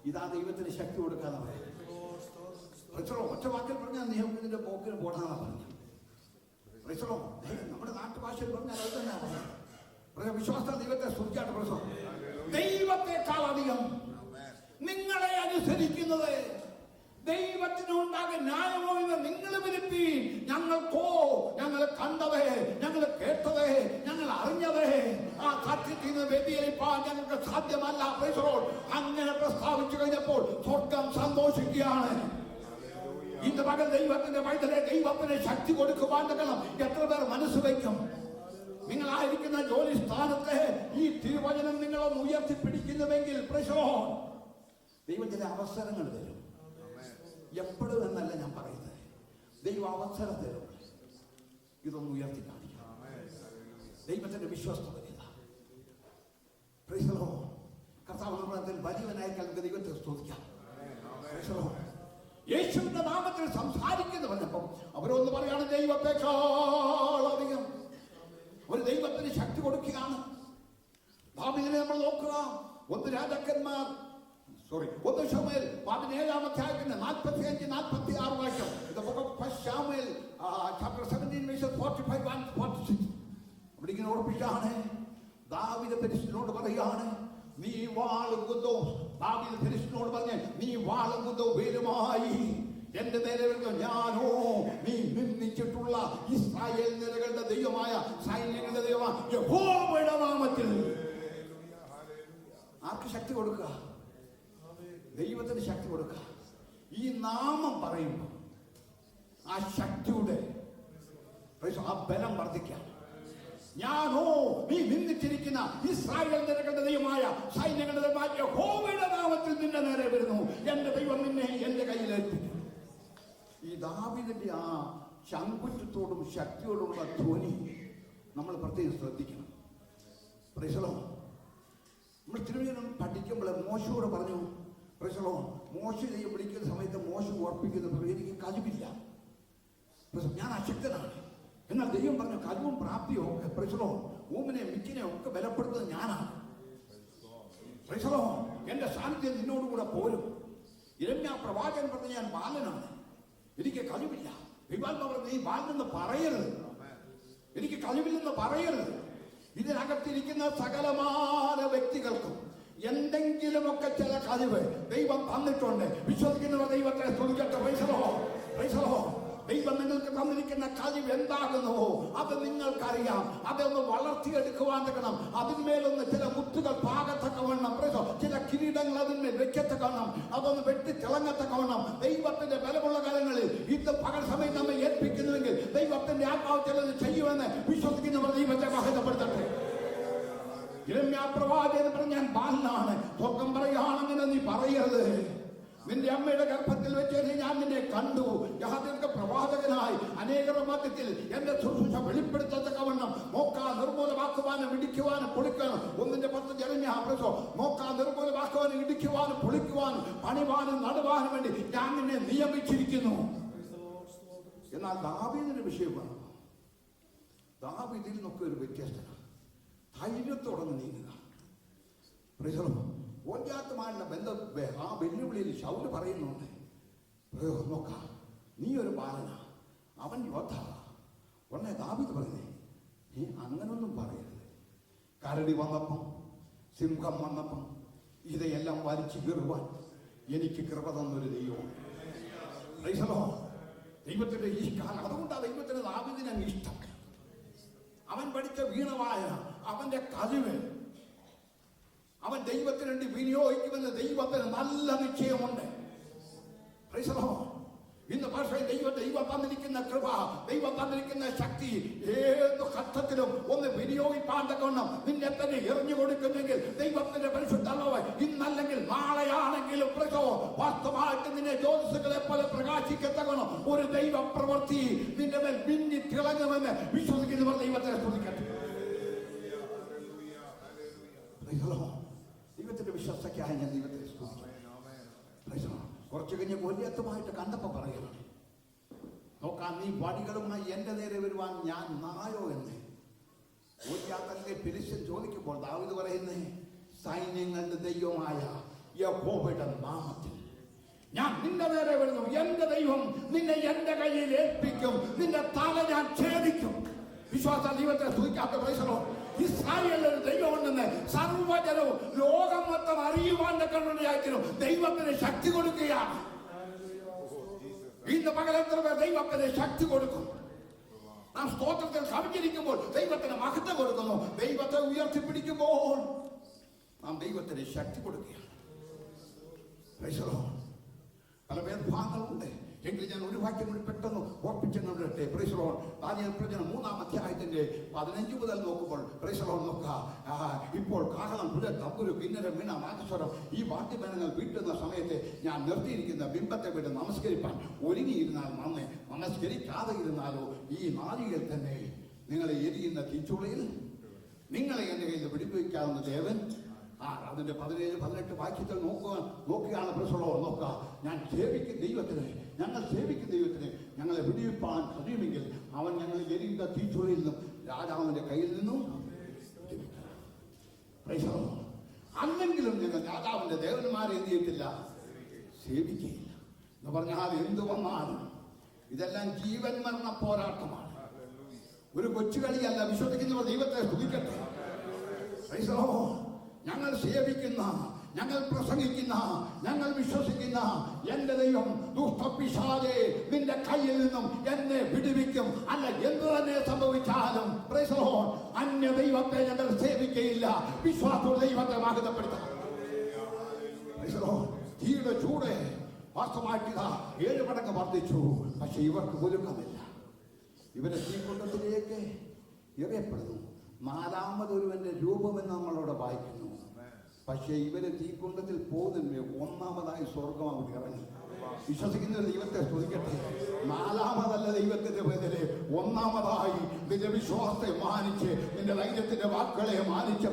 ഇതാ ദൈവത്തിന് ശക്തി കൊടുക്കാന്ന് പറയാം. ഒറ്റ വാക്കിൽ പറഞ്ഞാൽ നിയമത്തിന്റെ പോക്കിന് പോടാന്നാ പറഞ്ഞു. നമ്മുടെ നാട്ടുഭാഷയിൽ പറഞ്ഞാൽ അത് തന്നെ പറയാം. വിശ്വാസ ദൈവത്തെ സ്തുതിച്ചാട്ട് പ്രശ്നം. ദൈവത്തെക്കാളധികം നിങ്ങളെ അനുസരിക്കുന്നത് ദൈവത്തിനുണ്ടാകെ ന്യായമോ എന്ന് നിങ്ങൾ വിളിപ്പീൻ. ഞങ്ങൾക്കോ, ഞങ്ങൾ കണ്ടതേ, ഞങ്ങൾ കേട്ടതേ, ഞങ്ങൾ അറിഞ്ഞതേ ആ സത്യത്തിൽ നിന്ന് വ്യതിചലിപ്പാൻ ഞങ്ങൾക്ക് സാധ്യമല്ല. അങ്ങനെ പ്രസ്താവിച്ചു കഴിഞ്ഞപ്പോൾ സ്വർഗം സന്തോഷിക്കുകയാണ്. ഇന്ന് മകൻ ദൈവത്തിന്റെ വൈദ്യരെ ദൈവത്തിന് ശക്തി കൊടുക്കുവാൻ എത്ര പേർ മനസ്സ് വയ്ക്കും? നിങ്ങളായിരിക്കുന്ന ജോലി സ്ഥാനത്തെ ഈ തിരുവചനം നിങ്ങളൊന്ന് ഉയർത്തിപ്പിടിക്കുന്നുവെങ്കിൽ ദൈവം ചില അവസരങ്ങൾ തരും. എപ്പോഴും എന്നല്ല ഞാൻ പറയുന്നത്, ദൈവം അവസരം തരും. ഇതൊന്ന് ഉയർത്തി കാണിക്കാം. ദൈവത്തിന്റെ വിശ്വസ്തത കർത്താവ് നമ്മളതിൽ വലിയവനായി നമുക്ക് ദൈവത്തെ സ്തുതിക്കാം. യേശുവിന്റെ നാമത്തിൽ സംസാരിക്കുന്നു പറഞ്ഞപ്പം അവരൊന്ന് പറയാണ്, ദൈവത്തെക്കാളധികം ഒരു ദൈവത്തിന് ശക്തി കൊടുക്കുകയാണ്. ദാവീദിനെ നമ്മൾ നോക്കുക. 1 രാജാക്കന്മാർ 1 ശമൂവേൽ 17-ാം അധ്യായത്തിന്റെ 45-46 വാക്യം. The book of 1 Samuel chapter 17:45-46. അവിടെ ഇങ്ങനെ ഓർപ്പിച്ചാണ്, ദാവീദ് ഫെലിസ്ത്യനോട് പറയാണ്, നീ വാളും കുന്തവും, ദാവീദ് ഫെലിസ്ത്യനോട് പറഞ്ഞ്, നീ വാളും കുന്തവും വേലുമായി എന്റെ നേരെ വരുന്നു. ഞാനോ നീ നിന്ദിച്ചിട്ടുള്ള ഇസ്രായേൽ നിരകളുടെ ദൈവമായ സൈന്യങ്ങളുടെ ദൈവമായ യഹോവയുടെ നാമത്തിൽ. ആർക്ക് ശക്തി കൊടുക്കുക? ദൈവത്തിന് ശക്തി കൊടുക്കുക. ഈ നാമം പറയുമ്പോൾ ആ ശക്തിയുടെ ആ ബലം വർദ്ധിക്കാം. ഞാനോ നീ നിന്ദിച്ചിരിക്കുന്ന ഇസ്രായേൽ നിരകളുടെ ദൈവമായ സൈന്യങ്ങളുടെ ദൈവമായ യഹോവയുടെ നാമത്തിൽ നിന്റെ നേരെ വരുന്നു. എന്റെ ദൈവം നിന്നെ എന്റെ കയ്യിലേൽപ്പിക്കും. ഈ ദാവീദിന്റെ ആ ചങ്കുറ്റത്തോടും ശക്തിയോടുമുള്ള ധ്വനി നമ്മൾ പ്രത്യേകം ശ്രദ്ധിക്കണം. നമ്മൾ തിരുവചനം പഠിക്കുമ്പോൾ മോശയോട് പറഞ്ഞു, മോശ ദൈവം വിളിക്കുന്ന സമയത്ത് മോശ ഉറപ്പിക്കുന്നത്, എനിക്ക് കഴിവില്ല, ഞാൻ അശക്തനാണ്. എന്നാൽ ദൈവം പറഞ്ഞു, കഴിവും പ്രാപ്തിയും ഒക്കെ ഊമിനെ മിക്കിനെ ഒക്കെ ബലപ്പെടുത്തുന്നത് ഞാനാണ്. എന്റെ സാന്നിധ്യം നിന്നോടുകൂടെ പോരും. യിരെമ്യാ പ്രവാചകൻ പറഞ്ഞു, ഞാൻ ബാലനാണ്, എനിക്ക് കഴിവില്ല. വിവാൽമ പറഞ്ഞു, നീ ബാലെന്ന് പറയരുത്, എനിക്ക് കഴിവില്ലെന്ന് പറയരുത്. ഇതിനകത്തിരിക്കുന്ന സകലമായ വ്യക്തികൾക്കും എന്തെങ്കിലുമൊക്കെ ചില കഴിവ് ദൈവം തന്നിട്ടുണ്ട്. വിശ്വസിക്കുന്നവർ ദൈവത്തെ സ്തുതിക്കട്ടെ. ദൈവം നിങ്ങൾക്ക് തന്നിരിക്കുന്ന കഴിവ് എന്താകുന്നുവോ അത് നിങ്ങൾക്കറിയാം. അതൊന്ന് വളർത്തിയെടുക്കുവാൻ തക്കണം. അതിന്മേലൊന്ന് ചില മുത്തുകൾ പാകത്തക്കവണ്ണം, ചില കിരീടങ്ങൾ അതിന്മേൽ വെക്കത്തക്കവണ്ണം, അതൊന്ന് വെട്ടിത്തിളങ്ങത്തക്കവണ്ണം ദൈവത്തിന്റെ ബലമുള്ള കാലങ്ങളിൽ ഇന്ന് പകൽ സമയം നമ്മെ ഏൽപ്പിക്കുന്നുവെങ്കിൽ ദൈവത്തിന്റെ ആത്മാവ് ചിലത് ചെയ്യുമെന്ന് വിശ്വസിക്കുന്നവർ ദൈവത്തെ മഹത്വപ്പെടുത്തട്ടെ. യിരെമ്യാ പ്രവാചകൻ പറഞ്ഞു, ഞാൻ ബാലനാണ്. സ്വർഗം പറയുകയാണെങ്ങനെ നീ പറയരുത്. നിന്റെ അമ്മയുടെ ഗർഭത്തിൽ വെച്ച് ഞാൻ നിന്നെ കണ്ടു. യഹോവയുടെ പ്രവാചകനായി അനേകരുടെ മധ്യത്തിൽ എന്റെ ശുശ്രൂഷ വെളിപ്പെടുത്തത്തക്കവണ്ണം മോക്ക നിർമൂലമാക്കുവാനും ഇടിക്കുവാനും പൊളിക്കാനും 1:10 ജെറമ്യാ മോക്ക നിർമൂലമാക്കുവാനും ഇടിക്കുവാനും പൊളിക്കുവാനും പണിവാനും നടുവാനും വേണ്ടി ഞാൻ നിന്നെ നിയമിച്ചിരിക്കുന്നു. എന്നാൽ ദാവീദിന്റെ വിഷയമാണ്. ദാവീദിൽ നിന്നൊക്കെ ഒരു വ്യത്യസ്തത. ധൈര്യത്തോടെ നീങ്ങുക. ഓർജാത്തമായുള്ള ആ വെല്ലുവിളിയിൽ ശൗല് പറയുന്നുണ്ട്, നോക്ക നീ ഒരു ബാലന, അവൻ യോദ്ധാവ. ഉടനെ ദാവീദ് പറഞ്ഞേ, അങ്ങനൊന്നും പറയരുത്. കരടി വന്നപ്പം, സിംഹം വന്നപ്പം ഇതെല്ലാം വലിച്ചു കീറുവാൻ എനിക്ക് കൃപ തന്നൊരു ദൈവം. ദൈവത്തിന്റെ ഈ കാലം, അതുകൊണ്ടാണ് ദൈവത്തിന് ദാവീദിനെ ഇഷ്ടം. അവൻ പഠിച്ച വീണവായ അവന്റെ കഴിവ് അവൻ ദൈവത്തിന് വേണ്ടി വിനിയോഗിക്കുമെന്ന് ദൈവത്തിന് നല്ല നിശ്ചയമുണ്ട്. ഇന്ന് പക്ഷേ ദൈവം തന്നിരിക്കുന്ന കൃപ, ദൈവം തന്നിരിക്കുന്ന ശക്തി ഏത് ഘട്ടത്തിലും ഒന്ന് വിനിയോഗിപ്പാൻ തക്കവണ്ണം നിന്നെ തന്നെ എറിഞ്ഞു കൊടുക്കുന്നെങ്കിൽ ദൈവത്തിന്റെ പരിശുദ്ധാത്മാവ് ഇന്നല്ലെങ്കിൽ നാളെയാണെങ്കിലും വാസ്തവമായിട്ട് നിന്നെ ജ്യോതിസുകളെ പോലെ പ്രകാശിക്കത്തക്കണം ഒരു ദൈവ പ്രവൃത്തി നിന്റെ മേൽ മിന്നി തിളങ്ങുമെന്ന് വിശ്വസിക്കുന്നവർ ദൈവത്തെ സ്തുതിക്കട്ടെ. ദൈവത്തിന്റെ വിശ്വസ്തയ്ക്കായി ഞാൻ ദൈവത്തെ സ്തുതിക്കുന്നു. കുറച്ചു കഴിഞ്ഞ് ഗോലിയത്തുമായിട്ട് കണ്ടപ്പോ പറയണം, നോക്കാം നീ വടികളുമായി എന്റെ നേരെ വരുവാൻ ഞാൻ നായോ എന്ന്. ഗോലിയാത്തല്ലേ ഫിലിസ്ത്യൻ ചോദിക്കുമ്പോൾ ദാവീദ് പറയുന്നേ, സൈന്യങ്ങളുടെ ദൈവമായ യഹോവയുടെ നാമത്തിൽ ഞാൻ നിന്റെ നേരെ വരുന്നു. എന്റെ ദൈവം നിന്നെ എന്റെ കയ്യിൽ ഏൽപ്പിക്കും, നിന്റെ തല ഞാൻ ഛേദിക്കും. വിശ്വാസ ദൈവത്തെ സ്തുതിക്കാത്ത പ്രൈസലോ. ഇസ്രായേലിൽ ദൈവമുണ്ടെന്ന് സർവ്വജനവും ലോകം മൊത്തം അറിയുവാൻ കണ്ടുകൊണ്ടായിരിക്കും ദൈവത്തിന് ശക്തി കൊടുക്കുകയാണ്. ഇന്ന് പകലെത്ര പേർ ദൈവത്തിന് ശക്തി കൊടുക്കും? നാം സ്തോത്രത്തിൽ കവിഞ്ഞിരിക്കുമ്പോൾ ദൈവത്തിന് മഹത്വം കൊടുക്കുന്നു. ദൈവത്തെ ഉയർത്തിപ്പിടിക്കുമ്പോൾ നാം ദൈവത്തിന് ശക്തി കൊടുക്കുകയാണ്. പല ഭാഗങ്ങളുണ്ട് എങ്കിൽ ഞാൻ ഒരു വാക്യം കൂടി പെട്ടെന്ന് ഓർപ്പിച്ചെന്നിട്ടെ. ദാനിയേൽ പ്രവചനം 3-ാം അധ്യായത്തിന്റെ 15 മുതൽ നോക്കുമ്പോൾ നോക്കുക, ഇപ്പോൾ കാഹളം, പുഴ, തമ്പുരു, കിന്നരം, വീണ, നാദസ്വരം ഈ വാദ്യമേളങ്ങൾ വീട്ടുന്ന സമയത്ത് ഞാൻ നിർത്തിയിരിക്കുന്ന ബിംബത്തെ വിട്ട് നമസ്കരിപ്പാൻ ഒരുങ്ങിയിരുന്നാൽ നന്നേ, നമസ്കരിക്കാതെ ഇരുന്നാലോ ഈ നാഴികയിൽ തന്നെ നിങ്ങളെ എരിയുന്ന തീച്ചുളയിൽ നിങ്ങളെ എന്റെ കയ്യിൽ പിടിപ്പിക്കാവുന്ന ദേവൻ. അതിന്റെ 17-18 വാക്യത്തിൽ നോക്കുകയാണ് പ്രശ്നം. നോക്കുക, ഞങ്ങൾ സേവിക്കുന്ന ദൈവത്തിന് ഞങ്ങളെ വിടിവിപ്പാൻ കഴിയുമെങ്കിൽ അവൻ ഞങ്ങൾ എരിയുന്ന തീച്ചുളയിൽ നിന്നും രാജാവിന്റെ കയ്യിൽ നിന്നും അല്ലെങ്കിലും ഞങ്ങൾ രാജാവിന്റെ ദേവന്മാരെ എന്ത് ചെയ്തിട്ടില്ല, സേവിക്കുകയില്ല എന്ന് പറഞ്ഞാൽ എന്തു വന്നാലും ഇതെല്ലാം ജീവൻ മരണ പോരാട്ടമാണ്, ഒരു കൊച്ചുകളിയല്ല. വിശ്വസിക്കുന്നവർ ദൈവത്തെ സ്തുതിക്കട്ടെ. ഞങ്ങൾ സേവിക്കുന്ന, ഞങ്ങൾ പ്രസംഗിക്കുന്ന, ഞങ്ങൾ വിശ്വസിക്കുന്ന എന്റെ ദൈവം ദുഷ്ടപിശാചേ നിന്റെ കയ്യിൽ നിന്നും എന്നെ വിടുവിക്കും. അല്ല എന്ത് തന്നെ സംഭവിച്ചാലും അന്യ ദൈവത്തെ ഞങ്ങൾ സേവിക്കയില്ല. വിശ്വാസത്തോടെ ദൈവത്തെ മഹത്വപ്പെടുത്താം. തീയുടെ ചൂട് വാസ്തവമായിട്ട് 7 മടങ്ങ് വർദ്ധിച്ചു. പക്ഷെ ഇവർക്ക് കുലുക്കമില്ല. ഇവരെ തീക്കുണ്ടത്തിലേക്ക് എറിയപ്പെടുന്നു. 4ാമതൊരുവന്റെ രൂപമെന്ന് നമ്മളോട് വായിക്കുന്നു. പക്ഷെ ഇവര് തീക്കുണ്ടത്തിൽ പോകുന്നതിന് 1ാമതായി സ്വർഗം അവിടെ ഇറങ്ങി. വിശ്വസിക്കുന്ന ദൈവത്തെ സ്തുതിക്കട്ടെ. 4ാമതല്ല ദൈവത്തിന്റെ പേരില്, 1ാമതായി നിന്റെ വിശ്വാസത്തെ മാനിച്ച്, നിന്റെ ധൈര്യത്തിന്റെ വാക്കുകളെ മാനിച്ച്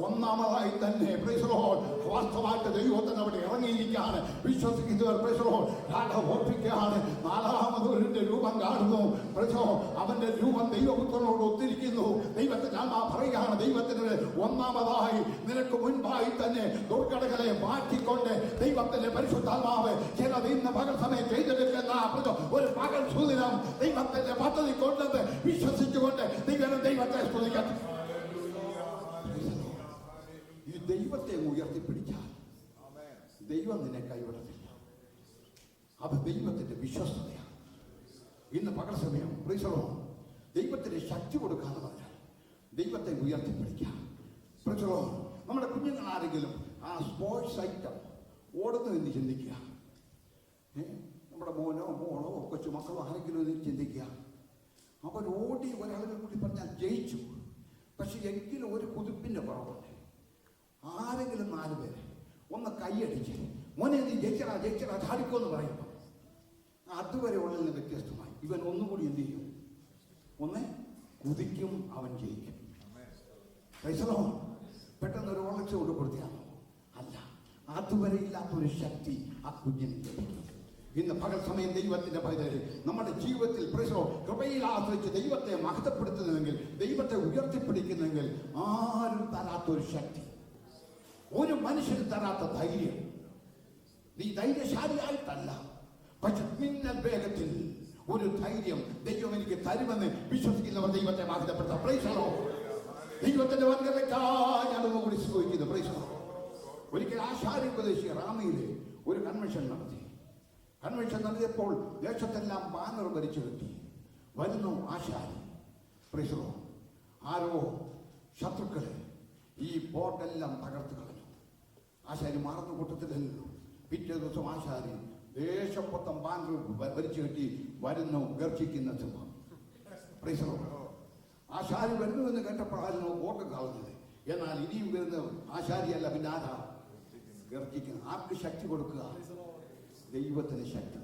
1ാമതായി തന്നെ വാസ്തവമായിട്ട് ദൈവത്തിന് അവിടെ ഇറങ്ങിയിരിക്കുകയാണ്. വിശ്വസിക്കുന്നവർ ഓർപ്പിക്കുകയാണ്. 4ാമതൊരുവന്റെ രൂപം കാണുന്നു. അവന്റെ രൂപം ദൈവപുത്രനോട് ഒത്തിരിക്കുന്നു. ദൈവത്തിന് ആത്മാ പറയുകയാണ്, ദൈവത്തിന് 1ാമതായി നിനക്ക് മുൻപായി തന്നെ ദുർഘടകളെ മാറ്റിക്കൊണ്ട് ദൈവത്തിന്റെ പരിശുദ്ധാത്മാവ് ചിലത് ഇന്ന് പകൽ സമയം ചെയ്തെടുക്കുന്ന ഒരു പകൽ സുദിനം ദൈവത്തിന്റെ പദ്ധതി കൊണ്ടത് വിശ്വസിച്ചുകൊണ്ട് ദൈവത്തെ സ്തുതിക്കട്ടെ. ഈ ദൈവത്തെ ഉയർത്തിപ്പിടിച്ചാൽ ദൈവം നിന്നെ കൈവിടത്തില്ല. അത് ദൈവത്തിന്റെ വിശ്വസ്തതയാണ്. ഇന്ന് പകൽ സമയം ദൈവത്തിന് ശക്തി കൊടുക്കാന്ന് പറഞ്ഞാൽ ദൈവത്തെ ഉയർത്തിപ്പിടിക്കാം. നമ്മുടെ കുഞ്ഞുങ്ങൾ ആരെങ്കിലും ആ സ്പോർട്സ് ഐറ്റം ഓടുന്നു എന്ന് ചിന്തിക്കുക. നമ്മുടെ മോനോ മോളോ കൊച്ചുമക്കളോ ആരെങ്കിലും എന്ന് ചിന്തിക്കുക. അവർ ഓടി ഒരാളുകൾ കൂടി പറഞ്ഞാൽ ജയിച്ചു. പക്ഷെ എങ്കിലും ഒരു കുതിപ്പിന്റെ കുറവുണ്ട്. ആരെങ്കിലും 4 പേര് ഒന്ന് കൈയടിച്ച് മോനെ നീ ജയിച്ചടാ ചാടിക്കോ എന്ന് പറയുമ്പോൾ അതുവരെ ഉള്ളതിന് വ്യത്യസ്തമായി ഇവൻ ഒന്നുകൂടി എന്ത് ചെയ്യും? ഒന്ന് കുതിക്കും, അവൻ ജയിക്കും. പെട്ടെന്ന് ഒരു ഓളക്സ് കൊണ്ട് കൊടുത്തിയാണോ? അല്ല, അതുവരെ ഇല്ലാത്തൊരു ശക്തി ആ കുഞ്ഞിന് ലഭിക്കും. ഇന്ന് പകൽ സമയം ദൈവത്തിന്റെ പൈതൽ നമ്മുടെ ജീവിതത്തിൽ കൃപയിൽ ആശ്രയിച്ച് ദൈവത്തെ മഹത്വപ്പെടുത്തുന്നുവെങ്കിൽ, ദൈവത്തെ ഉയർത്തിപ്പിടിക്കുന്നെങ്കിൽ ആരും തരാത്തൊരു ശക്തി, ഒരു മനുഷ്യന് തരാത്ത ധൈര്യം. നീ ധൈര്യശാലിയായിട്ടല്ല, പക്ഷെ മിന്നൽ വേഗത്തിൽ ഒരു ധൈര്യം ദൈവം എനിക്ക് തരുമെന്ന് വിശ്വസിക്കുന്നവർ ദൈവത്തെ മഹത്വപ്പെടുത്താം. Price the Lord. ദൈവത്തിന്റെ വൻകരയ്ക്കായി ഞാനൊന്നും കൂടി ചോദിക്കുന്നു. Price the Lord. ഒരിക്കൽ ആശാരിപദേശി റാമിയിലെ ഒരു കൺവെൻഷൻ നടത്തി. കൺവെൻഷൻ നടത്തിയപ്പോൾ ദേശത്തെല്ലാം ബാനർ വരിച്ചു കിട്ടി. വരുന്നു ആശാരി. Price the Lord. ആരോ ശത്രുക്കളെ ഈ ബോർഡെല്ലാം തകർത്ത് കളഞ്ഞു. ആശാരി മാറുന്ന കൂട്ടത്തിലല്ലോ. പിറ്റേ ദിവസം ആശാരി ദേശമൊത്തം ബാനർ വരിച്ചു കെട്ടി വരുന്നു ഗർജിക്കുന്ന സിംഹം. Price the Lord. ആശാരി വരുന്നുവെന്ന് കേട്ടപ്പോഴായിരുന്നു വോട്ട് കളഞ്ഞത്. എന്നാൽ ഇനിയും വരുന്ന ആശാരിയല്ല, പിന്നെ ആരാ ഗർജിക്കുന്നത്? ആർക്ക് ശക്തി കൊടുക്കുക? ദൈവത്തിന് ശക്തി.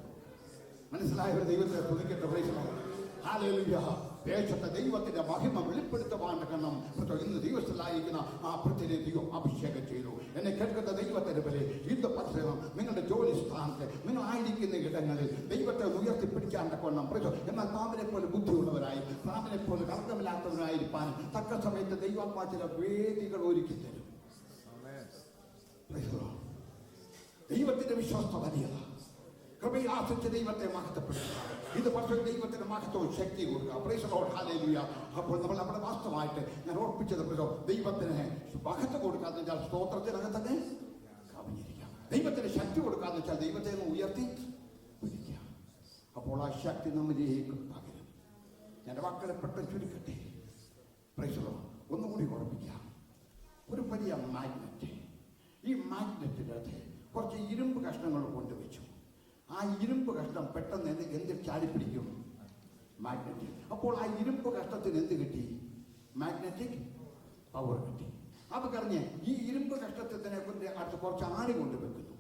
മനസ്സിലായവർ ദൈവത്തെ തുണിക്കട്ടെ. Praise the Lord. ഹല്ലേലൂയ. ദേശത്തെ ദൈവത്തിന്റെ മഹിമ വെളിപ്പെടുത്തുവാൻ കാരണം ഇന്ന് ദിവസത്തിലായിരിക്കുന്ന ആ പൃഥ്വിയെ ദൈവം അഭിഷേകം ചെയ്തു. എന്നെ കേൾക്കുന്ന ദൈവത്തിന്റെ പേരെ ഇന്ന് പരിശ്രമം നിങ്ങളുടെ ജോലി സ്ഥാനത്ത് നിങ്ങൾ ആയിരിക്കുന്ന ഇടങ്ങളിൽ ദൈവത്തെ ഉയർത്തിപ്പിടിക്കാൻ കൊള്ളം. എന്നാൽ പാമ്പിനെ പോലെ ബുദ്ധിയുള്ളവരായി, പാമ്പിനെ പോലെ കളങ്കമില്ലാത്തവരായിരിക്കാൻ തക്ക സമയത്ത് ദൈവാത്മാ ചില വേദികൾ ഒരുക്കി തരും. ദൈവത്തിന്റെ വിശ്വാസത വലിയതാണ്. കൃപയിൽ ആശ്രയിച്ച് ദൈവത്തെ മഹത്വപ്പെടുത്തുക. ഇത് പക്ഷേ ദൈവത്തിന്റെ മഹത്വവും ശക്തി കൊടുക്കുക. Price the Lord. ഹല്ലേലൂയ. അപ്പോൾ നമ്മൾ നമ്മുടെ വാസ്തവമായിട്ട് ഞാൻ ഓർപ്പിച്ചത് ദൈവത്തിന് മഹത്വം കൊടുക്കാന്ന് വെച്ചാൽ സ്തോത്രത്തിനകത്ത് തന്നെ കവിഞ്ഞിരിക്കാം. ദൈവത്തിന് ശക്തി കൊടുക്കാന്ന് വെച്ചാൽ ദൈവത്തെ ഉയർത്തി പിടിക്കുക. അപ്പോൾ ആ ശക്തി നമ്മിലേക്ക് പകരും. ഞാൻ വാക്കുകളെ പെട്ടെന്ന് ചുരുക്കട്ടെ. Price the Lord. ഒന്നുകൂടി ഓർപ്പിക്കാം. ഒരു വലിയ മാഗ്നറ്റ്. ഈ മാഗ്നറ്റിനകത്ത് കുറച്ച് ഇരുമ്പ് കഷ്ണങ്ങൾ കൊണ്ടുവച്ചു. ആ ഇരുമ്പ് കഷ്ണം പെട്ടെന്ന് എന്ത് ചാടിപ്പിടിക്കും? മാഗ്നറ്റിക്. അപ്പോൾ ആ ഇരുമ്പ് കഷ്ണത്തിന് എന്ത് കിട്ടി? മാഗ്നറ്റിക് പവർ കിട്ടി. അപ്പൊ പറഞ്ഞ് ഈ ഇരുമ്പ് കഷ്ണത്തിനെ കൊണ്ട് അടുത്ത് കുറച്ച് ആണി കൊണ്ടുവെക്കുന്നു.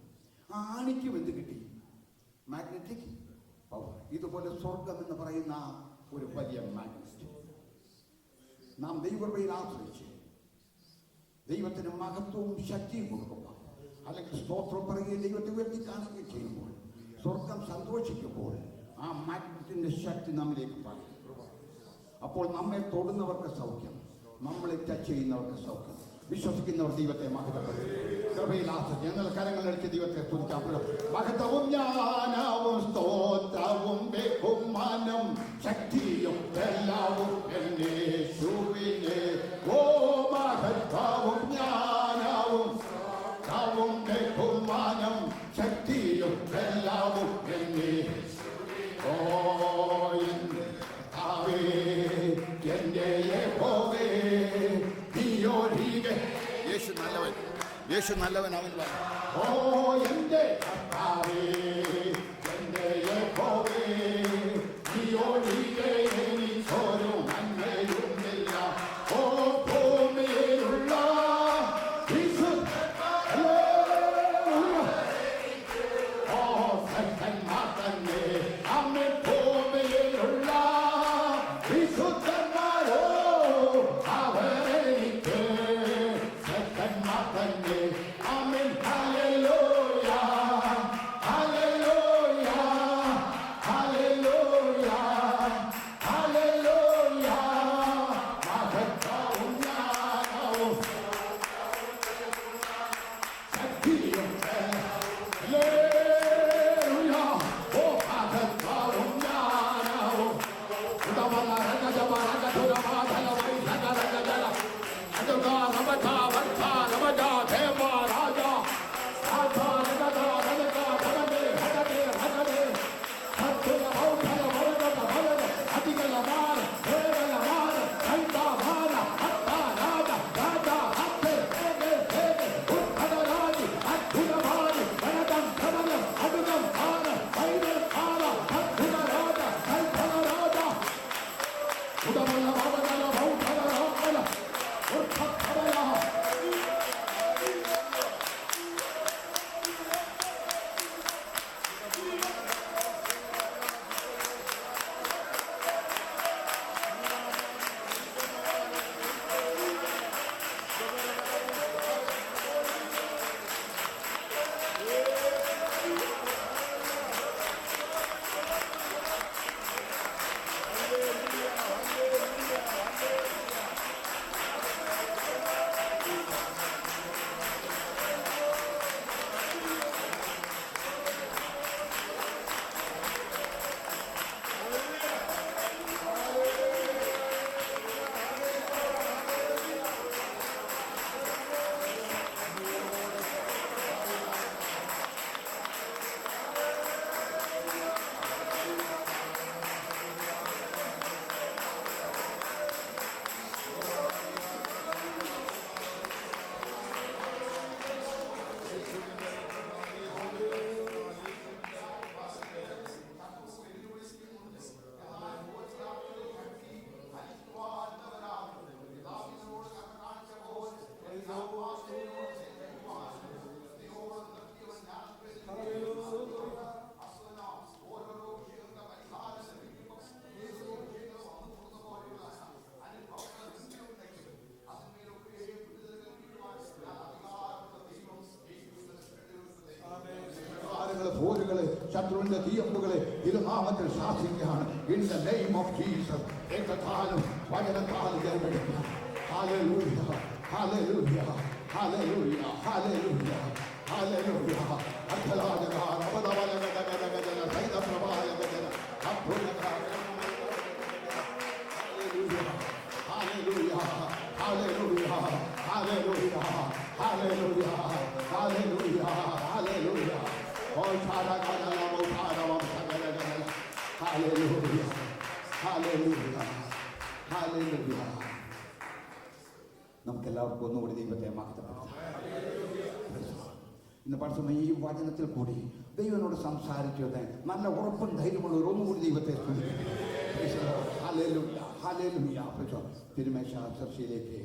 ആ ആണിക്കും എന്ത് കിട്ടി? Magnetic power. ഇതുപോലെ സ്വർഗം എന്ന് പറയുന്ന ഒരു വലിയ മാഗ്നറ്റ്. നാം ദൈവകൃപയിൽ ആശ്രയിച്ച് ദൈവത്തിന് മഹത്വവും ശക്തിയും കൊടുക്കുമ്പോൾ, അല്ലെങ്കിൽ സ്തോത്രം പറയുകയും ദൈവത്തെ ഉയർത്തി കാണുകയും ചെയ്യുമ്പോൾ, സ്വർഗം സന്തോഷിക്കുമ്പോൾ ആ മാഗ്നറ്റിന്റെ ശക്തി നമ്മിലേക്ക് പറയും. അപ്പോൾ നമ്മെ തൊടുന്നവർക്ക് സൗഖ്യം, നമ്മളെ ടച്ച് ചെയ്യുന്നവർക്ക് സൗഖ്യം. വിശ്വസിക്കുന്നവർ ദൈവത്തെ മഹത്വപ്പെടും. കൃപയിൽ ആശ്രയിച്ച് ഞങ്ങൾ കരങ്ങളടിച്ച് ദൈവത്തെ സ്തുതിക്കാം. മഹത്വവും ജ്ഞാനവും സ്തോത്രവും ബഹുമാനം ശക്തിയും എല്ലാവും യേശുവിനെ. ഓ മഹത്വവും ജ്ഞാനവും ബഹുമാനം ശക്തിയും എല്ലാവും എന്നെ. ഓ എന്റെ യഹോവേ നീയൊഴികെ. യേശു നല്ലവൻ, യേശു നല്ലവൻ. അവൻ പറഞ്ഞു, ഓ എന്റെ കർത്താവേ എന്റെ യഹോവേ നീയൊഴികെ എനിക്കൊരു നന്മയുമില്ല. ഓ ഭൂമിയിലുള്ള പോരുകളെ, ശത്രുവിന്റെ തീയമ്പുകളെ തിരുനാമത്തിൽ ശാസിക്കുകയാണ്. In the name of Jesus. ഏകകാലം വചനത്താൽ ജയമെടുക്കുക. Hallelujah, hallelujah, hallelujah, hallelujah, hallelujah. അർത്ഥലാജന നവദവലഗദഗദഗദന സൈതപ്രഭായഗദന അദ്ഭുതകാര. Hallelujah, hallelujah, hallelujah, hallelujah, hallelujah, hallelujah. Oh, Shadagana, Motara, Shadagana. Hallelujah, hallelujah, hallelujah. നമുക്കെല്ലാവർക്കും ഒന്നുകൂടി ദൈവത്തെ മഹത്വപ്പെടുത്താം. ഇന്ന് പഠിച്ച ഈ വചനത്തിൽ കൂടി ദൈവനോട് സംസാരിച്ചത് നല്ല ഉറപ്പും ധൈര്യമുള്ളവർ ഒന്നുകൂടി ദൈവത്തെ തിരുമേശ ചർച്ചയിലേക്ക്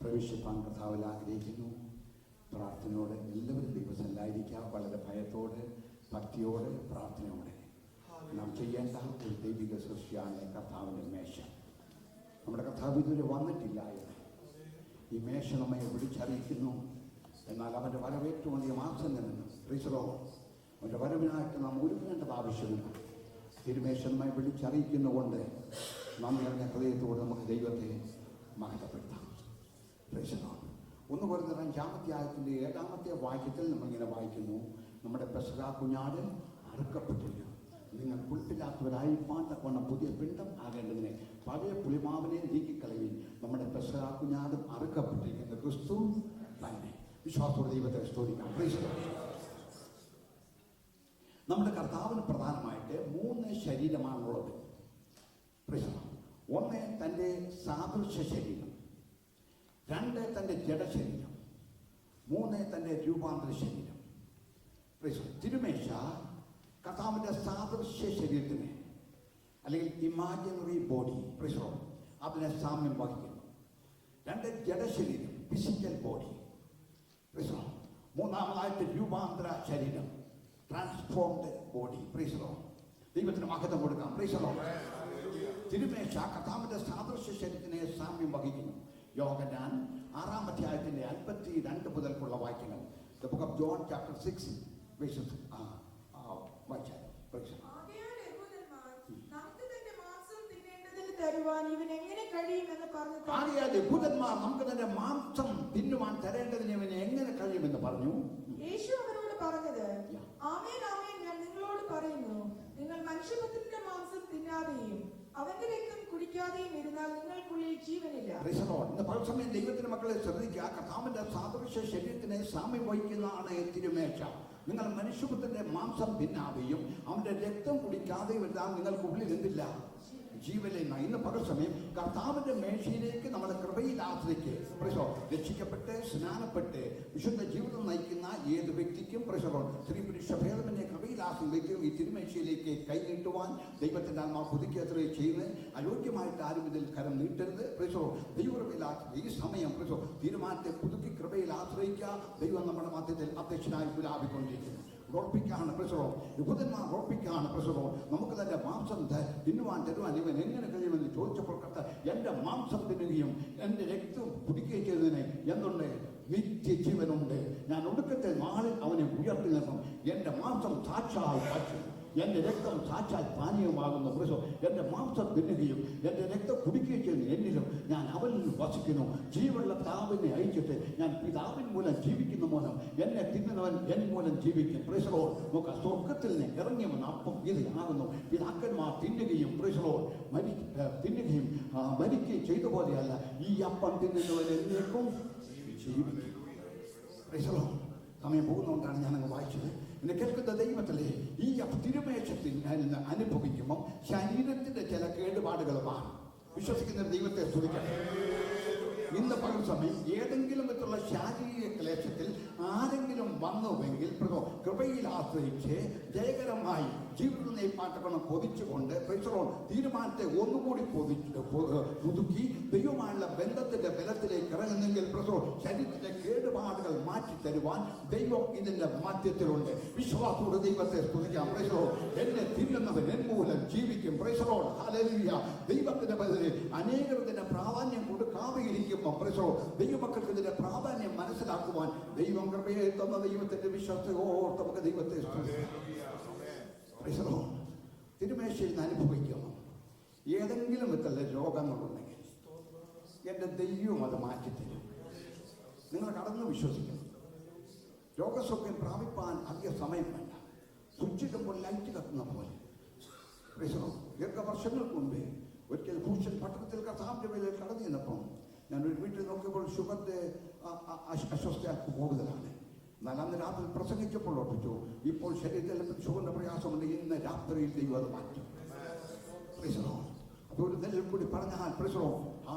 പ്രവേശിപ്പാൻ കർത്താവിൽ ആഗ്രഹിക്കുന്നു. പ്രാർത്ഥനയോടെ എല്ലാവരും ദൈവസന്നിധിയിലായിരിക്കാം. വളരെ ഭയത്തോടെ, ഭക്തിയോടെ, പ്രാർത്ഥനയോടെ നാം ചെയ്യേണ്ട ഒരു ദൈവിക സൃഷ്ടിയാണ് കർത്താവിൻ്റെ മേശ. നമ്മുടെ കർത്താവ് ഇതുവരെ വന്നിട്ടില്ല എന്ന് ഈ മേശ നമ്മെ വിളിച്ചറിയിക്കുന്നു. എന്നാൽ അവൻ്റെ വരവ് ഏറ്റവും അധികം ആസന്നമെന്ന് പ്രീസറോ അവൻ്റെ വരവിനായിട്ട് നാം ഒരുങ്ങേണ്ടത് ആവശ്യമില്ല. തിരുമേശന്മായി വിളിച്ചറിയിക്കുന്നതുകൊണ്ട് നാം നിറഞ്ഞ ഹൃദയത്തോടെ നമുക്ക് ദൈവത്തെ മഹത്വപ്പെടുത്താം. പ്രീസറോ 1 കൊരിന്ത്യർ 5-ാമത്തെ വാക്യത്തിൽ നമ്മളിങ്ങനെ വായിക്കുന്നു, നമ്മുടെ പെസഹ കുഞ്ഞാട് അറുക്കപ്പെട്ടില്ല. നിങ്ങൾ പുളിപ്പില്ലാത്തവരായി പാട്ടക്കൊണ്ട പുതിയ പിണ്ടം ആകേണ്ടതിനെ പഴയ പുളിമാവിനെ നീക്കിക്കളയുകയും നമ്മുടെ പെസഹ കുഞ്ഞാടും അറുക്കപ്പെട്ടിരിക്കുന്ന ക്രിസ്തു തന്നെ. വിശ്വാസത്തോടെ ദൈവത്തെ സ്തുതിക്കാം. നമ്മുടെ കർത്താവിന് പ്രധാനമായിട്ട് 3 ശരീരമാണുള്ളത്. 1 തൻ്റെ സാദൃശ്യ ശരീരം, 2 തൻ്റെ ജഡശരീരം, 3 തൻ്റെ രൂപാന്തര ശരീരം. തിരുമേശ കർത്താവിൻ്റെ സാദൃശ്യ ശരീരത്തിന് അല്ലെങ്കിൽ ഇമാജിനറി ബോഡി അതിനെ സാമ്യം വഹിക്കുന്നു. 2 ജഡശരീരം, ഫിസിക്കൽ ബോഡി. 3 രൂപാന്തര ശരീരം, ട്രാൻസ്ഫോംഡ് ബോഡി. ദൈവത്തിന് മഹത്വം കൊടുക്കാം. തിരുമേശ കർത്താവിന്റെ സാദൃശ്യ ശരീരത്തിനെ സാമ്യം വഹിക്കുന്നു. യോഹന്നാൻ 6-52 മുതൽക്കുള്ള വാക്യങ്ങൾ. The book of John chapter 6 verses വായിച്ചാൽ ആകയാൽ യഹൂദന്മാർ നമുക്ക് തന്റെ മാംസം തിന്നേണ്ടതിന് തരുവാൻ ഇവൻ എങ്ങനെ കഴിയുമെന്ന് പറഞ്ഞു. ആകയാൽ യഹൂദന്മാർ നമുക്ക് തന്റെ മാംസം തിന്നുവാൻ തരേണ്ടതിന് ഇവന് എങ്ങനെ കഴിയുമെന്ന് പറഞ്ഞു. യേശു അവരോട് പറഞ്ഞത്, ആമേൻ ആമേൻ ഞാൻ നിങ്ങളോട് പറയുന്നു, നിങ്ങൾ മനുഷ്യപുത്രന്റെ മാംസം തിന്നാതെയും അവന്റെ രക്തം കുടിക്കാതെയും ഇരുന്നാൽ നിങ്ങൾക്കുള്ളിൽ ജീവനില്ല. ഇന്ന് പല സമയം ദൈവത്തിന്റെ മക്കളെ ശ്രദ്ധിക്കുക. കർത്താവിന്റെ സാദൃശ്യ ശരീരത്തിനെ സാമ്യം വഹിക്കുന്നതാണ് തിരുമേശ. നിങ്ങൾ മനുഷ്യപുത്രന്റെ മാംസം തിന്നാതെയും അവന്റെ രക്തം കുടിക്കാതെയും ഇരുന്നാൽ നിങ്ങൾക്കുള്ളിൽ എന്തില്ല? ജീവനില്ല. ഇന്ന് പകൽ സമയം കർത്താവിന്റെ മേശയിലേക്ക് നമ്മുടെ കൃപയിൽ ആശ്രയിക്ക് രക്ഷിക്കപ്പെട്ട് സ്നാനപ്പെട്ട് വിശുദ്ധ ജീവിതം നയിക്കുന്ന ഏത് വ്യക്തിക്കും സ്ത്രീ പുരുഷ ഭേദമന്യേ കൃപയിൽ ആശ്രയിക്കും ഈ തിരുമേശയിലേക്ക് കൈനീട്ടുവാൻ ദൈവത്തിന്റെ ആത്മാവ് പുതുക്കിയത്ര ചെയ്യുന്നത്. അയോഗ്യമായിട്ട് ആരും ഇതിൽ കരം നീട്ടരുത്. ദൈവകൃപയിൽ ഈ സമയം തീരുമാനത്തെ പുതുക്കി കൃപയിൽ ആശ്രയിക്കുക. ദൈവം നമ്മുടെ മധ്യത്തിൽ അധ്യക്ഷനായി പുലാപിക്കൊണ്ടിരിക്കുന്നു. ഉറപ്പിക്കാണ് യഹൂദന്മാർ ഉറപ്പിക്കാണ് നമുക്ക് തന്റെ മാംസം തിന്നുവാൻ തരുവാൻ ഇവൻ എങ്ങനെ കഴിയുമെന്ന് ചോദിച്ചപ്പോൾ എന്റെ മാംസം തിന്നുകയും എന്റെ രക്തം കുടിക്കുകയും ചെയ്തതിന് എന്തുണ്ട്? നിത്യജീവനുണ്ട്. ഞാൻ ഒടുക്കത്തെ നാളിൽ അവനെ ഉയർത്തി നിർത്തും. എന്റെ മാംസം സാക്ഷാൽ ഭക്ഷ്യം, എന്റെ രക്തം സാക്ഷാൽ പാനീയമാകുന്ന എന്റെ മാംസം തിന്നുകയും എന്റെ രക്തം കുടിക്കുകയും ചെയ്യുന്നു. എന്നിലും ഞാൻ അവനിൽ വസിക്കുന്നു. ജീവനുള്ള പിതാവിനെ അയച്ചിട്ട് ഞാൻ പിതാവിൻ മൂലം ജീവിക്കുന്ന മൂലം എന്നെ തിന്നുന്നവൻ എൻ മൂലം ജീവിക്കും. നമുക്ക് സ്വർഗത്തിൽ നിന്ന് ഇറങ്ങിയവൻ അപ്പം ഇത് ആകുന്നു. പിതാക്കന്മാർ തിന്നുകയും തിന്നുകയും മരിക്കുകയും ചെയ്ത പോലെയല്ല ഈ അപ്പം തിന്നുന്നവൻ എന്നേക്കും ജീവിക്കും. സമയം പോകുന്നതുകൊണ്ടാണ് ഞാനങ്ങ് വായിച്ചത്. എന്നെ കേൾക്കുന്ന ദൈവത്തിലെ ഈ തിരുമേശത്തിൽ നിന്ന് അനുഭവിക്കുമ്പോൾ ശരീരത്തിന്റെ ചില കേടുപാടുകളുമാണ്. വിശ്വസിക്കുന്ന ദൈവത്തെ സ്തുതിക്കട്ടെ. ഇന്ന് പകൽ സമയം ഏതെങ്കിലും വിധത്തിലുള്ള ശാരീരിക ക്ലേശത്തിൽ ആരെങ്കിലും വന്നുവെങ്കിൽ കൃപയിൽ ആശ്രയിച്ച് ജയകരമായി ജീവിതം നെയ്പ്പാട്ടക്കണം കൊതിച്ചുകൊണ്ട് തീരുമാനത്തെ ഒന്നുകൂടി പുതുക്കി ദൈവമായുള്ള ബന്ധത്തിന്റെ ബലത്തിലേക്ക് ഇറങ്ങുന്നെങ്കിൽ ശരീരത്തിന്റെ കേടുപാടുകൾ മാറ്റി തരുവാൻ ദൈവം ഇതിന്റെ മധ്യത്തിലുണ്ട്. വിശ്വാസത്തോടെ ദൈവത്തെ സ്തുതിക്കാം. എന്നെ തിന്നുന്നവൻ എൻ മൂലം ജീവിക്കും. ഹല്ലേലൂയ. ദൈവത്തിന്റെ ബദലിൽ അനേകർ ഇതിന്റെ പ്രാധാന്യം കൊടുക്കാതെ ഇരിക്കുമ്പോൾ ദൈവമക്കൾക്ക് ഇതിന്റെ പ്രാധാന്യം മനസ്സിലാക്കുവാൻ ദൈവം കൃപയെ തന്ന ദൈവത്തിന്റെ വിശ്വാസത്തോട് നമുക്ക് ദൈവത്തെ തിരുമേശയിൽ നിന്ന് അനുഭവിക്കുന്നു. ഏതെങ്കിലും വിധത്തിലുള്ള രോഗങ്ങളുണ്ടെങ്കിൽ എന്റെ ദൈവം അത് മാറ്റിത്തരും. നിങ്ങൾ കടന്നു വിശ്വസിക്കണം. രോഗസൗഖ്യം പ്രാപിപ്പാൻ അധിക സമയം വേണ്ട. സ്വിച്ചിടുമ്പോൾ ലൈറ്റ് കത്തുന്ന പോലെ. ദീർഘവർഷങ്ങൾക്ക് മുമ്പേ ഒരിക്കൽ ഭൂഷൺ പട്ടണത്തിൽ കർത്താവിന്റെ മേലിൽ കടന്നു ചെന്നപ്പം ഞാൻ ഒരു വീട്ടിൽ നോക്കിയപ്പോൾ ഷുഗറിന്റെ അസ്വസ്ഥ കൂടുതലാണ്. എന്നാൽ അന്ന് രാത്രി പ്രസംഗിച്ചപ്പോൾ ഓർപ്പിച്ചു, ഇപ്പോൾ ശരീരത്തിൽ ഷുഗറിന്റെ പ്രയാസമുണ്ട്, ഇന്ന് രാത്രിയിൽ ദൈവം അത് മാറ്റും. അതൊരു നിലയിൽ കൂടി പറഞ്ഞാൽ ആ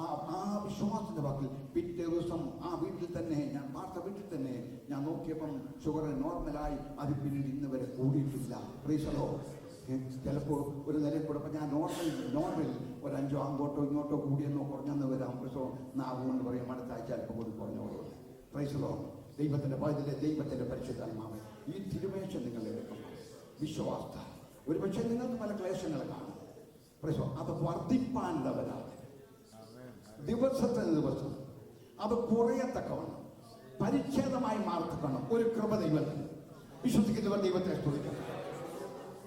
വിശ്വാസത്തിന്റെ വാക്കിൽ പിറ്റേ ദിവസം ആ വീട്ടിൽ തന്നെ ഞാൻ പാർത്ത വീട്ടിൽ തന്നെ ഞാൻ നോക്കിയപ്പം ഷുഗർ നോർമലായി. അത് പിന്നീട് ഇന്ന് വരെ കൂടിയിട്ടില്ല. ചിലപ്പോൾ ഒരു നിലയിൽ കൂടെ ഞാൻ നോർമൽ ഒരു 5 അങ്ങോട്ടോ ഇങ്ങോട്ടോ കൂടിയെന്നോ കുറഞ്ഞെന്ന് വരാം. നാവുകൊണ്ട് പറയും അടുത്ത ആഴ്ച അല്പം കൂടി കുറഞ്ഞോളൂ. ദൈവത്തിന്റെ പൈതലെ ദൈവത്തിന്റെ പരിശുദ്ധാത്മാവ് ഈ തിരുമേശ നിങ്ങൾ എടുക്കണം. വിശ്വാസ ഒരു പക്ഷേ നിങ്ങൾക്ക് പല ക്ലേശങ്ങൾ കാണും. അത് വർദ്ധിപ്പാനുള്ളവരാണ്. ദിവസത്തിന് ദിവസം അത് കുറയത്തക്കവണ്ണം പരിച്ഛേദമായി മാറത്തക്കണം ഒരു കൃപ ദൈവത്തിന്. വിശ്വസിക്കുന്നവർ ദൈവത്തെ സ്തുതിക്കണം.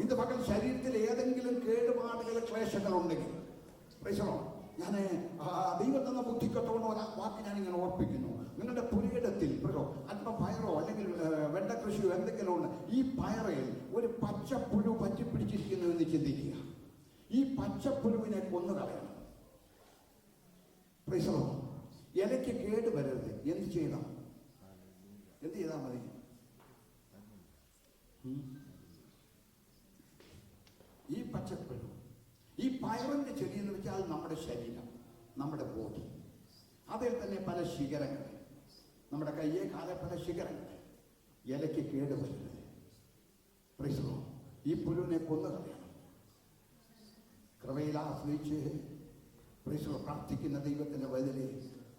ഇത് പകൽ ശരീരത്തിൽ ഏതെങ്കിലും കേടുപാടുകൾ ക്ലേശങ്ങൾ ഉണ്ടെങ്കിൽ ഞാൻ ദൈവം തന്ന ബുദ്ധിക്കത്തോടെ ഒരു വാക്ക് ഞാൻ ഇങ്ങനെ ഓർപ്പിക്കുന്നു. നിങ്ങളുടെ പുരയിടത്തിൽ അല്പം പയറോ അല്ലെങ്കിൽ വെണ്ട കൃഷിയോ എന്തെങ്കിലും ഉണ്ട്. ഈ പയറയിൽ ഒരു പച്ചപ്പുഴു പറ്റിപ്പിടിച്ചിരിക്കുന്നു എന്ന് ചിന്തിക്കുക. ഈ പച്ചപ്പുഴുവിനെ കൊന്നു കളയണം. ഇലയ്ക്ക് കേട് വരരുത്. എന്ത് ചെയ്താൽ മതി? ഈ പച്ചപ്പുഴു, ഈ പയറിന്റെ ചെടി എന്ന് വെച്ചാൽ നമ്മുടെ ശരീരം, നമ്മുടെ ബോഡി. അതിൽ തന്നെ പല ശിഖരങ്ങൾ, നമ്മുടെ കയ്യെ കാലെ പല ശിഖരങ്ങൾ. ഇലയ്ക്ക് കേട് വരുന്നത്. ഈ പുഴുവിനെ കൊന്നു കളയണം. കൃപയിൽ ആശ്രയിച്ച് പ്രാർത്ഥിക്കുന്ന ദൈവത്തിന്റെ വചനത്തിൽ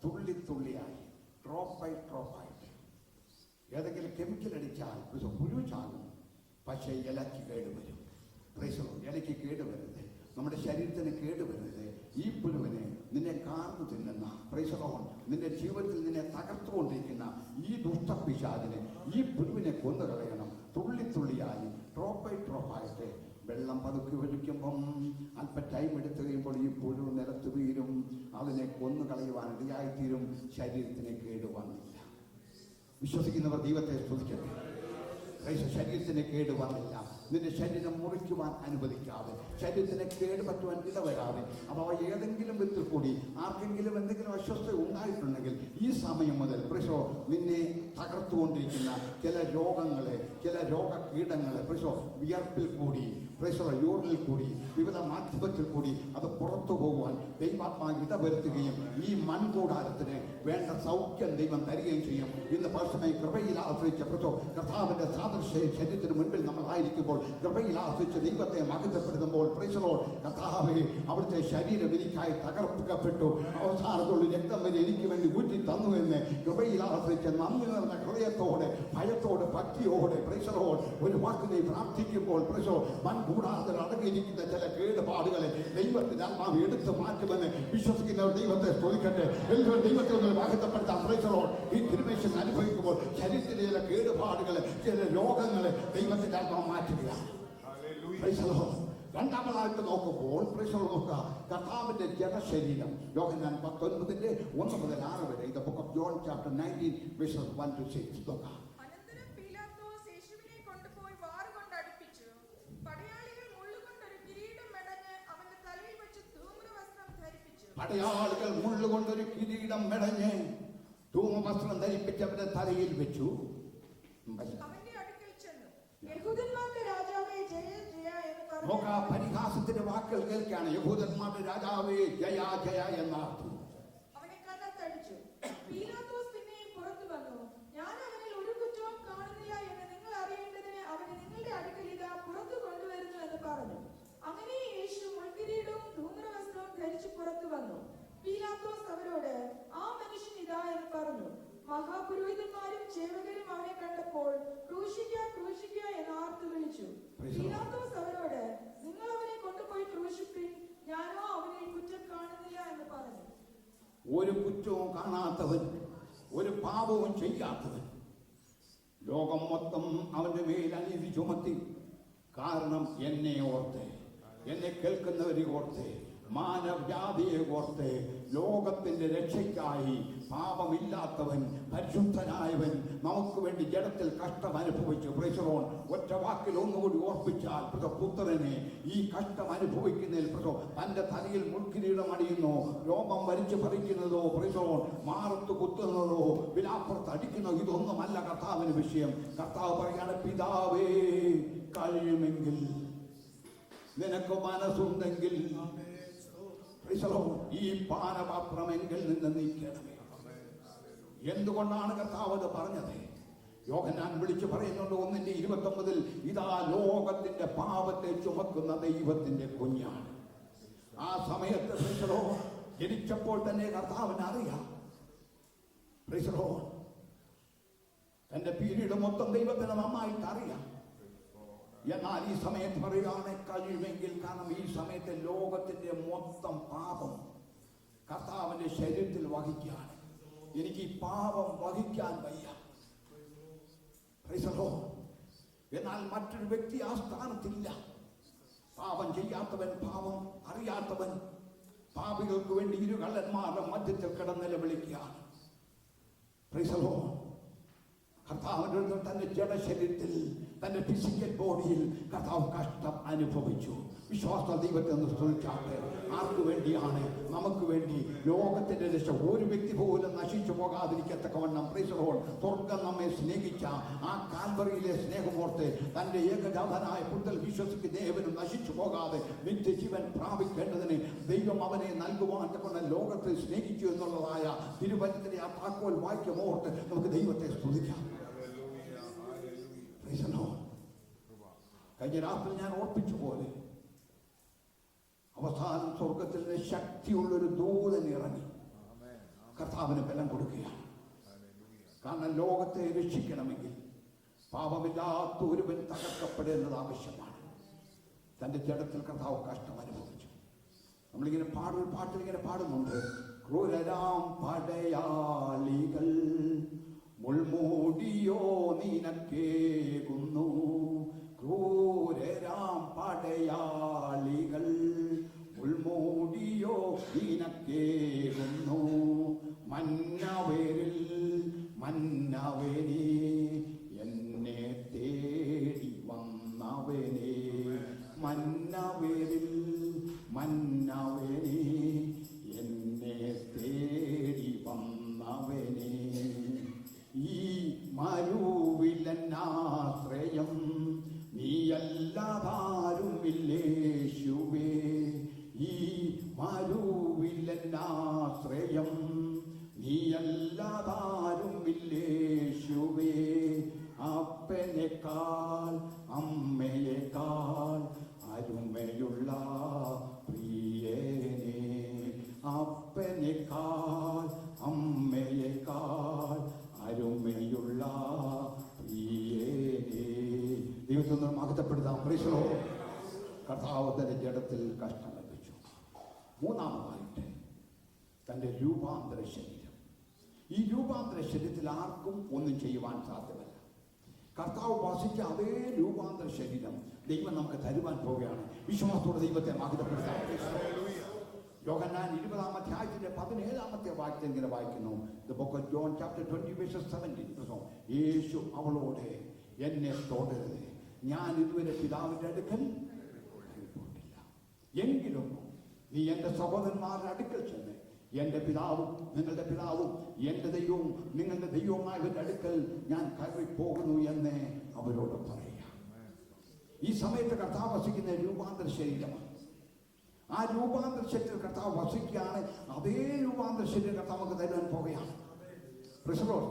തുള്ളി തുള്ളിയായി ഡ്രോപ്പ് ബൈ ഡ്രോപ്പായിട്ട് ഏതെങ്കിലും കെമിക്കൽ അടിച്ചാൽ പുഴു ചാകും. പക്ഷേ ഇലയ്ക്ക് കേടുവരും. ഇലയ്ക്ക് കേടുവരുന്നത്, നമ്മുടെ ശരീരത്തിന് കേടുവരുന്നത്. ഈ പുഴുവിനെ നിന്നെ കാർന്നു തിന്നുന്ന നിന്റെ ജീവിതത്തിൽ നിന്നെ തകർത്തുകൊണ്ടിരിക്കുന്ന ഈ ദുഷ്ടപിശാചിനെ, ഈ പുഴുവിനെ കൊന്നു കളയണം. തുള്ളി തുള്ളിയായി ഡ്രോപ്പ് ബൈ ഡ്രോപ്പായിട്ട് വെള്ളം പതുക്കി ഒഴിക്കുമ്പം അല്പ ടൈം എടുത്തു കഴിയുമ്പോൾ ഈ പുഴു നിലത്ത് വീരും. അതിനെ കൊന്നു കളയുവാൻ ഇടയായിത്തീരും. ശരീരത്തിന് കേടുവന്നില്ല. വിശ്വസിക്കുന്നവർ ദൈവത്തെ സ്തുതിക്കട്ടെ. ശരീരത്തിന് കേടുവന്നില്ല. നിന്റെ ശരീരം മുറിക്കുവാൻ അനുവദിക്കാതെ, ശരീരത്തിന് കേടുപറ്റുവാൻ ഇടവരാതെ, അഥവാ ഏതെങ്കിലും വിധത്തിൽ കൂടി ആർക്കെങ്കിലും എന്തെങ്കിലും അസ്വസ്ഥത ഉണ്ടായിട്ടുണ്ടെങ്കിൽ ഈ സമയം മുതൽ നിന്നെ തകർത്തുകൊണ്ടിരിക്കുന്ന ചില രോഗങ്ങളെ, ചില രോഗകീടങ്ങളെ വിയർപ്പിൽ കൂടി, യൂറിനിൽ കൂടി, വിവിധ മാധ്യമത്തിൽ കൂടി അത് പുറത്തു പോകുവാൻ ദൈവാത്മാ ഇടവരുത്തുകയും ഈ മൺകൂടാരത്തിന് വേണ്ട സൗഖ്യം ദൈവം തരികയും ചെയ്യും. ഇന്ന് പരസ്യമായി കൃപയിൽ ആശ്രയിച്ച കർത്താവിന്റെ സാദൃശ്യ ശരീരത്തിന് മുൻപിൽ നമ്മളായിരിക്കുമ്പോൾ, കൃപയിൽ ആശ്രയിച്ച് ദൈവത്തെ മഹത്വപ്പെടുത്തുമ്പോൾ കർത്താവേ അവിടുത്തെ ശരീരം എനിക്കായി തകർക്കപ്പെട്ടു, അവസാനത്തോട് രക്തം വരെ എനിക്ക് വേണ്ടി ഊറ്റി തന്നു എന്ന് കൃപയിൽ ആശ്രയിച്ച് നന്ദി നിറഞ്ഞ ഹൃദയത്തോടെ, ഭയത്തോടെ, ഭക്തിയോടെ ഒരു വാക്കിനെ പ്രാർത്ഥിക്കുമ്പോൾ മൺകൂടാതെ അടങ്ങിയിരിക്കുന്ന ചില കേടുപാടുകളെ ദൈവത്തിന്റെ ആത്മാവ് എടുത്തു മാറ്റുമെന്ന് വിശ്വസിക്കുന്നവർ ദൈവത്തെ സ്തുതിക്കട്ടെ. എല്ലാവരും ദൈവത്തെ ഒന്ന് മഹത്വപ്പെടുത്താൻ ഈ തിരുമേശൻ അനുഭവിക്കുമ്പോൾ ശരീരത്തിലെ ചില കേടുപാടുകളെ, ചില രോഗങ്ങളെ ദൈവത്തിന്റെ ആത്മാവ് മാറ്റുക. രണ്ടാമതായിട്ട് നോക്കുമ്പോൾ നോക്കുക, കർത്താവിന്റെ ജഡശരീരം. യോഹന്നാൻ 19:1 മുതൽ 6 വരെ. ഇത് book of John chapter 19 verses 1 to 6 നോക്കാം. അനന്തരം പീലാത്തോസ് യേശുവിനെ കൊണ്ടുപോയി വാറുകൊണ്ട് അടുപ്പിച്ചു. പടയാളികൾ മുള്ളുകൊണ്ട് ഒരു കിരീടം മെടഞ്ഞ് അവന്റെ തലയിൽ വെച്ച് ധൂമ്രവസ്ത്രം ധരിപ്പിച്ചു. പടയാളികൾ മുള്ളുകൊണ്ടൊരു കിരീടം മെടഞ്ഞ് ധൂമവസ്ത്രം ധരിപ്പിച്ച് അവന്റെ തലയിൽ വെച്ചു. അവന്റെ അടുക്കൽ ചെന്നു, യഹൂദന്മാരുടെ രാജാവേ ജയ ജയ എന്ന് പറഞ്ഞു. പരിഹാസത്തിന്റെ വാക്കുകൾ കേൾക്കുകയാണ്. യഹൂദന്മാരുടെ രാജാവേ ജയ ജയ എന്നർത്ഥം. അവനെ കന്നത്തടിച്ചു. പീലാത്തോസ് പിന്നെയും പുറത്തു വന്നു. ഞാൻ അവനിൽ ഒരു കുറ്റവും കാണുന്നില്ല എന്ന് നിങ്ങൾ അറിയേണ്ടതിന് അവനെ നിങ്ങളുടെ അടുക്കൽ ഇതാ പുറത്തു കൊണ്ടുവരുന്നു മഹാപുരോഹിതന്മാരും സേവകരും അവനെ കണ്ടപ്പോൾ ക്രൂശിക്കുക ക്രൂശിക്കുക എന്ന് ആർത്തു വിളിച്ചു. പീലാത്തോസ് അവരോട്, നിങ്ങൾ അവനെ കൊണ്ടുപോയി ക്രൂശിപ്പിൻ, ഞാനോ അവനിൽ കുറ്റം കാണുന്നില്ല എന്ന് പറഞ്ഞു. ഒരു കുറ്റവും കാണാത്തവൻ, ഒരു പാപവും ചെയ്യാത്തവൻ, ലോകം മൊത്തം അവന്റെ മേൽ അനീതി ചുമത്തി. കാരണം എന്നെ ഓർത്ത്, എന്നെ കേൾക്കുന്നവരെ ഓർത്ത്, മാനവജാതിയെ ഓർത്ത്, ലോകത്തിന്റെ രക്ഷയ്ക്കായി പാപമില്ലാത്തവൻ, പരിശുദ്ധനായവൻ നമുക്ക് വേണ്ടി ജഡത്തിൽ കഷ്ടം അനുഭവിച്ചു. പ്രൈസലോൺ. ഒറ്റ വാക്കിൽ ഒന്നുകൂടി ഓർപ്പിച്ചാൽ, പുത്രനെ ഈ കഷ്ടം അനുഭവിക്കുന്നതിൽ തന്റെ തലയിൽ മുൾക്കിരീടം അടിയുന്നോ, രോമം വലിച്ചു പറിക്കുന്നതോ, പ്രൈസലോൺ, മാറത്ത് കുത്തുന്നതോ, വിലാപ്പുറത്ത് അടിക്കുന്നോ, ഇതൊന്നുമല്ല കർത്താവിന് വിഷയം. കർത്താവ് പറയാണ്, പിതാവേ, കഴിയുമെങ്കിൽ, നിനക്ക് മനസ്സുണ്ടെങ്കിൽ ഈ പാനപാത്രമെങ്കിൽ നിന്ന് നീക്കണമേ. എന്തുകൊണ്ടാണ് കർത്താവ് അത് പറഞ്ഞത്? യോഹന്നാൻ വിളിച്ചു പറയുന്നുണ്ട് 1:29, ഇതാ ലോകത്തിന്റെ പാപത്തെ ചുമക്കുന്ന ദൈവത്തിന്റെ കുഞ്ഞാണ്. ആ സമയത്ത് ജനിച്ചപ്പോൾ തന്നെ കർത്താവിന് അറിയാം, തന്റെ പീരീഡ് മൊത്തം ദൈവത്തിന് നന്നായിട്ട് അറിയാം. എന്നാൽ ഈ സമയത്ത് പറയുകയാണ് കഴിയുമെങ്കിൽ, കാരണം ഈ സമയത്ത് ലോകത്തിന്റെ മൊത്തം പാപം കർത്താവിന്റെ ശരീരത്തിൽ വഹിക്കുകയാണ്. എനിക്ക് ഈ പാപം വഹിക്കാൻ വയ്യ. എന്നാൽ മറ്റൊരു വ്യക്തി ആ സ്ഥാനത്തില്ല. പാപം ചെയ്യാത്തവൻ, പാപം അറിയാത്തവൻ, പാപികൾക്ക് വേണ്ടി ഇരു കള്ളന്മാരുടെ മധ്യത്തിൽ കിടന്നില വിളിക്കുകയാണ്. കർത്താവിന്റെ തന്റെ ജഡശരീരത്തിൽ, തന്റെ ഫിസിക്കൽ ബോഡിയിൽ കർത്താവ് കഷ്ടം അനുഭവിച്ചു. വിശ്വാസ ദൈവത്തെ ഒന്ന് സ്തുതിച്ചാട്ടെ. ആർക്കു വേണ്ടിയാണ്? നമുക്ക് വേണ്ടി. ലോകത്തിന്റെ രക്ഷ ഒരു വ്യക്തി പോലും നശിച്ചു പോകാതിരിക്കത്തക്കവണ്ണം സ്വർഗം നമ്മെ സ്നേഹിച്ച ആ കാൽവറിയിലെ സ്നേഹമോർത്ത് തന്റെ ഏകജാതനായ പുത്രൻ വിശ്വസിക്കുന്ന ഏവനും നശിച്ചു പോകാതെ നിത്യജീവൻ പ്രാപിക്കേണ്ടതിന് ദൈവം അവനെ നൽകുവാൻ കൊണ്ട് ലോകത്തെ സ്നേഹിച്ചു എന്നുള്ളതായ തിരുവചനത്തിന്റെ ആ താക്കോൽ വാക്യമോർത്ത് നമുക്ക് ദൈവത്തെ സ്തുതിക്കാം. കഴിഞ്ഞ രാത്രി ഞാൻ ഓർപ്പിച്ചു പോലെ അവസാനം സ്വർഗത്തിൽ നിന്ന് ശക്തിയുള്ളൊരു ദൂതൻ ഇറങ്ങി കർത്താവിന് ബലം കൊടുക്കുകയാണ്. കാരണം ലോകത്തെ രക്ഷിക്കണമെങ്കിൽ പാപമില്ലാത്ത ഒരുവൻ തകർക്കപ്പെടേണ്ടത് ആവശ്യമാണ്. തന്റെ ജഡത്തിൽ കർത്താവ് കഷ്ടം അനുഭവിച്ചു. നമ്മളിങ്ങനെ പാട്ടിൽ ഇങ്ങനെ പാടുന്നുണ്ട്, ക്രൂരരാം പടയാളികൾ മുൾമൂടിയോ നിനക്കേകുന്നു, ക്രൂരരാം പടയാളികൾ മുൾമൂടിയോ നിനക്കേകുന്നു, മന്നവരിൽ മന്നവനെ എന്നെ തേടി വന്നവനെ, മന്നവരിൽ മന്നവനെ എന്നെ തേടി വന്നവനെ, ഈ മരുവിലനാശ്രയം നീയല്ലാതാരുമില്ലേശുവേ, ഈ മരുവിലനാശ്രയം നീയല്ലാതാരുമില്ലേശുവേ, അപ്പനേക്കാൾ അമ്മയേക്കാൾ അരുമയുള്ള പ്രിയനെ, അപ്പനേക്കാൾ അമ്മയേക്കാൾ അരുമയുള്ള പ്രിയനെ. ദൈവത്തെ മഹത്വപ്പെടുത്താം. കർത്താവ് തന്റെ ജഡത്തിൽ കഷ്ടം ലഭിച്ചു. മൂന്നാമതായിട്ട് തന്റെ രൂപാന്തര ശരീരം. ഈ രൂപാന്തര ശരീരത്തിൽ ആർക്കും ഒന്നും ചെയ്യുവാൻ സാധ്യമല്ല. കർത്താവ് വസിച്ച അതേ രൂപാന്തര ശരീരം ദൈവം നമുക്ക് തരുവാൻ പോവുകയാണ്. വിശ്വാസത്തോടെ ദൈവത്തെ മഹത്വപ്പെടുത്താം. യോഹന്നാൻ 20-ാം അധ്യായത്തിന്റെ 17-ാമത്തെ വാക്യം ഇങ്ങനെ വായിക്കുന്നു. The book of John chapter 20 verses 17. യേശു അവളോട്, എന്നെ തൊടരുത്, ഞാൻ ഇതുവരെ പിതാവിന്റെ അടുക്കൽ പോയിട്ടില്ല. എങ്കിലും നീ എന്റെ സഹോദരന്മാരുടെ അടുക്കൽ ചെന്ന് എന്റെ പിതാവും നിങ്ങളുടെ പിതാവും എന്റെ ദൈവവും നിങ്ങളുടെ ദൈവവുമായവരുടെ അടുക്കൽ ഞാൻ കയറി പോകുന്നു എന്ന് അവരോട് പറയുക. ഈ സമയത്ത് കർത്താവ് വസിക്കുന്ന രൂപാന്തര ശരീരമാണ്. ആ രൂപാന്തര ശരീരത്തിൽ കർത്താവ് വസിക്കുകയാണ്. അതേ രൂപാന്തര ശരീരം കർത്താവ് നമുക്ക് തരുവാൻ പോവുകയാണ്.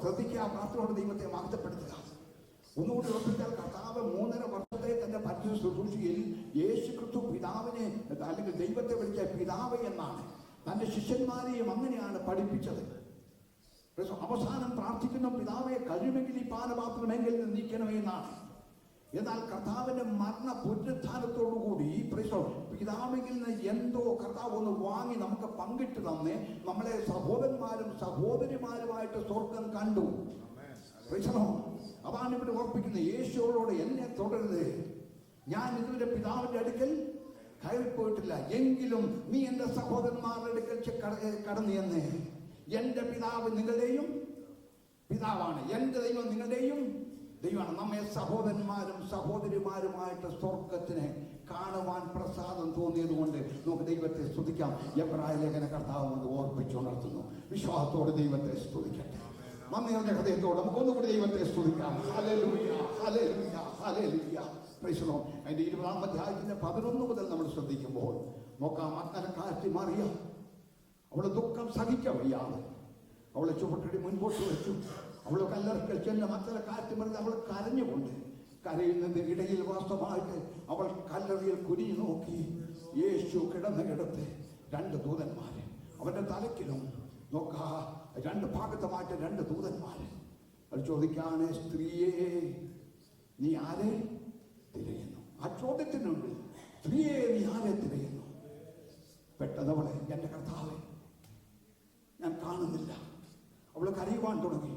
ശ്രദ്ധിക്കുക, പ്രാർത്ഥനയോട് ദൈവത്തെ മഹത്വപ്പെടുത്തുക. ഒന്നുകൂടി ഉറപ്പിച്ചാൽ കർത്താവ് 3.5 വർഷത്തെ തന്റെ പരിശുദ്ധ ശുശ്രൂഷയിൽ യേശു ക്രിസ്തു പിതാവിനെ അല്ലെങ്കിൽ ദൈവത്തെ വിളിച്ച പിതാവ് എന്നാണ്. തന്റെ ശിഷ്യന്മാരെയും അങ്ങനെയാണ് പഠിപ്പിച്ചത്. അവസാനം പ്രാർത്ഥിക്കുന്ന പിതാവെ കഴിയുമെങ്കിൽ ഈ പാനപാത്രമെങ്കിൽ നിന്ന് നീക്കണമേ എന്നാണ്. എന്നാൽ കർത്താവിന്റെ മരണ പുനരുത്ഥാനത്തോടുകൂടി പിതാവെങ്കിൽ നിന്ന് എന്തോ കർത്താവ് ഒന്ന് വാങ്ങി നമുക്ക് പങ്കിട്ട് തന്നെ നമ്മളെ സഹോദരന്മാരും സഹോദരിമാരുമായിട്ട് സ്വർഗം കണ്ടു. അതാണ് ഇവിടെ ഓർപ്പിക്കുന്നത്. യേശുവോട് എന്നെ തുടരുത്, ഞാൻ ഇതുവരെ പിതാവിന്റെ അടുക്കൽ കയറിപ്പോയിട്ടില്ല, എങ്കിലും നീ എന്റെ സഹോദരന്മാരുടെ അടുക്കൽ കടന്നു എന്ന്. എന്റെ പിതാവ് നിങ്ങളുടെയും പിതാവാണ്, എന്റെ ദൈവം നിങ്ങളുടെയും ദൈവമാണ്. നമ്മെ സഹോദരന്മാരും സഹോദരിമാരുമായിട്ട് സ്വർഗത്തിനെ കാണുവാൻ പ്രസാദം തോന്നിയത് കൊണ്ട് നമുക്ക് ദൈവത്തെ സ്തുതിക്കാം. എബ്രായ ലേഖന കർത്താവ് അത് ഓർപ്പിച്ചുണർത്തുന്നു. വിശ്വാസത്തോടെ ദൈവത്തെ സ്തുതിക്കട്ടെ. നന്ദിയുടെ ഹൃദയത്തോടെ നമുക്കൊന്നുകൂടി ദൈവത്തെ സ്തുതിക്കാം. Hallelujah, hallelujah, hallelujah. Price the Lord. അതിന്റെ 20-ാം അധ്യായത്തിന്റെ 11 മുതൽ നമ്മൾ ശ്രദ്ധിക്കുമ്പോൾ നോക്കാം. മഗ്ദലക്കാരത്തി മറിയ, അവള് ദുഃഖം സഹിക്കാൻ വയ്യാതെ അവളെ ചുവട്ടടി മുൻപോട്ട് വെച്ചു. അവള് കല്ലറക്കൽ ചെന്ന് മഗ്ദലക്കാരത്തി മറിയ അവൾ കരഞ്ഞുകൊണ്ട്, കരയുന്നതിന്റെ ഇടയിൽ വാസ്തവമായിട്ട് അവൾ കല്ലറയിൽ കുനിഞ്ഞു നോക്കി. യേശു കിടന്ന കിടത്ത് 2 ദൂതന്മാര് അവന്റെ തലക്കിലും നോക്കാ 2 ഭാഗത്തുമായിട്ട് 2 ദൂതന്മാര്. അത് ചോദിക്കാണ്, സ്ത്രീയെ നീ ആരെ തിരയുന്നു? ആ ചോദ്യത്തിനുണ്ട്, സ്ത്രീയെ നീ ആരെ തിരയുന്നു? പെട്ടെന്നവളെ, എന്റെ കർത്താവെ ഞാൻ കാണുന്നില്ല. അവൾ കരയുവാൻ തുടങ്ങി.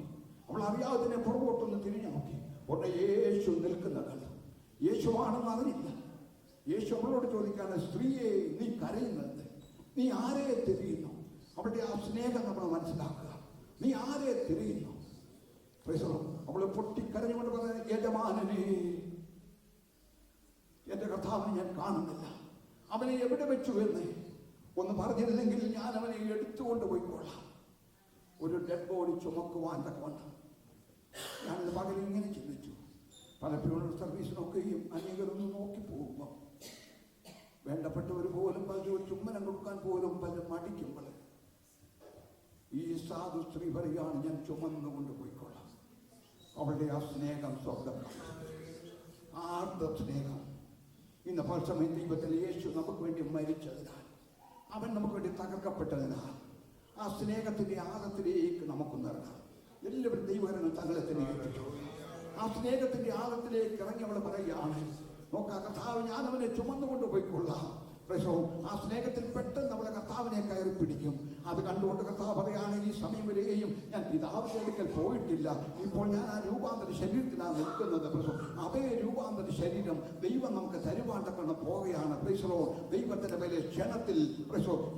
അവൾ അറിയാതെ പുറകോട്ടൊന്ന് തിരിഞ്ഞു നോക്കി. ഉടനെ യേശു നിൽക്കുന്ന കണ്ടു. യേശുവാണെന്ന് അറിഞ്ഞില്ല. യേശു അവളോട് ചോദിക്കാണ്, സ്ത്രീയെ നീ കരയുന്നത്, നീ ആരെ തിരയുന്നു? അവളുടെ ആ സ്നേഹം നമ്മൾ മനസ്സിലാക്കുക. നീ ആരെ തിരയുന്നു? അവള് പൊട്ടിക്കരഞ്ഞുകൊണ്ട് പറഞ്ഞ, യജമാനനെ, എന്റെ കർത്താവിനെ ഞാൻ കാണുന്നില്ല. അവനെ എവിടെ വെച്ചു എന്ന് ഒന്ന് പറഞ്ഞിരുന്നെങ്കിൽ ഞാൻ അവനെ എടുത്തുകൊണ്ട് പോയിക്കൊള്ളാം. ഒരു ഡെഡ് ബോഡി ചുമക്കുവാൻ തക്കവണ്ണം ഞാനിന്ന് പകൽ ഇങ്ങനെ ചിന്തിച്ചു. പലപ്പോഴും സർവീസിനൊക്കെയും അനേകരൊന്ന് നോക്കി പോകുമ്പോൾ വേണ്ടപ്പെട്ടവർ പോലും പലരും ചുമ്മനം കൊടുക്കാൻ പോലും പലരും മടിക്കുമ്പോൾ ഈ സാധു സ്ത്രീ പറയുകയാണ്, ഞാൻ ചുമന്നു കൊണ്ടുപോയിക്കൊള്ളാം. അവളുടെ ആ സ്നേഹം സ്വർഗം, ആർദ്ര സ്നേഹം. ഇന്ന് പലസമയം ദൈവത്തിൽ യേശു നമുക്ക് വേണ്ടി മരിച്ചതിനാൽ, അവൻ നമുക്ക് വേണ്ടി തകർക്കപ്പെട്ടതിനാൽ ആ സ്നേഹത്തിന്റെ ആഴത്തിലേക്ക് നമുക്ക് നിറങ്ങാം. എല്ലാവരും ദൈവകരങ്ങൾ തങ്ങളെ തന്നെ ഏൽപ്പിച്ചു. ആ സ്നേഹത്തിന്റെ ആഴത്തിലേക്ക് ഇറങ്ങി അവൾ പറയുകയാണ്, നോക്കാ കർത്താവ് ഞാൻ അവനെ ചുമന്നുകൊണ്ട് പോയിക്കൊള്ളാം. ആ സ്നേഹത്തിൽ പെട്ടെന്ന് നമ്മളെ കർത്താവിനെ കയറി പിടിക്കും. അത് കണ്ടുകൊണ്ട് കർത്താവ് പറയാണ്, ഈ സമയം വരെയും ഞാൻ പിതാവിന്റെ അടുക്കൽ പോയിട്ടില്ല, ഇപ്പോൾ ഞാൻ ആ രൂപാന്തര ശരീരത്തിലാണ് നിൽക്കുന്നത്. അതേ രൂപാന്തര ശരീരം ദൈവം നമുക്ക് തരുവാണ്ടൊക്കെ പോവുകയാണ്. ദൈവത്തിന്റെ മേലെ ക്ഷണത്തിൽ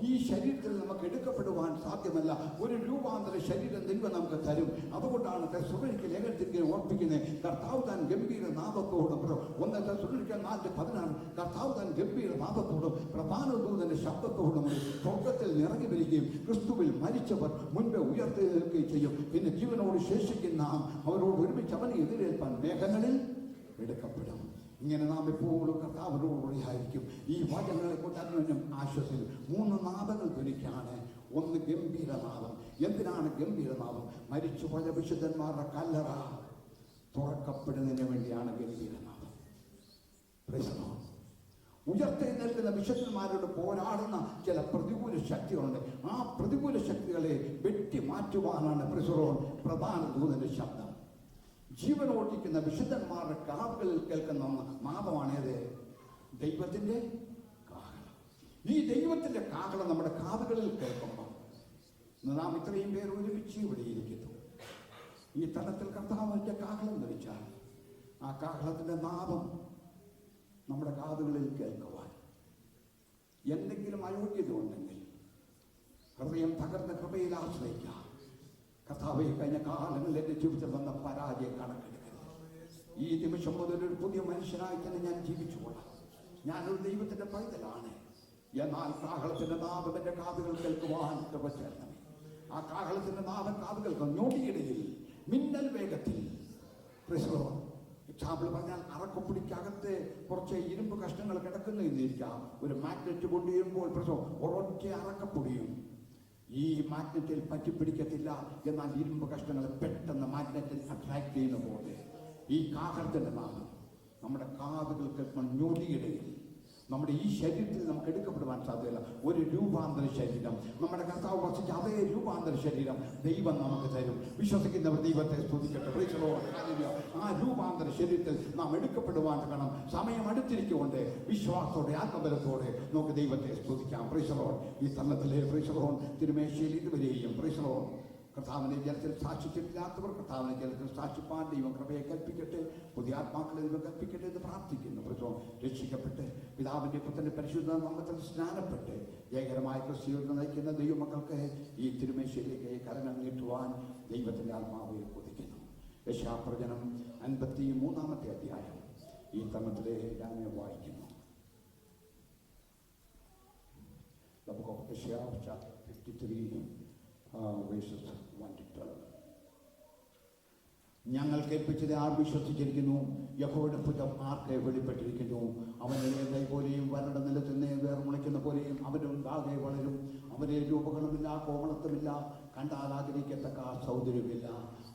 ഈ ശരീരത്തിൽ നമുക്ക് എടുക്കപ്പെടുവാൻ സാധ്യമല്ല. ഒരു രൂപാന്തര ശരീരം ദൈവം നമുക്ക് തരും. അതുകൊണ്ടാണ് തെസ്സലോനിക്ക ലേഖനത്തിൽ ഓർപ്പിക്കുന്നത്, കർത്താവ് താൻ ഗംഭീര നാദത്തോടും 1 തെസ്സലോനിക്ക 4:16 കർത്താവ് താൻ ഗംഭീര നാദത്തോടും പ്രധാന ദൂതന്റെ ശബ്ദത്തോടും സ്വർഗത്തിൽ നിറങ്ങി വരികയും ക്രിസ്തുവിൽ മരിച്ചവർ മുൻപേ ഉയർത്തെഴുന്നേൽക്കുകയും ചെയ്യും. പിന്നെ ജീവനോട് ശേഷിക്കുന്ന അവരോട് ഒരുമിച്ച് അവനെ എതിരേൽപ്പാൻ മേഘങ്ങളിൽ എടുക്കപ്പെടും. ഇങ്ങനെ നാം എപ്പോഴും കർത്താവിനോടുകൂടിയായിരിക്കും. ഈ വചനങ്ങളെ കൊണ്ട് അതിനും ആശ്വസിക്കും. 3 നാദങ്ങൾ ധരിക്കാണ്. 1 ഗംഭീരനാദം. എന്തിനാണ് ഗംഭീരനാദം? മരിച്ചുപോയ വിശുദ്ധന്മാരുടെ കല്ലറ തുറക്കപ്പെടുന്നതിന് വേണ്ടിയാണ് ഗംഭീരനാദം. ഉയർത്തെഴുന്നേൽക്കുന്ന വിശുദ്ധന്മാരോട് പോരാടുന്ന ചില പ്രതികൂല ശക്തികളുണ്ട്. ആ പ്രതികൂല ശക്തികളെ വെട്ടി മാറ്റുവാനാണ് പ്രധാന ദൂതന്റെ ശബ്ദം. ജീവനോടിക്കുന്ന വിശുദ്ധന്മാരുടെ കാതുകളിൽ കേൾക്കുന്ന നാദമാണേത്? ദൈവത്തിന്റെ കാഹളം. ഈ ദൈവത്തിന്റെ കാഹളം നമ്മുടെ കാതുകളിൽ കേൾക്കുമ്പോൾ നാം ഇത്രയും പേർ ഒരുമിച്ച് ഇവിടെ ഇരിക്കുന്നു. ഈ തലത്തിൽ കർത്താവിന്റെ കാഹളം ധരിച്ചാൽ ആ കാഹളത്തിന്റെ നാദം നമ്മുടെ കാതുകളിൽ കേൾക്കുവാൻ എന്തെങ്കിലും അയോഗ്യത ഉണ്ടെങ്കിൽ ഹൃദയം തകർന്ന കൃപയിൽ ആശ്രയിക്കാം. കർത്താവെ, കഴിഞ്ഞ കാലങ്ങളിൽ എന്റെ ജീവിതത്തിൽ വന്ന പരാജയം കണക്കെടുക്കരുത്. ഈ നിമിഷം മുതൽ ഒരു പുതിയ മനുഷ്യനായി തന്നെ ഞാൻ ജീവിച്ചുകൊള്ളാം. ഞാനൊരു ദൈവത്തിന്റെ പൈതലാണ്. എന്നാൽ കാഹളത്തിന്റെ നാദം എന്റെ കാതുകൾ കേൾക്കുവാൻ ചേർന്നമേ. ആ കാഹളത്തിന്റെ നാദം കാതുകൾക്ക് ഞൊടിയിടയിൽ മിന്നൽ വേഗത്തിൽ എക്സാമ്പിൾ പറഞ്ഞാൽ അറക്കപ്പൊടിക്കകത്ത് കുറച്ച് ഇരുമ്പ് കഷ്ണങ്ങൾ കിടക്കുന്നു എന്നിരിക്കാം. ഒരു മാഗ്നറ്റ് കൊണ്ടുവരുമ്പോൾ ഒരൊറ്റ അറക്കപ്പൊടിയും ഈ മാഗ്നറ്റിൽ പറ്റിപ്പിടിക്കത്തില്ല. എന്നാൽ ഇരുമ്പ് കഷ്ണങ്ങൾ പെട്ടെന്ന് മാഗ്നറ്റിൽ അട്രാക്ട് ചെയ്യുന്ന പോലെ ഈ കാഹളത്തിന്റെ നാദം നമ്മുടെ കാതുകൾക്ക് ഞൊടിയിടയിൽ നമ്മുടെ ഈ ശരീരത്തിൽ നമുക്ക് എടുക്കപ്പെടുവാൻ സാധ്യമല്ല. ഒരു രൂപാന്തര ശരീരം നമ്മുടെ കർത്താവ് വസിച്ച അതേ രൂപാന്തര ശരീരം ദൈവം നമുക്ക് തരും. വിശ്വസിക്കുന്നവർ ദൈവത്തെ സ്തുതിക്കട്ടെ. Praise the Lord. ഹല്ലേലൂയ. ആ രൂപാന്തര ശരീരത്തിൽ നാം എടുക്കപ്പെടുവാൻ കാണണം. സമയം അടുത്തിരിക്കൊണ്ട് വിശ്വാസത്തോടെ ആത്മബലത്തോടെ നമുക്ക് ദൈവത്തെ സ്തുതിക്കാം. Price the Lord. ഈ തന്നത്തിലെ പ്രൈസ് ദി ലോർഡ് തിരുമേശയിൽ ഇതുവരെയും പ്രൈസ് ദി ലോർഡ് കർത്താവിനെ ജലത്തിൽ സാക്ഷിച്ചിട്ടില്ലാത്തവർ കർത്താവിനെ ജലത്തിൽ സാക്ഷിപ്പാൻ ദൈവം കൃപയെ കൽപ്പിക്കട്ടെ. പുതിയ ആത്മാക്കളെ ദൈവം കൽപ്പിക്കട്ടെ എന്ന് പ്രാർത്ഥിക്കുന്നു. പ്രശ്നം രക്ഷിക്കപ്പെട്ട് പിതാവിന്റെ പുത്രന്റെ പരിശുദ്ധ നാമത്തിൽ സ്നാനപ്പെട്ട് ജയകരമായ ക്രിസ്തുവിനെ നയിക്കുന്ന ദൈവമക്കൾക്ക് ഈ തിരുമേശയിലേക്ക് കരങ്ങൾ നീട്ടുവാൻ ദൈവത്തിന്റെ ആത്മാവ് കൊതിക്കുന്നു. യെശയ്യാപ്രവചനം 53-ാമത്തെ അധ്യായം ഈ തമത്തിലെ ഞാൻ വായിക്കുന്നു. The book of Isaiah, chapter 53, verses 1 to 12. ഞങ്ങൾ കേൾപ്പിച്ചത് ആർ വിശ്വസിച്ചിരിക്കുന്നു? യഹോവയുടെ ഭുജം ആർക്ക് വെളിപ്പെട്ടിരിക്കുന്നു? അവന്റെ തൈ പോലെയും വരണ്ട നിലത്തിൽ നിന്ന് വേർ മുളയ്ക്കുന്ന പോലെയും അവനും ആകെ വളരും. അവരെ രൂപഗുണമില്ല, കോമളത്വമില്ല, കണ്ടാൽ ആഗ്രഹിക്കത്തക്ക സൗന്ദര്യമില്ല.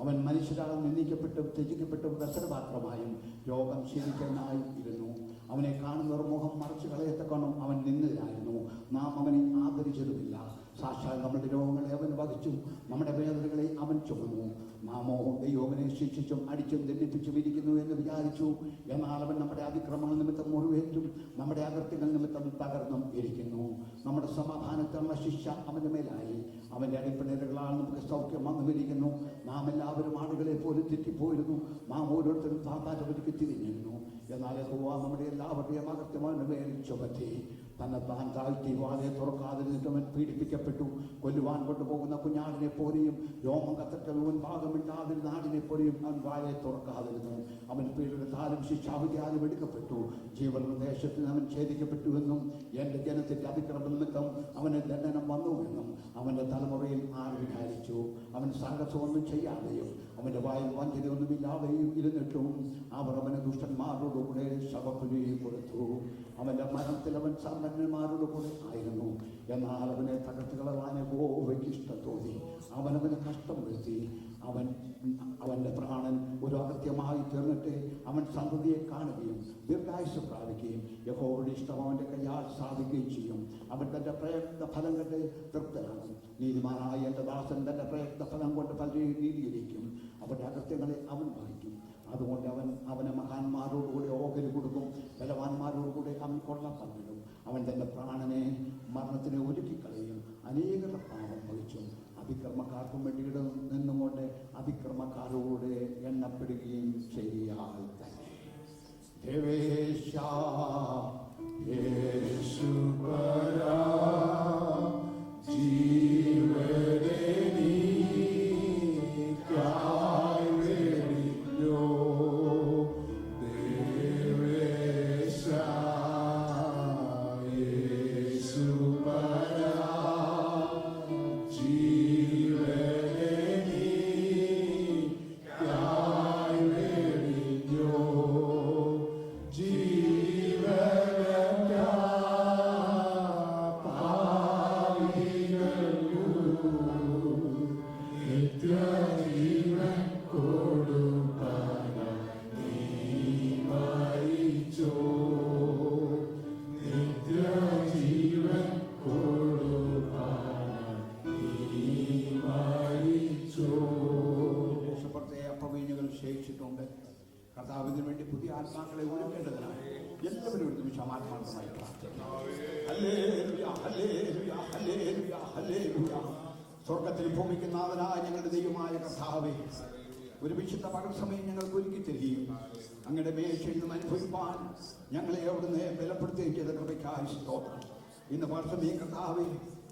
അവൻ മനുഷ്യരാൽ നിന്ദിക്കപ്പെട്ടും ത്യജിക്കപ്പെട്ടും വ്യസനപാത്രമായും രോഗം ശീലിക്കാനായി ഇരുന്നു. അവനെ കാണുന്നവർ മുഖം മറച്ചു കളയത്തക്കണം അവൻ നിന്നതിനായിരുന്നു. നാം അവനെ ആദരിച്ചതുമില്ല. സാക്ഷാൽ നമ്മുടെ രോഗങ്ങളെ അവൻ വഹിച്ചു, നമ്മുടെ വേദനകളെ അവൻ ചുമന്നു. നാമോ ദൈവനെ ശിക്ഷിച്ചും അടിച്ചും ദണ്ഡിപ്പിച്ചും ഇരിക്കുന്നു എന്ന് വിചാരിച്ചു. എന്നാൽ അവൻ നമ്മുടെ അതിക്രമങ്ങൾ നിമിത്തം മുറിവേറ്റും നമ്മുടെ അകൃത്യങ്ങൾ നിമിത്തം തകർന്നും ഇരിക്കുന്നു. നമ്മുടെ സമാധാനത്തിനുള്ള ശിക്ഷ അവന്റെ മേലായി, അവന്റെ അടിപ്പിണരുകളാൽ നമുക്ക് സൗഖ്യം വന്നുമിരിക്കുന്നു. നാം എല്ലാവരും ആളുകളെ പോലും തെറ്റിപ്പോയിരുന്നു, നാം ഓരോരുത്തരും താത്താറ്റവർക്ക് തിരിഞ്ഞിരുന്നു. എന്നാൽ യഹോവ നമ്മുടെ എല്ലാവരുടെയും അകൃത്യമാണ് മേൽ ചുമത്തി. തന്നെത്താൻ താഴ്ത്തി വാലെ തുറക്കാതിരുന്നിട്ടവൻ പീഡിപ്പിക്കപ്പെട്ടു. കൊല്ലുവാൻ കൊണ്ടുപോകുന്ന കുഞ്ഞാടിനെ പോലെയും രോമം കത്തട്ടവൻ ഭാഗമില്ലാതിരുന്ന ആടിനെ പോലെയും അവൻ വാലെ തുറക്കാതിരുന്നു. അവൻ പീഡനത്താലും ശിക്ഷാവിധിയാലും എടുക്കപ്പെട്ടു. ജീവനുള്ള ദേശത്തിൽ അവൻ ഛേദിക്കപ്പെട്ടുവെന്നും എൻ്റെ ജനത്തിന്റെ അതിക്രമ നിമിത്തം അവന് ദണ്ഡനം വന്നുവെന്നും അവൻ്റെ തലമുറയിൽ ആർ വിചാരിച്ചു. അവൻ സാഹസമൊന്നും ചെയ്യാതെയും അവൻ്റെ വായിൽ വഞ്ചനയൊന്നുമില്ലാതെയും ഇരുന്നിട്ടും അവർ അവന് ദുഷ്ടന്മാരോടുകൂടെ ശവക്കുഴി കൊടുത്തു. അവൻ്റെ മരണത്തിൽ അവൻ സമ്പന്നന്മാരോട് കൂടെ ആയിരുന്നു. എന്നാൽ അവനെ തകർത്ത് കളവാൻ യഹോവയ്ക്ക് ഇഷ്ടം തോന്നി. അവനവന് കഷ്ടം വരുത്തി. അവൻ്റെ പ്രാണൻ ഒരു അകൃത്യമായി തീർന്നിട്ട് അവൻ സന്തതിയെ കാണുകയും ദീർഘായുസ് പ്രാപിക്കുകയും യഹോവയുടെ ഇഷ്ടം അവൻ്റെ കയ്യാൽ സാധിക്കുകയും ചെയ്യും. അവൻ തൻ്റെ പ്രയത്ന ഫലം കണ്ട് തൃപ്തനാകും. നീതിമാനായ എൻ്റെ ദാസൻ തൻ്റെ പ്രയത്ന ഫലം കൊണ്ട് പലരെയും നീതീകരിക്കും. അവൻ്റെ അകൃത്യങ്ങളെ അവൻ വഹിക്കും. അതുകൊണ്ട് അവന് മഹാന്മാരോടുകൂടി ഓഹരി കൊടുക്കും, ബലവാന്മാരോടുകൂടി അവൻ കൊള്ള പങ്കിടും. അവൻ തൻ്റെ പ്രാണനെ മരണത്തിന് ഒരുക്കിക്കളയും. അനേകരുടെ പാപം വഹിച്ചും അതിക്രമക്കാർക്കും വേണ്ടി നിന്നുകൊണ്ട് അതിക്രമക്കാരോട് എണ്ണപ്പെടുകയും ചെയ്യാൽ തന്നെ. ദേവേശാ യേശുപരാ ജീവനേ നീക്കായി വെടിഞ്ഞോ ദേവേശാ യേശുപരാ ജീവനേ നീക്കായി വെടിഞ്ഞോ നിത്യജീവൻ കൊടുപ്പാന നീ മരിച്ചോ, നിത്യജീവൻ കൊടുപ്പാന നീ മരിച്ചോ. ദേശപ്പുറത്തെ അപ്പവീഞ്ഞുകൾ ശേഷിച്ചിട്ടുണ്ട്. കർത്താവിന് വേണ്ടി പുതിയ ആത്മാക്കളെ ഒരുക്കേണ്ടതിനാണ് എല്ലാവരും ഒരു നിമിഷം ആത്മാർത്ഥമായി പ്രാർത്ഥിക്കണം. Hallelujah, hallelujah, hallelujah, hallelujah. സ്വർഗത്തിൽ ഭൂമിക്ക് നാഥനായ ഞങ്ങളുടെ ദൈവമായ കർത്താവേ, ഒരു വിശുദ്ധ പകൽ സമയം ഞങ്ങൾക്ക് ഒരുക്കി തരികയും അങ്ങയുടെ മേശയിൽ നിന്നും അനുഭവിപ്പാൻ ഞങ്ങളെ അവിടുന്ന് ബലപ്പെടുത്തുകയും ചെയ്ത കൃപയ്ക്കായി സ്തോത്രം. ഇന്ന് വർഷമേ കർത്താവേ,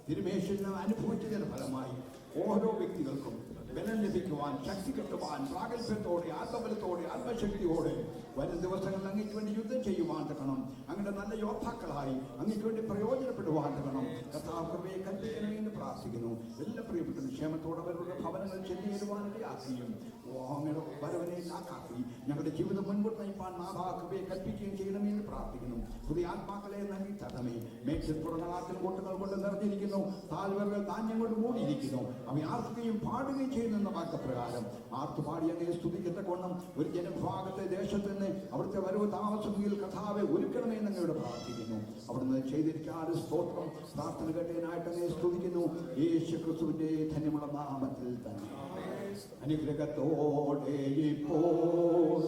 തിരുമേശയിൽ നിന്ന് അനുഭവിച്ചതിന്റെ ഫലമായി ഓരോ വ്യക്തികൾക്കും ബലം ലഭിക്കുവാൻ, ശക്തി കിട്ടുവാൻ, പ്രാഗൽഭ്യത്തോടെ, ആത്മബലത്തോടെ, ആത്മശക്തിയോടെ വരും ദിവസങ്ങളിൽ അങ്ങേക്ക് വേണ്ടി യുദ്ധം ചെയ്യുവാൻ തക്കണം. അങ്ങനെ നല്ല യോദ്ധാക്കളായി അങ്ങേക്ക് വേണ്ടി പ്രയോജനപ്പെടുവാൻ തക്കണം. കർത്താവ് കൃപയെ കൽപ്പിക്കണമെന്ന് പ്രാർത്ഥിക്കുന്നു. എല്ലാ പ്രിയപ്പെട്ട ക്ഷേമത്തോടെ അവരുടെ ഭവനങ്ങൾ ചെല്ലുവാനിടയാക്കുകയും അങ്ങയുടെ വരവനെ കാക്കാക്കി ഞങ്ങളുടെ ജീവിതം മുൻപോട്ട് നയിപ്പാൻ നാഭാകൃപയെ കൽപ്പിക്കുകയും ചെയ്യണമെന്ന് പ്രാർത്ഥിക്കുന്നു. പുതിയ ആത്മാക്കളെ നൽകി തരണമേ. മേച്ചിൽ പുറങ്ങളാക്കിൽ കൊട്ടുകൾ കൊണ്ട് നിറഞ്ഞിരിക്കുന്നു, താഴ്വരകൾ ധാന്യം കൊണ്ട് മൂടിയിരിക്കുന്നു. അവ ആർക്കുകയും പാടുകയും ചെയ്യുന്ന വാക്യപ്രകാരം ആർത്തുപാടി അങ്ങനെ സ്തുതിക്കത്ത കൊണ്ണം ഒരു ജനവിഭാഗത്തെ ദേശത്ത് നിന്ന് അവിടുത്തെ വരവ് താമസമെങ്കിൽ കഥാവെ ഒരുക്കണമേ എന്നങ്ങയോട് പ്രാർത്ഥിക്കുന്നു. അവിടുന്ന് ചെയ്തിരിക്കാതെ സ്തോത്രം. പ്രാർത്ഥന കേട്ടതിനായിട്ട് അങ്ങനെ സ്തുതിക്കുന്നു. യേശു ക്രിസ്തുവിന്റെ ധന്യമുള്ള നാമത്തിൽ തന്നെ അനുഗ്രഹത്തോടെ ഇപ്പോൾ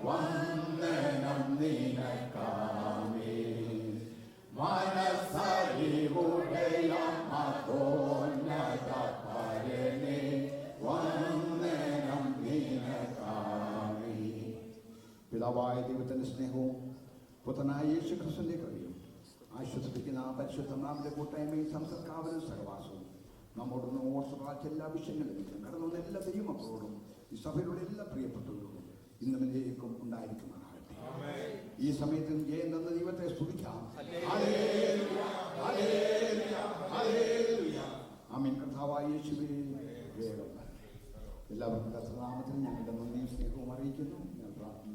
വന്ദനം നിനക്കാമേ മനസ്സറിവുടയ മഹോന്നത പരനേ വന്ദനം നിനക്കാമേ. പിതാവായ ദൈവത്തിന്റെ സ്നേഹവും പുത്രനായ യേശു ക്രിസ്തുവിന്റെ കൃപയും ആശ്വസിപ്പിക്കുന്ന പരിശുദ്ധ നാമത്തെ കൂട്ടായ്മയും സംസർക്കാവലും സഹവാസവും നമ്മോടൊന്ന് ഓർത്തുപാച്ച എല്ലാ വിഷയങ്ങളിലും കടന്നു വന്ന എല്ലാ ദൈവമക്കളോടും ഈ സഭയിലുള്ള എല്ലാ പ്രിയപ്പെട്ടവരോടും ഇന്നും എന്നേക്കും ഉണ്ടായിരിക്കുമാറാകട്ടെ. ഈ സമയത്ത് ജയം തന്ന ദൈവത്തെ സ്തുതിക്കാം. ആമേൻ. കർത്താവായ യേശുവേ വേഗം എല്ലാവർക്കും കർത്തൃനാമത്തിൽ ഞങ്ങളുടെ നന്ദിയും സ്നേഹവും അറിയിക്കുന്നു. ഞങ്ങൾ പ്രാർത്ഥന